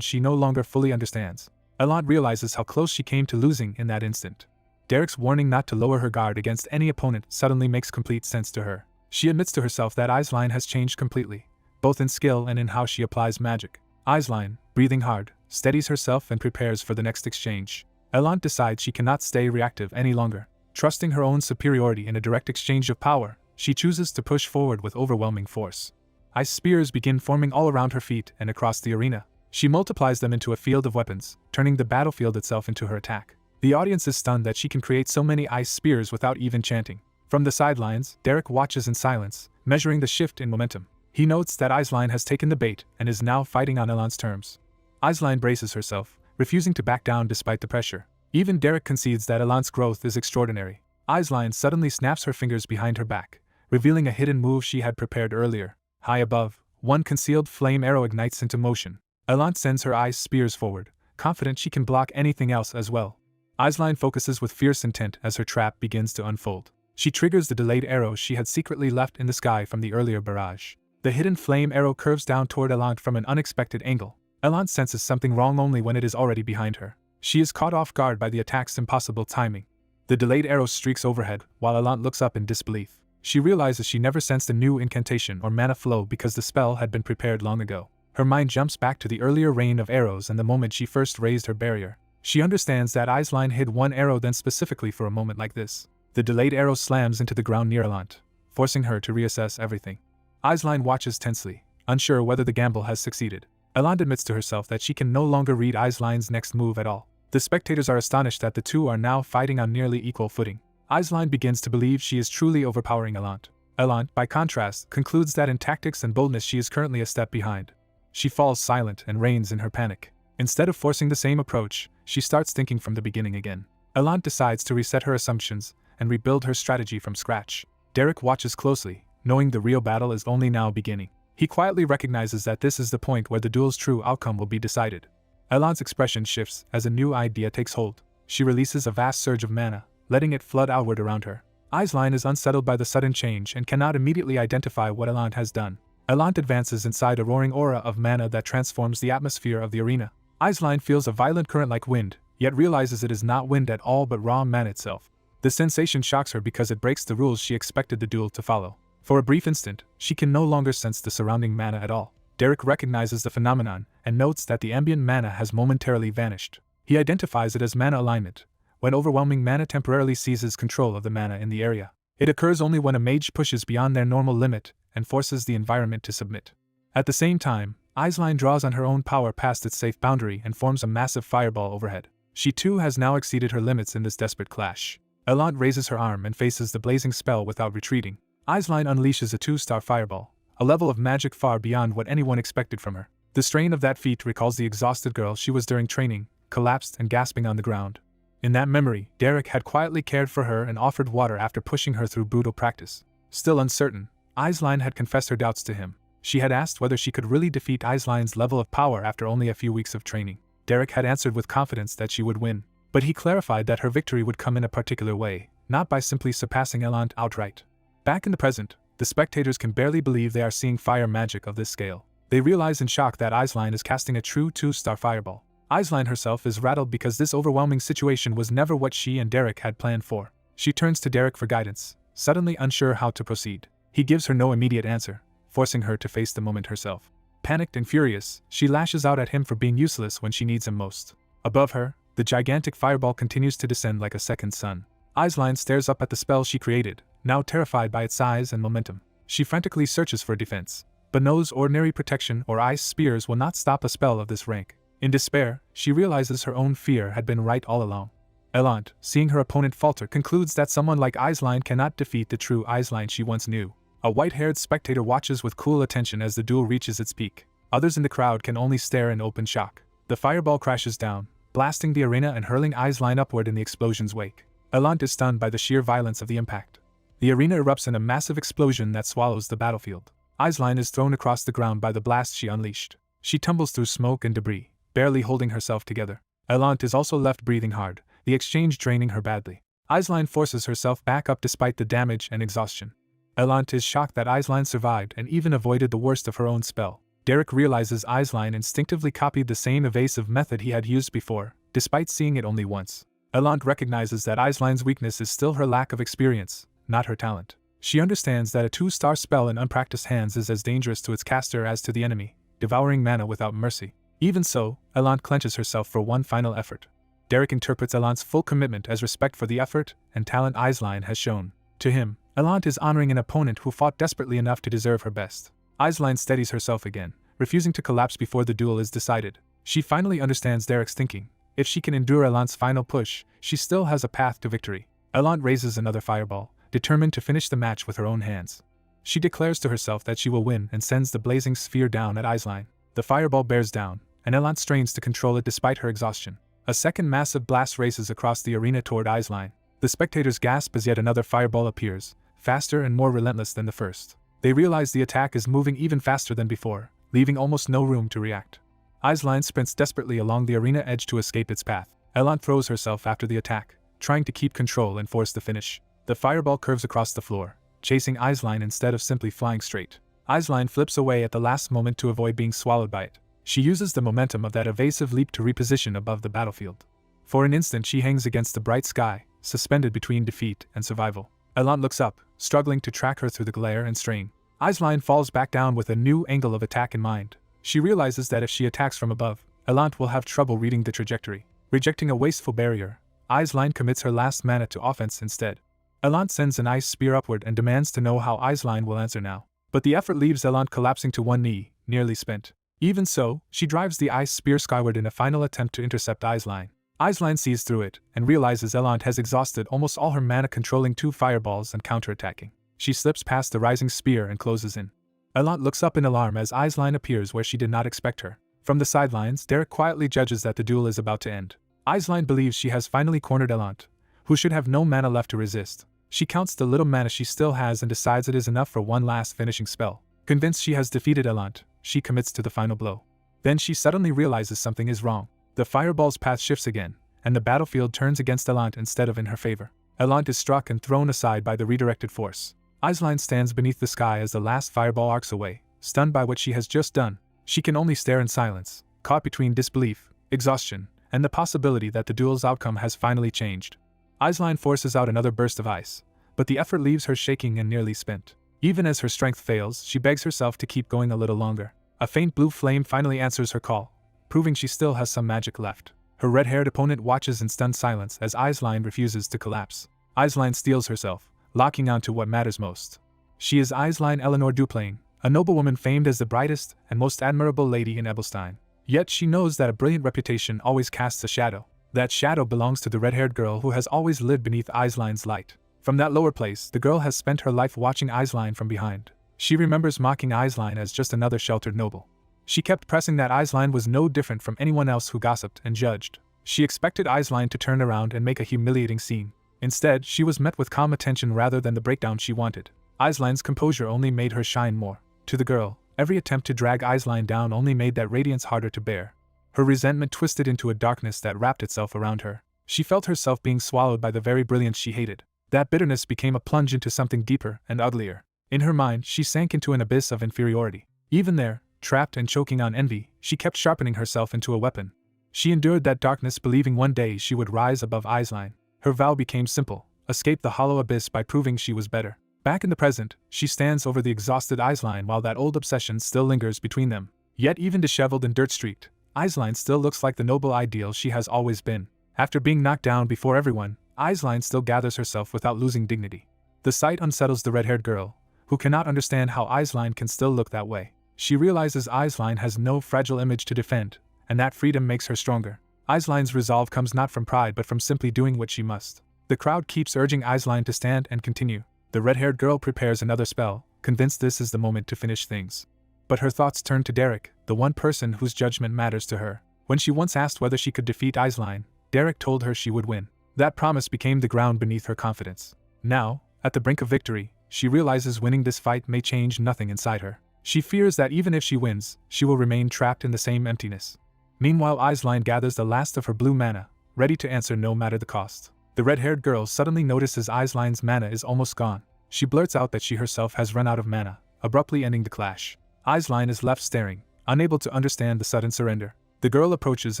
she no longer fully understands. Elan realizes how close she came to losing in that instant. Derek's warning not to lower her guard against any opponent suddenly makes complete sense to her. She admits to herself that Aisline has changed completely, both in skill and in how she applies magic. Aisline, breathing hard, steadies herself and prepares for the next exchange. Elan decides she cannot stay reactive any longer. Trusting her own superiority in a direct exchange of power, she chooses to push forward with overwhelming force. Ice spears begin forming all around her feet and across the arena. She multiplies them into a field of weapons, turning the battlefield itself into her attack. The audience is stunned that she can create so many ice spears without even chanting. From the sidelines, Derek watches in silence, measuring the shift in momentum. He notes that Aisline has taken the bait and is now fighting on Elan's terms. Aisline braces herself, refusing to back down despite the pressure. Even Derek concedes that Elan's growth is extraordinary. Aisline suddenly snaps her fingers behind her back, revealing a hidden move she had prepared earlier. High above, one concealed flame arrow ignites into motion. Elan sends her ice spears forward, confident she can block anything else as well. Aisline focuses with fierce intent as her trap begins to unfold. She triggers the delayed arrow she had secretly left in the sky from the earlier barrage. The hidden flame arrow curves down toward Elan from an unexpected angle. Elan senses something wrong only when it is already behind her. She is caught off guard by the attack's impossible timing. The delayed arrow streaks overhead, while Elan looks up in disbelief. She realizes she never sensed a new incantation or mana flow because the spell had been prepared long ago. Her mind jumps back to the earlier rain of arrows and the moment she first raised her barrier. She understands that Aisline hid one arrow then specifically for a moment like this. The delayed arrow slams into the ground near Elan, forcing her to reassess everything. Aisline watches tensely, unsure whether the gamble has succeeded. Elan admits to herself that she can no longer read Aisline's next move at all. The spectators are astonished that the two are now fighting on nearly equal footing. Aisline begins to believe she is truly overpowering Elan. Elan, by contrast, concludes that in tactics and boldness she is currently a step behind. She falls silent and reigns in her panic. Instead of forcing the same approach, she starts thinking from the beginning again. Elan decides to reset her assumptions and rebuild her strategy from scratch. Derek watches closely, knowing the real battle is only now beginning. He quietly recognizes that this is the point where the duel's true outcome will be decided. Elan's expression shifts as a new idea takes hold. She releases a vast surge of mana, letting it flood outward around her. Aisline is unsettled by the sudden change and cannot immediately identify what Elan has done. Elan advances inside a roaring aura of mana that transforms the atmosphere of the arena. Aisline feels a violent current like wind, yet realizes it is not wind at all but raw mana itself. The sensation shocks her because it breaks the rules she expected the duel to follow. For a brief instant, she can no longer sense the surrounding mana at all. Derek recognizes the phenomenon and notes that the ambient mana has momentarily vanished. He identifies it as mana alignment, when overwhelming mana temporarily seizes control of the mana in the area. It occurs only when a mage pushes beyond their normal limit and forces the environment to submit. At the same time, Aisline draws on her own power past its safe boundary and forms a massive fireball overhead. She too has now exceeded her limits in this desperate clash. Elan raises her arm and faces the blazing spell without retreating. Aisline unleashes a 2-star fireball, a level of magic far beyond what anyone expected from her. The strain of that feat recalls the exhausted girl she was during training, collapsed and gasping on the ground. In that memory, Derek had quietly cared for her and offered water after pushing her through brutal practice. Still uncertain, Aisline had confessed her doubts to him. She had asked whether she could really defeat Aisline's level of power after only a few weeks of training. Derek had answered with confidence that she would win, but he clarified that her victory would come in a particular way, not by simply surpassing Elan outright. Back in the present, the spectators can barely believe they are seeing fire magic of this scale. They realize in shock that Aisline is casting a true 2-star fireball. Aisline herself is rattled because this overwhelming situation was never what she and Derek had planned for. She turns to Derek for guidance, suddenly unsure how to proceed. He gives her no immediate answer, forcing her to face the moment herself. Panicked and furious, she lashes out at him for being useless when she needs him most. Above her, the gigantic fireball continues to descend like a second sun. Aisline stares up at the spell she created, now terrified by its size and momentum. She frantically searches for defense, but knows ordinary protection or ice spears will not stop a spell of this rank. In despair, she realizes her own fear had been right all along. Elant, seeing her opponent falter, concludes that someone like Aisline cannot defeat the true Aisline she once knew. A white-haired spectator watches with cool attention as the duel reaches its peak. Others in the crowd can only stare in open shock. The fireball crashes down, blasting the arena and hurling Aisline upward in the explosion's wake. Elant is stunned by the sheer violence of the impact. The arena erupts in a massive explosion that swallows the battlefield. Aisline is thrown across the ground by the blast she unleashed. She tumbles through smoke and debris, barely holding herself together. Elant is also left breathing hard, the exchange draining her badly. Aisline forces herself back up despite the damage and exhaustion. Elant is shocked that Aisline survived and even avoided the worst of her own spell. Derek realizes Aisline instinctively copied the same evasive method he had used before, despite seeing it only once. Elant recognizes that Aisline's weakness is still her lack of experience, not her talent. She understands that a 2-star spell in unpracticed hands is as dangerous to its caster as to the enemy, devouring mana without mercy. Even so, Elant clenches herself for one final effort. Derek interprets Elant's full commitment as respect for the effort and talent Aisline has shown. To him, Elant is honoring an opponent who fought desperately enough to deserve her best. Aisline steadies herself again, refusing to collapse before the duel is decided. She finally understands Derek's thinking. If she can endure Elant's final push, she still has a path to victory. Elant raises another fireball, determined to finish the match with her own hands. She declares to herself that she will win and sends the blazing sphere down at Aisline. The fireball bears down, and Elant strains to control it despite her exhaustion. A second massive blast races across the arena toward Aisline. The spectators gasp as yet another fireball appears, faster and more relentless than the first. They realize the attack is moving even faster than before, leaving almost no room to react. Aisline sprints desperately along the arena edge to escape its path. Elant throws herself after the attack, trying to keep control and force the finish. The fireball curves across the floor, chasing Aisline instead of simply flying straight. Aisline flips away at the last moment to avoid being swallowed by it. She uses the momentum of that evasive leap to reposition above the battlefield. For an instant she hangs against the bright sky, suspended between defeat and survival. Elant looks up, struggling to track her through the glare and strain. Aisline falls back down with a new angle of attack in mind. She realizes that if she attacks from above, Elant will have trouble reading the trajectory. Rejecting a wasteful barrier, Aisline commits her last mana to offense instead. Elant sends an ice spear upward and demands to know how Aisline will answer now. But the effort leaves Elant collapsing to one knee, nearly spent. Even so, she drives the ice spear skyward in a final attempt to intercept Aisline. Aisline sees through it, and realizes Elant has exhausted almost all her mana controlling 2 fireballs and counterattacking. She slips past the rising spear and closes in. Elant looks up in alarm as Aisline appears where she did not expect her. From the sidelines, Derek quietly judges that the duel is about to end. Aisline believes she has finally cornered Elant, who should have no mana left to resist. She counts the little mana she still has and decides it is enough for one last finishing spell. Convinced she has defeated Elant, she commits to the final blow. Then she suddenly realizes something is wrong. The fireball's path shifts again, and the battlefield turns against Elant instead of in her favor. Elant is struck and thrown aside by the redirected force. Aisline stands beneath the sky as the last fireball arcs away, stunned by what she has just done. She can only stare in silence, caught between disbelief, exhaustion, and the possibility that the duel's outcome has finally changed. Aisline forces out another burst of ice, but the effort leaves her shaking and nearly spent. Even as her strength fails, she begs herself to keep going a little longer. A faint blue flame finally answers her call, proving she still has some magic left. Her red-haired opponent watches in stunned silence as Aisline refuses to collapse. Aisline steels herself, locking onto what matters most. She is Aisline Eleanor Duplain, a noblewoman famed as the brightest and most admirable lady in Ebelstein. Yet she knows that a brilliant reputation always casts a shadow. That shadow belongs to the red-haired girl who has always lived beneath Aisline's light. From that lower place, the girl has spent her life watching Aisline from behind. She remembers mocking Aisline as just another sheltered noble. She kept pressing that Aisline was no different from anyone else who gossiped and judged. She expected Aisline to turn around and make a humiliating scene. Instead, she was met with calm attention rather than the breakdown she wanted. Aisline's composure only made her shine more. To the girl, every attempt to drag Aisline down only made that radiance harder to bear. Her resentment twisted into a darkness that wrapped itself around her. She felt herself being swallowed by the very brilliance she hated. That bitterness became a plunge into something deeper and uglier. In her mind, she sank into an abyss of inferiority. Even there, trapped and choking on envy, she kept sharpening herself into a weapon. She endured that darkness believing one day she would rise above Aisline. Her vow became simple: escape the hollow abyss by proving she was better. Back in the present, she stands over the exhausted Aisline while that old obsession still lingers between them. Yet even disheveled and dirt-streaked, Aisline still looks like the noble ideal she has always been. After being knocked down before everyone, Aisline still gathers herself without losing dignity. The sight unsettles the red-haired girl, who cannot understand how Aisline can still look that way. She realizes Aisline has no fragile image to defend, and that freedom makes her stronger. Aisline's resolve comes not from pride but from simply doing what she must. The crowd keeps urging Aisline to stand and continue. The red-haired girl prepares another spell, convinced this is the moment to finish things. But her thoughts turn to Derek, the one person whose judgment matters to her. When she once asked whether she could defeat Aisline, Derek told her she would win. That promise became the ground beneath her confidence. Now, at the brink of victory, she realizes winning this fight may change nothing inside her. She fears that even if she wins, she will remain trapped in the same emptiness. Meanwhile, Aisline gathers the last of her blue mana, ready to answer no matter the cost. The red-haired girl suddenly notices Aisline's mana is almost gone. She blurts out that she herself has run out of mana, abruptly ending the clash. Aisline is left staring, unable to understand the sudden surrender. The girl approaches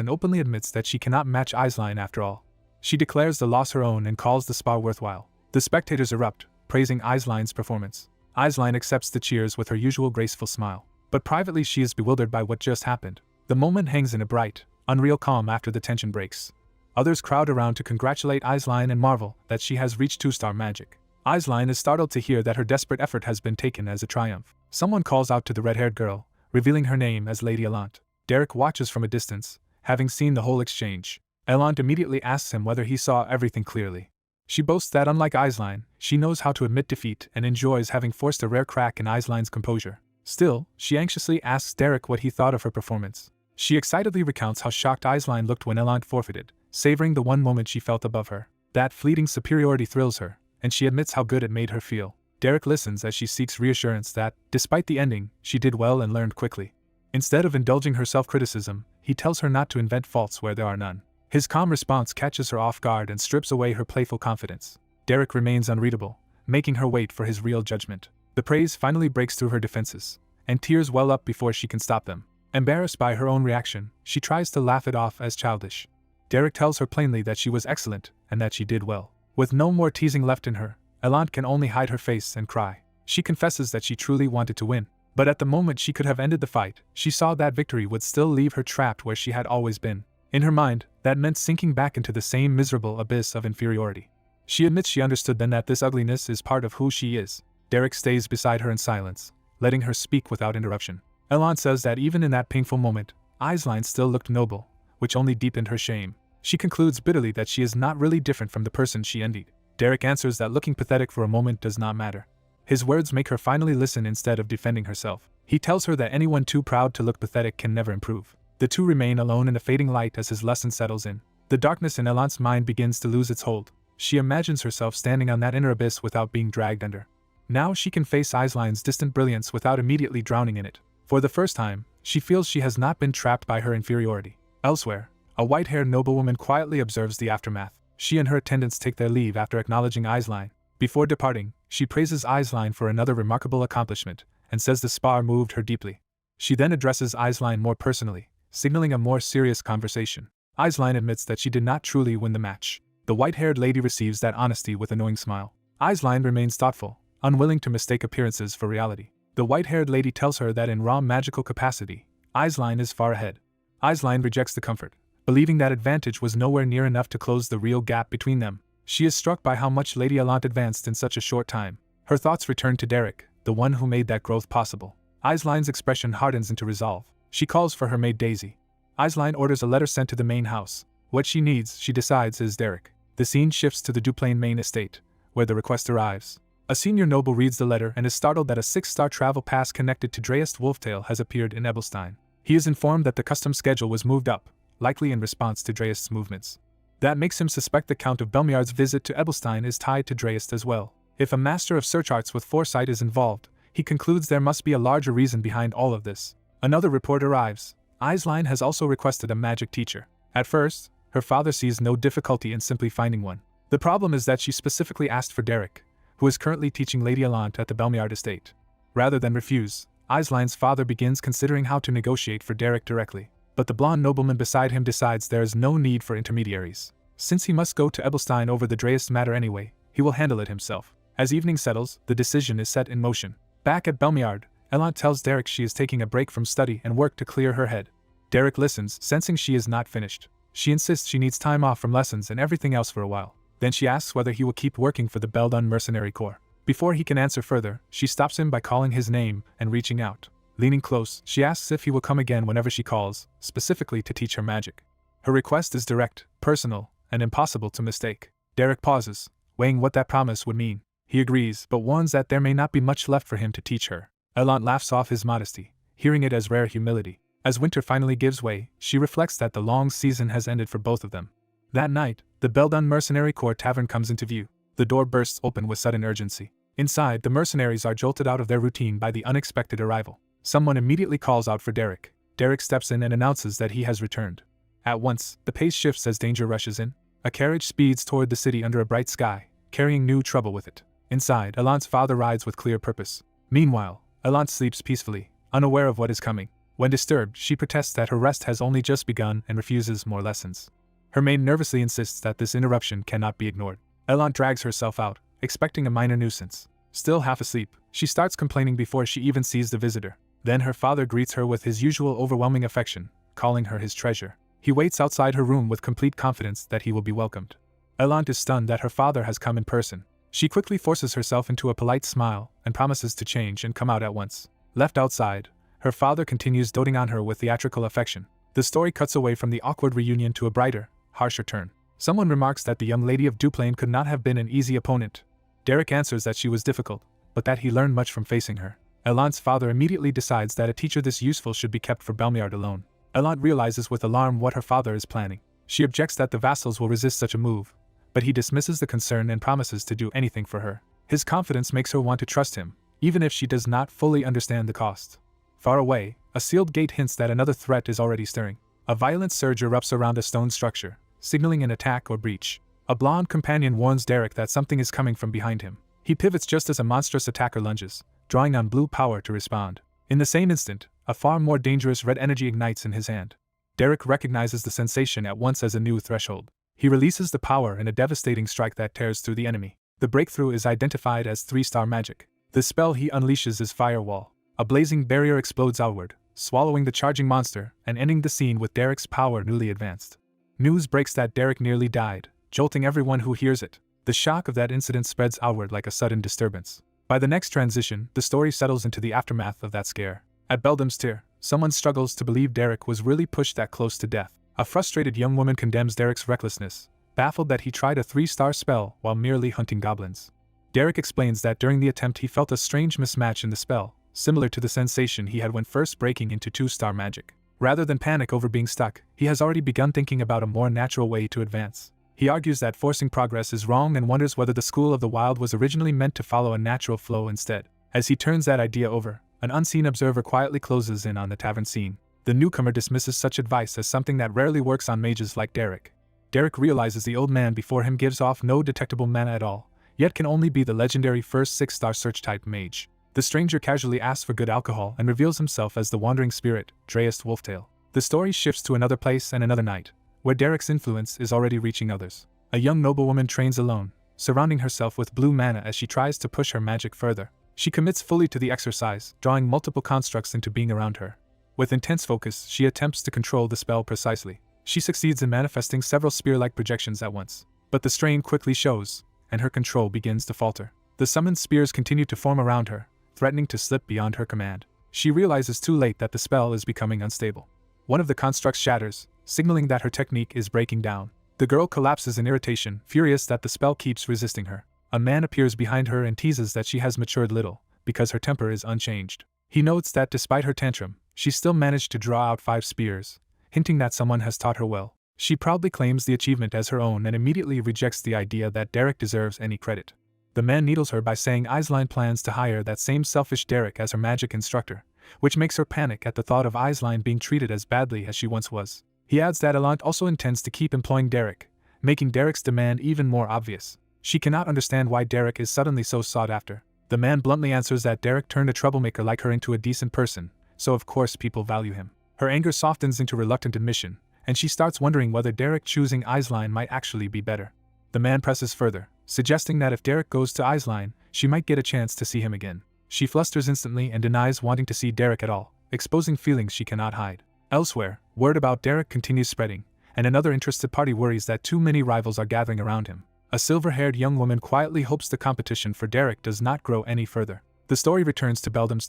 and openly admits that she cannot match Aisline after all. She declares the loss her own and calls the spar worthwhile. The spectators erupt, praising Aisline's performance. Aisline accepts the cheers with her usual graceful smile. But privately she is bewildered by what just happened. The moment hangs in a bright, unreal calm after the tension breaks. Others crowd around to congratulate Aisline and marvel that she has reached 2-star magic. Aisline is startled to hear that her desperate effort has been taken as a triumph. Someone calls out to the red-haired girl, revealing her name as Lady Elant. Derek watches from a distance, having seen the whole exchange. Elant immediately asks him whether he saw everything clearly. She boasts that unlike Aisline, she knows how to admit defeat and enjoys having forced a rare crack in Aisline's composure. Still, she anxiously asks Derek what he thought of her performance. She excitedly recounts how shocked Aisline looked when Elant forfeited, savoring the one moment she felt above her. That fleeting superiority thrills her, and she admits how good it made her feel. Derek listens as she seeks reassurance that, despite the ending, she did well and learned quickly. Instead of indulging her self-criticism, he tells her not to invent faults where there are none. His calm response catches her off guard and strips away her playful confidence. Derek remains unreadable, making her wait for his real judgment. The praise finally breaks through her defenses, and tears well up before she can stop them. Embarrassed by her own reaction, she tries to laugh it off as childish. Derek tells her plainly that she was excellent and that she did well. With no more teasing left in her, Elant can only hide her face and cry. She confesses that she truly wanted to win. But at the moment she could have ended the fight, she saw that victory would still leave her trapped where she had always been. In her mind, that meant sinking back into the same miserable abyss of inferiority. She admits she understood then that this ugliness is part of who she is. Derek stays beside her in silence, letting her speak without interruption. Elant says that even in that painful moment, Aisline still looked noble, which only deepened her shame. She concludes bitterly that she is not really different from the person she envied. Derek answers that looking pathetic for a moment does not matter. His words make her finally listen instead of defending herself. He tells her that anyone too proud to look pathetic can never improve. The two remain alone in the fading light as his lesson settles in. The darkness in Elant's mind begins to lose its hold. She imagines herself standing on that inner abyss without being dragged under. Now she can face Aisline's distant brilliance without immediately drowning in it. For the first time, she feels she has not been trapped by her inferiority. Elsewhere, a white-haired noblewoman quietly observes the aftermath. She and her attendants take their leave after acknowledging Aisline. Before departing, she praises Aisline for another remarkable accomplishment, and says the spar moved her deeply. She then addresses Aisline more personally, signaling a more serious conversation. Aisline admits that she did not truly win the match. The white-haired lady receives that honesty with a knowing smile. Aisline remains thoughtful, unwilling to mistake appearances for reality. The white-haired lady tells her that in raw magical capacity, Aisline is far ahead. Aisline rejects the comfort, believing that advantage was nowhere near enough to close the real gap between them. She is struck by how much Lady Elant advanced in such a short time. Her thoughts return to Derek, the one who made that growth possible. Aisline's expression hardens into resolve. She calls for her maid Daisy. Aisline orders a letter sent to the main house. What she needs, she decides, is Derek. The scene shifts to the Duplain main estate, where the request arrives. A senior noble reads the letter and is startled that a 6-star travel pass connected to Dreist Wolftail has appeared in Ebelstein. He is informed that the custom schedule was moved up, likely in response to Dreist's movements. That makes him suspect the Count of Belmiard's visit to Ebelstein is tied to Dreist as well. If a master of search arts with foresight is involved, he concludes there must be a larger reason behind all of this. Another report arrives. Aisline has also requested a magic teacher. At first, her father sees no difficulty in simply finding one. The problem is that she specifically asked for Derek, who is currently teaching Lady Elant at the Belmiard estate. Rather than refuse, Aisline's father begins considering how to negotiate for Derek directly. But the blonde nobleman beside him decides there is no need for intermediaries. Since he must go to Ebelstein over the Dreist matter anyway, he will handle it himself. As evening settles, the decision is set in motion. Back at Belmiard, Elant tells Derek she is taking a break from study and work to clear her head. Derek listens, sensing she is not finished. She insists she needs time off from lessons and everything else for a while. Then she asks whether he will keep working for the Beldun Mercenary Corps. Before he can answer further, she stops him by calling his name and reaching out. Leaning close, she asks if he will come again whenever she calls, specifically to teach her magic. Her request is direct, personal, and impossible to mistake. Derek pauses, weighing what that promise would mean. He agrees, but warns that there may not be much left for him to teach her. Elant laughs off his modesty, hearing it as rare humility. As winter finally gives way, she reflects that the long season has ended for both of them. That night, the Beldon Mercenary Corps tavern comes into view. The door bursts open with sudden urgency. Inside, the mercenaries are jolted out of their routine by the unexpected arrival. Someone immediately calls out for Derek. Derek steps in and announces that he has returned. At once, the pace shifts as danger rushes in. A carriage speeds toward the city under a bright sky, carrying new trouble with it. Inside, Elant's father rides with clear purpose. Meanwhile, Elant sleeps peacefully, unaware of what is coming. When disturbed, she protests that her rest has only just begun and refuses more lessons. Her maid nervously insists that this interruption cannot be ignored. Elant drags herself out, expecting a minor nuisance. Still half asleep, she starts complaining before she even sees the visitor. Then her father greets her with his usual overwhelming affection, calling her his treasure. He waits outside her room with complete confidence that he will be welcomed. Elant is stunned that her father has come in person. She quickly forces herself into a polite smile and promises to change and come out at once. Left outside, her father continues doting on her with theatrical affection. The story cuts away from the awkward reunion to a brighter, harsher turn. Someone remarks that the young lady of Duplain could not have been an easy opponent. Derek answers that she was difficult, but that he learned much from facing her. Elant's father immediately decides that a teacher this useful should be kept for Belmiard alone. Elant realizes with alarm what her father is planning. She objects that the vassals will resist such a move, but he dismisses the concern and promises to do anything for her. His confidence makes her want to trust him, even if she does not fully understand the cost. Far away, a sealed gate hints that another threat is already stirring. A violent surge erupts around a stone structure, signaling an attack or breach. A blonde companion warns Derek that something is coming from behind him. He pivots just as a monstrous attacker lunges, drawing on blue power to respond. In the same instant, a far more dangerous red energy ignites in his hand. Derek recognizes the sensation at once as a new threshold. He releases the power in a devastating strike that tears through the enemy. The breakthrough is identified as 3-star magic. The spell he unleashes is Firewall. A blazing barrier explodes outward, swallowing the charging monster and ending the scene with Derek's power newly advanced. News breaks that Derek nearly died, jolting everyone who hears it. The shock of that incident spreads outward like a sudden disturbance. By the next transition, the story settles into the aftermath of that scare. At Beldam's someone struggles to believe Derek was really pushed that close to death. A frustrated young woman condemns Derek's recklessness, baffled that he tried a 3-star spell while merely hunting goblins. Derek explains that during the attempt he felt a strange mismatch in the spell, similar to the sensation he had when first breaking into 2-star magic. Rather than panic over being stuck, he has already begun thinking about a more natural way to advance. He argues that forcing progress is wrong and wonders whether the School of the Wild was originally meant to follow a natural flow instead. As he turns that idea over, an unseen observer quietly closes in on the tavern scene. The newcomer dismisses such advice as something that rarely works on mages like Derek. Derek realizes the old man before him gives off no detectable mana at all, yet can only be the legendary first 6-star search-type mage. The stranger casually asks for good alcohol and reveals himself as the wandering spirit, Dreist Wolftail. The story shifts to another place and another night, where Derek's influence is already reaching others. A young noblewoman trains alone, surrounding herself with blue mana as she tries to push her magic further. She commits fully to the exercise, drawing multiple constructs into being around her. With intense focus, she attempts to control the spell precisely. She succeeds in manifesting several spear-like projections at once. But the strain quickly shows, and her control begins to falter. The summoned spears continue to form around her, threatening to slip beyond her command. She realizes too late that the spell is becoming unstable. One of the constructs shatters, signaling that her technique is breaking down. The girl collapses in irritation, furious that the spell keeps resisting her. A man appears behind her and teases that she has matured little, because her temper is unchanged. He notes that despite her tantrum, she still managed to draw out 5 spears, hinting that someone has taught her well. She proudly claims the achievement as her own and immediately rejects the idea that Derek deserves any credit. The man needles her by saying Aisline plans to hire that same selfish Derek as her magic instructor, which makes her panic at the thought of Aisline being treated as badly as she once was. He adds that Elant also intends to keep employing Derek, making Derek's demand even more obvious. She cannot understand why Derek is suddenly so sought after. The man bluntly answers that Derek turned a troublemaker like her into a decent person, so of course people value him. Her anger softens into reluctant admission, and she starts wondering whether Derek choosing Aisline might actually be better. The man presses further, suggesting that if Derek goes to Aisline, she might get a chance to see him again. She flusters instantly and denies wanting to see Derek at all, exposing feelings she cannot hide. Elsewhere, word about Derek continues spreading, and another interested party worries that too many rivals are gathering around him. A silver-haired young woman quietly hopes the competition for Derek does not grow any further. The story returns to Beldam's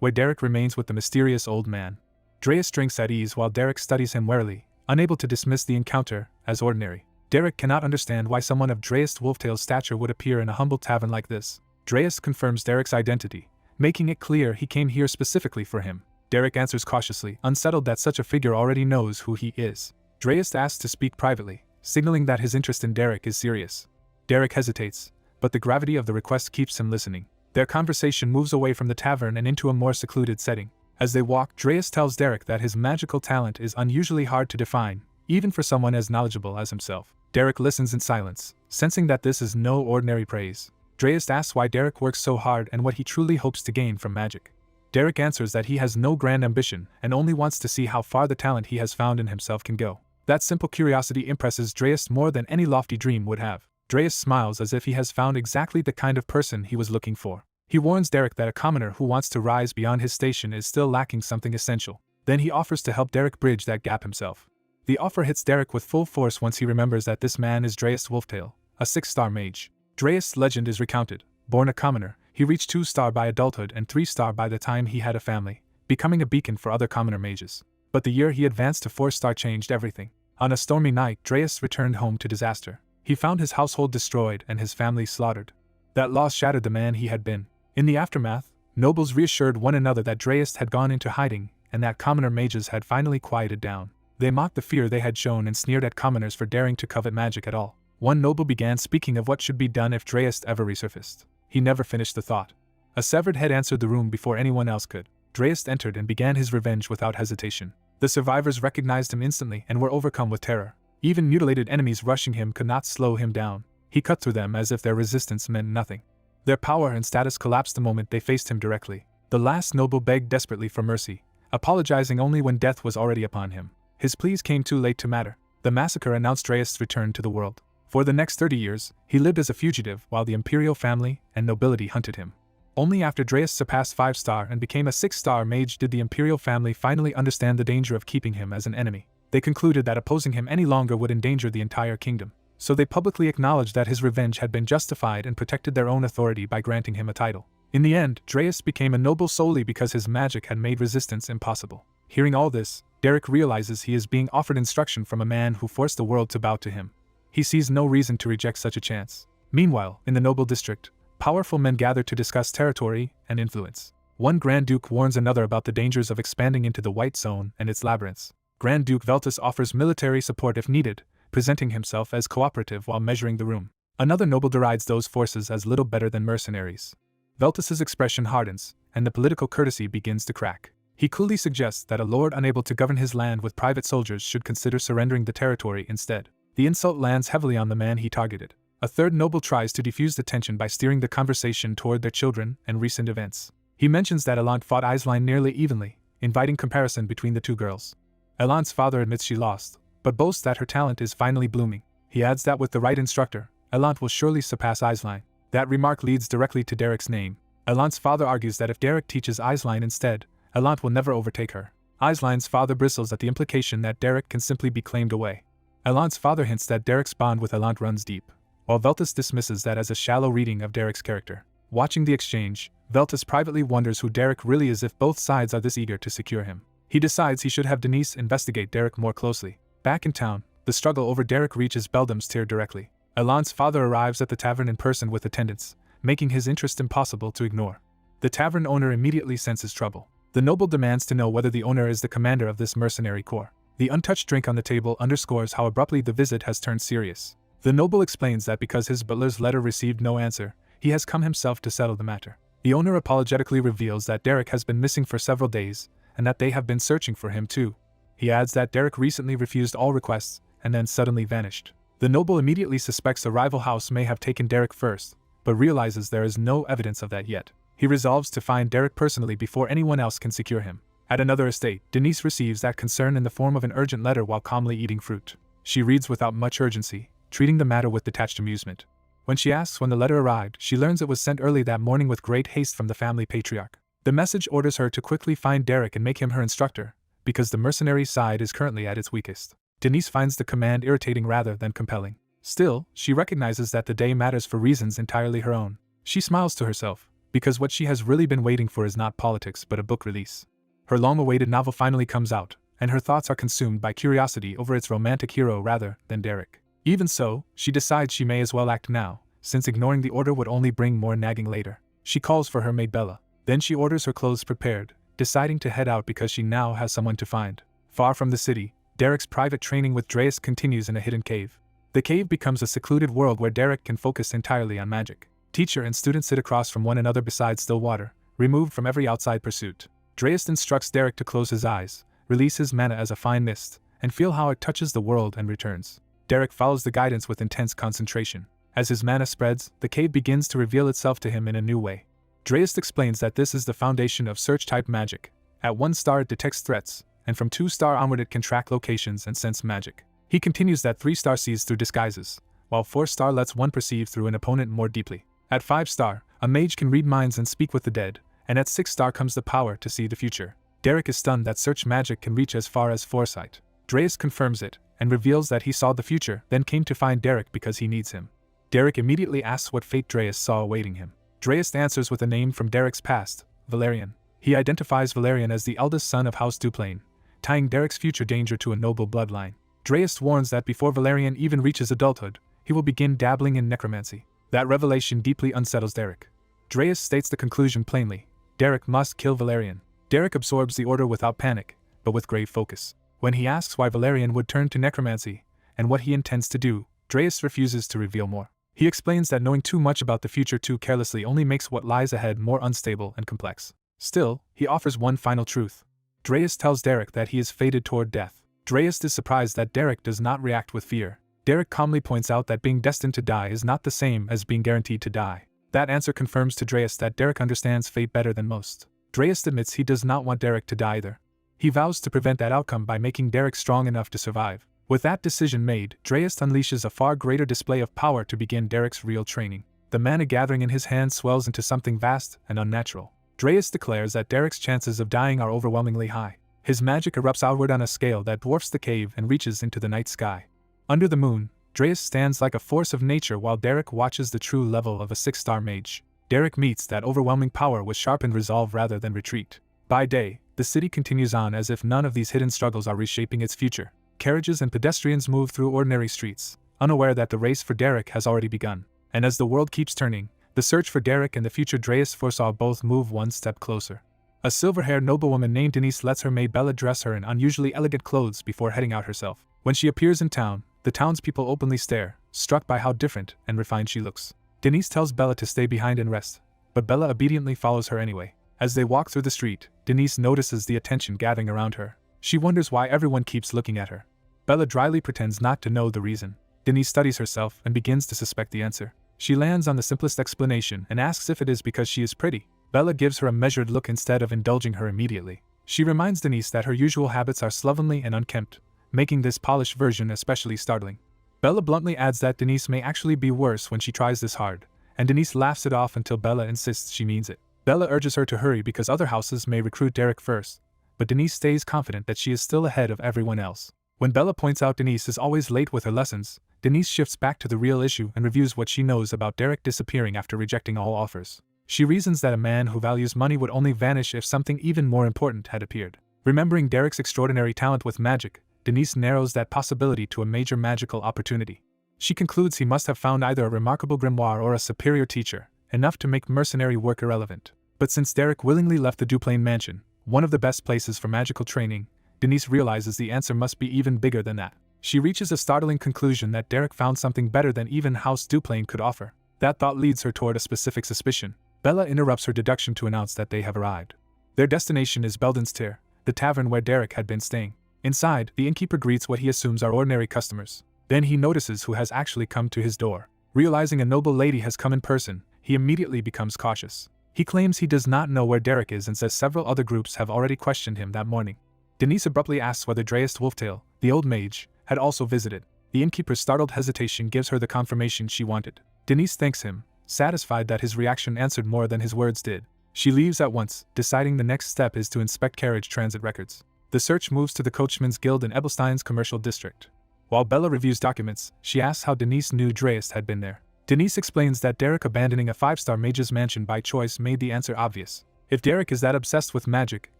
where Derek remains with the mysterious old man. Dreist drinks at ease while Derek studies him warily, unable to dismiss the encounter as ordinary. Derek cannot understand why someone of Dreist Wolftail's stature would appear in a humble tavern like this. Dreist confirms Derek's identity, making it clear he came here specifically for him. Derek answers cautiously, unsettled that such a figure already knows who he is. Dreist asks to speak privately, signaling that his interest in Derek is serious. Derek hesitates, but the gravity of the request keeps him listening. Their conversation moves away from the tavern and into a more secluded setting. As they walk, Dreist tells Derek that his magical talent is unusually hard to define, even for someone as knowledgeable as himself. Derek listens in silence, sensing that this is no ordinary praise. Dreist asks why Derek works so hard and what he truly hopes to gain from magic. Derek answers that he has no grand ambition and only wants to see how far the talent he has found in himself can go. That simple curiosity impresses Dreist more than any lofty dream would have. Dreist smiles as if he has found exactly the kind of person he was looking for. He warns Derek that a commoner who wants to rise beyond his station is still lacking something essential. Then he offers to help Derek bridge that gap himself. The offer hits Derek with full force once he remembers that this man is Dreist Wolftail, a 6-star mage. Dreist's legend is recounted. Born a commoner, he reached 2-star by adulthood and 3-star by the time he had a family, becoming a beacon for other commoner mages. But the year he advanced to 4-star changed everything. On a stormy night, Dreist returned home to disaster. He found his household destroyed and his family slaughtered. That loss shattered the man he had been. In the aftermath, nobles reassured one another that Dreist had gone into hiding and that commoner mages had finally quieted down. They mocked the fear they had shown and sneered at commoners for daring to covet magic at all. One noble began speaking of what should be done if Dreist ever resurfaced. He never finished the thought. A severed head answered the room before anyone else could. Dreist entered and began his revenge without hesitation. The survivors recognized him instantly and were overcome with terror. Even mutilated enemies rushing him could not slow him down. He cut through them as if their resistance meant nothing. Their power and status collapsed the moment they faced him directly. The last noble begged desperately for mercy, apologizing only when death was already upon him. His pleas came too late to matter. The massacre announced Dreist's return to the world. For the next 30 years, he lived as a fugitive while the imperial family and nobility hunted him. Only after Dreist surpassed 5-star and became a 6-star mage did the imperial family finally understand the danger of keeping him as an enemy. They concluded that opposing him any longer would endanger the entire kingdom. So they publicly acknowledged that his revenge had been justified and protected their own authority by granting him a title. In the end, Dreist became a noble solely because his magic had made resistance impossible. Hearing all this, Derek realizes he is being offered instruction from a man who forced the world to bow to him. He sees no reason to reject such a chance. Meanwhile, in the noble district, powerful men gather to discuss territory and influence. One Grand Duke warns another about the dangers of expanding into the White Zone and its labyrinths. Grand Duke Veltus offers military support if needed, presenting himself as cooperative while measuring the room. Another noble derides those forces as little better than mercenaries. Veltus's expression hardens, and the political courtesy begins to crack. He coolly suggests that a lord unable to govern his land with private soldiers should consider surrendering the territory instead. The insult lands heavily on the man he targeted. A third noble tries to defuse the tension by steering the conversation toward their children and recent events. He mentions that Elant fought Aisline nearly evenly, inviting comparison between the two girls. Elant's father admits she lost, but boasts that her talent is finally blooming. He adds that with the right instructor, Elant will surely surpass Aisline. That remark leads directly to Derek's name. Elant's father argues that if Derek teaches Aisline instead, Elant will never overtake her. Aisline's father bristles at the implication that Derek can simply be claimed away. Elant's father hints that Derek's bond with Elant runs deep, while Veltus dismisses that as a shallow reading of Derek's character. Watching the exchange, Veltus privately wonders who Derek really is if both sides are this eager to secure him. He decides he should have Denise investigate Derek more closely. Back in town, the struggle over Derek reaches Beldam's tier directly. Elant's father arrives at the tavern in person with attendants, making his interest impossible to ignore. The tavern owner immediately senses trouble. The noble demands to know whether the owner is the commander of this mercenary corps. The untouched drink on the table underscores how abruptly the visit has turned serious. The noble explains that because his butler's letter received no answer, he has come himself to settle the matter. The owner apologetically reveals that Derek has been missing for several days, and that they have been searching for him too. He adds that Derek recently refused all requests, and then suddenly vanished. The noble immediately suspects a rival house may have taken Derek first, but realizes there is no evidence of that yet. He resolves to find Derek personally before anyone else can secure him. At another estate, Denise receives that concern in the form of an urgent letter while calmly eating fruit. She reads without much urgency, treating the matter with detached amusement. When she asks when the letter arrived, she learns it was sent early that morning with great haste from the family patriarch. The message orders her to quickly find Derek and make him her instructor, because the mercenary side is currently at its weakest. Denise finds the command irritating rather than compelling. Still, she recognizes that the day matters for reasons entirely her own. She smiles to herself, because what she has really been waiting for is not politics but a book release. Her long-awaited novel finally comes out, and her thoughts are consumed by curiosity over its romantic hero rather than Derek. Even so, she decides she may as well act now, since ignoring the order would only bring more nagging later. She calls for her maid Bella. Then she orders her clothes prepared, deciding to head out because she now has someone to find. Far from the city, Derek's private training with Dreas continues in a hidden cave. The cave becomes a secluded world where Derek can focus entirely on magic. Teacher and student sit across from one another beside still water, removed from every outside pursuit. Dreas instructs Derek to close his eyes, release his mana as a fine mist, and feel how it touches the world and returns. Derek follows the guidance with intense concentration. As his mana spreads, the cave begins to reveal itself to him in a new way. Dreas explains that this is the foundation of search-type magic. At 1 star it detects threats, and from 2 star onward it can track locations and sense magic. He continues that 3 star sees through disguises, while 4 star lets one perceive through an opponent more deeply. At 5 star, a mage can read minds and speak with the dead, and at 6 star comes the power to see the future. Derek is stunned that search magic can reach as far as foresight. Dreas confirms it, and reveals that he saw the future, then came to find Derek because he needs him. Derek immediately asks what fate Dreas saw awaiting him. Dreas answers with a name from Derek's past, Valerian. He identifies Valerian as the eldest son of House Duplain, tying Derek's future danger to a noble bloodline. Dreas warns that before Valerian even reaches adulthood, he will begin dabbling in necromancy. That revelation deeply unsettles Derek. Dreas states the conclusion plainly: Derek must kill Valerian. Derek absorbs the order without panic, but with grave focus. When he asks why Valerian would turn to necromancy, and what he intends to do, Dreas refuses to reveal more. He explains that knowing too much about the future too carelessly only makes what lies ahead more unstable and complex. Still, he offers one final truth. Dreas tells Derek that he is fated toward death. Dreas is surprised that Derek does not react with fear. Derek calmly points out that being destined to die is not the same as being guaranteed to die. That answer confirms to Dreas that Derek understands fate better than most. Dreas admits he does not want Derek to die either. He vows to prevent that outcome by making Derek strong enough to survive. With that decision made, Dreas unleashes a far greater display of power to begin Derek's real training. The mana gathering in his hand swells into something vast and unnatural. Dreas declares that Derek's chances of dying are overwhelmingly high. His magic erupts outward on a scale that dwarfs the cave and reaches into the night sky. Under the moon, Dreas stands like a force of nature while Derek watches the true level of a 6-star mage. Derek meets that overwhelming power with sharpened resolve rather than retreat. By day, the city continues on as if none of these hidden struggles are reshaping its future. Carriages and pedestrians move through ordinary streets, unaware that the race for Derek has already begun. And as the world keeps turning, the search for Derek and the future Dreas foresaw both move one step closer. A silver-haired noblewoman named Denise lets her maid Bella dress her in unusually elegant clothes before heading out herself. When she appears in town, the townspeople openly stare, struck by how different and refined she looks. Denise tells Bella to stay behind and rest, but Bella obediently follows her anyway. As they walk through the street, Denise notices the attention gathering around her. She wonders why everyone keeps looking at her. Bella dryly pretends not to know the reason. Denise studies herself and begins to suspect the answer. She lands on the simplest explanation and asks if it is because she is pretty. Bella gives her a measured look instead of indulging her immediately. She reminds Denise that her usual habits are slovenly and unkempt, making this polished version especially startling. Bella bluntly adds that Denise may actually be worse when she tries this hard, and Denise laughs it off until Bella insists she means it. Bella urges her to hurry because other houses may recruit Derek first, but Denise stays confident that she is still ahead of everyone else. When Bella points out Denise is always late with her lessons, Denise shifts back to the real issue and reviews what she knows about Derek disappearing after rejecting all offers. She reasons that a man who values money would only vanish if something even more important had appeared. Remembering Derek's extraordinary talent with magic, Denise narrows that possibility to a major magical opportunity. She concludes he must have found either a remarkable grimoire or a superior teacher, enough to make mercenary work irrelevant. But since Derek willingly left the Duplain mansion, one of the best places for magical training, Denise realizes the answer must be even bigger than that. She reaches a startling conclusion that Derek found something better than even House Duplain could offer. That thought leads her toward a specific suspicion. Bella interrupts her deduction to announce that they have arrived. Their destination is Belden's Tier, the tavern where Derek had been staying. Inside, the innkeeper greets what he assumes are ordinary customers. Then he notices who has actually come to his door. Realizing a noble lady has come in person, he immediately becomes cautious. He claims he does not know where Derek is and says several other groups have already questioned him that morning. Denise abruptly asks whether Dreas Wolftail, the old mage, had also visited. The innkeeper's startled hesitation gives her the confirmation she wanted. Denise thanks him, satisfied that his reaction answered more than his words did. She leaves at once, deciding the next step is to inspect carriage transit records. The search moves to the Coachman's Guild in Ebelstein's commercial district. While Bella reviews documents, she asks how Denise knew Dreas had been there. Denise explains that Derek abandoning a 5-star mage's mansion by choice made the answer obvious. If Derek is that obsessed with magic,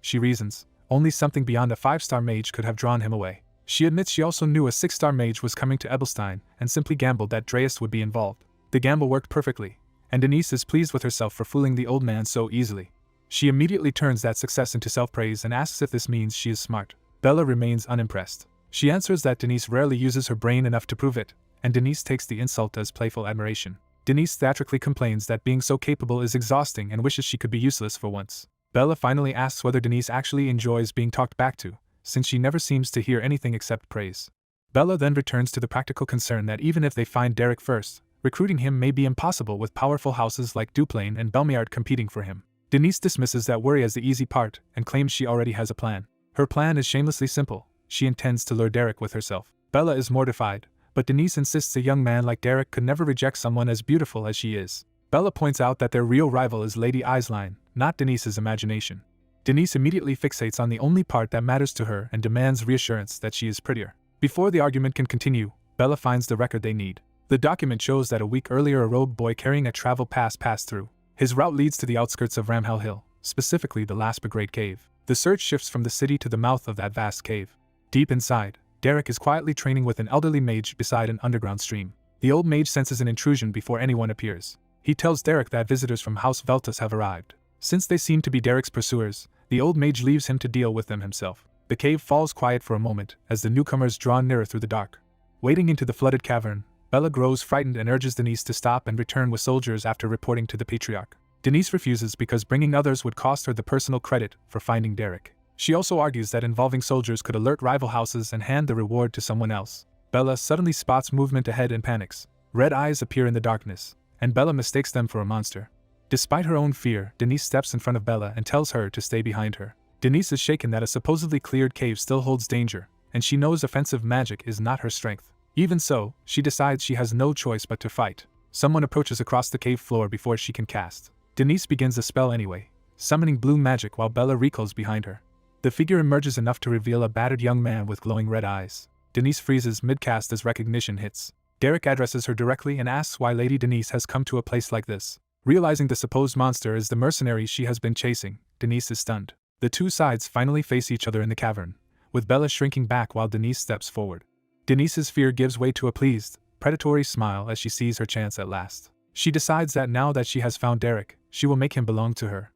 she reasons, Only something beyond a 5-star mage could have drawn him away. She admits she also knew a 6-star mage was coming to Ebelstein and simply gambled that Dreist would be involved. The gamble worked perfectly, and Denise is pleased with herself for fooling the old man so easily. She immediately turns that success into self-praise and asks if this means she is smart. Bella remains unimpressed. She answers that Denise rarely uses her brain enough to prove it, and Denise takes the insult as playful admiration. Denise theatrically complains that being so capable is exhausting and wishes she could be useless for once. Bella finally asks whether Denise actually enjoys being talked back to, since she never seems to hear anything except praise. Bella then returns to the practical concern that even if they find Derek first, recruiting him may be impossible with powerful houses like Duplain and Belmiard competing for him. Denise dismisses that worry as the easy part and claims she already has a plan. Her plan is shamelessly simple. She intends to lure Derek with herself. Bella is mortified, but Denise insists a young man like Derek could never reject someone as beautiful as she is. Bella points out that their real rival is Lady Eislein, not Denise's imagination. Denise immediately fixates on the only part that matters to her and demands reassurance that she is prettier. Before the argument can continue, Bella finds the record they need. The document shows that a week earlier a rogue boy carrying a travel pass passed through. His route leads to the outskirts of Ramhell Hill, specifically the Laspa Great Cave. The search shifts from the city to the mouth of that vast cave. Deep inside, Derek is quietly training with an elderly mage beside an underground stream. The old mage senses an intrusion before anyone appears. He tells Derek that visitors from House Veltus have arrived. Since they seem to be Derek's pursuers, the old mage leaves him to deal with them himself. The cave falls quiet for a moment as the newcomers draw nearer through the dark. Wading into the flooded cavern, Bella grows frightened and urges Denise to stop and return with soldiers after reporting to the Patriarch. Denise refuses because bringing others would cost her the personal credit for finding Derek. She also argues that involving soldiers could alert rival houses and hand the reward to someone else. Bella suddenly spots movement ahead and panics. Red eyes appear in the darkness, and Bella mistakes them for a monster. Despite her own fear, Denise steps in front of Bella and tells her to stay behind her. Denise is shaken that a supposedly cleared cave still holds danger, and she knows offensive magic is not her strength. Even so, she decides she has no choice but to fight. Someone approaches across the cave floor before she can cast. Denise begins the spell anyway, summoning blue magic while Bella recoils behind her. The figure emerges enough to reveal a battered young man with glowing red eyes. Denise freezes mid-cast as recognition hits. Derek addresses her directly and asks why Lady Denise has come to a place like this. Realizing the supposed monster is the mercenary she has been chasing, Denise is stunned. The two sides finally face each other in the cavern, with Bella shrinking back while Denise steps forward. Denise's fear gives way to a pleased, predatory smile as she sees her chance at last. She decides that now that she has found Derek, she will make him belong to her.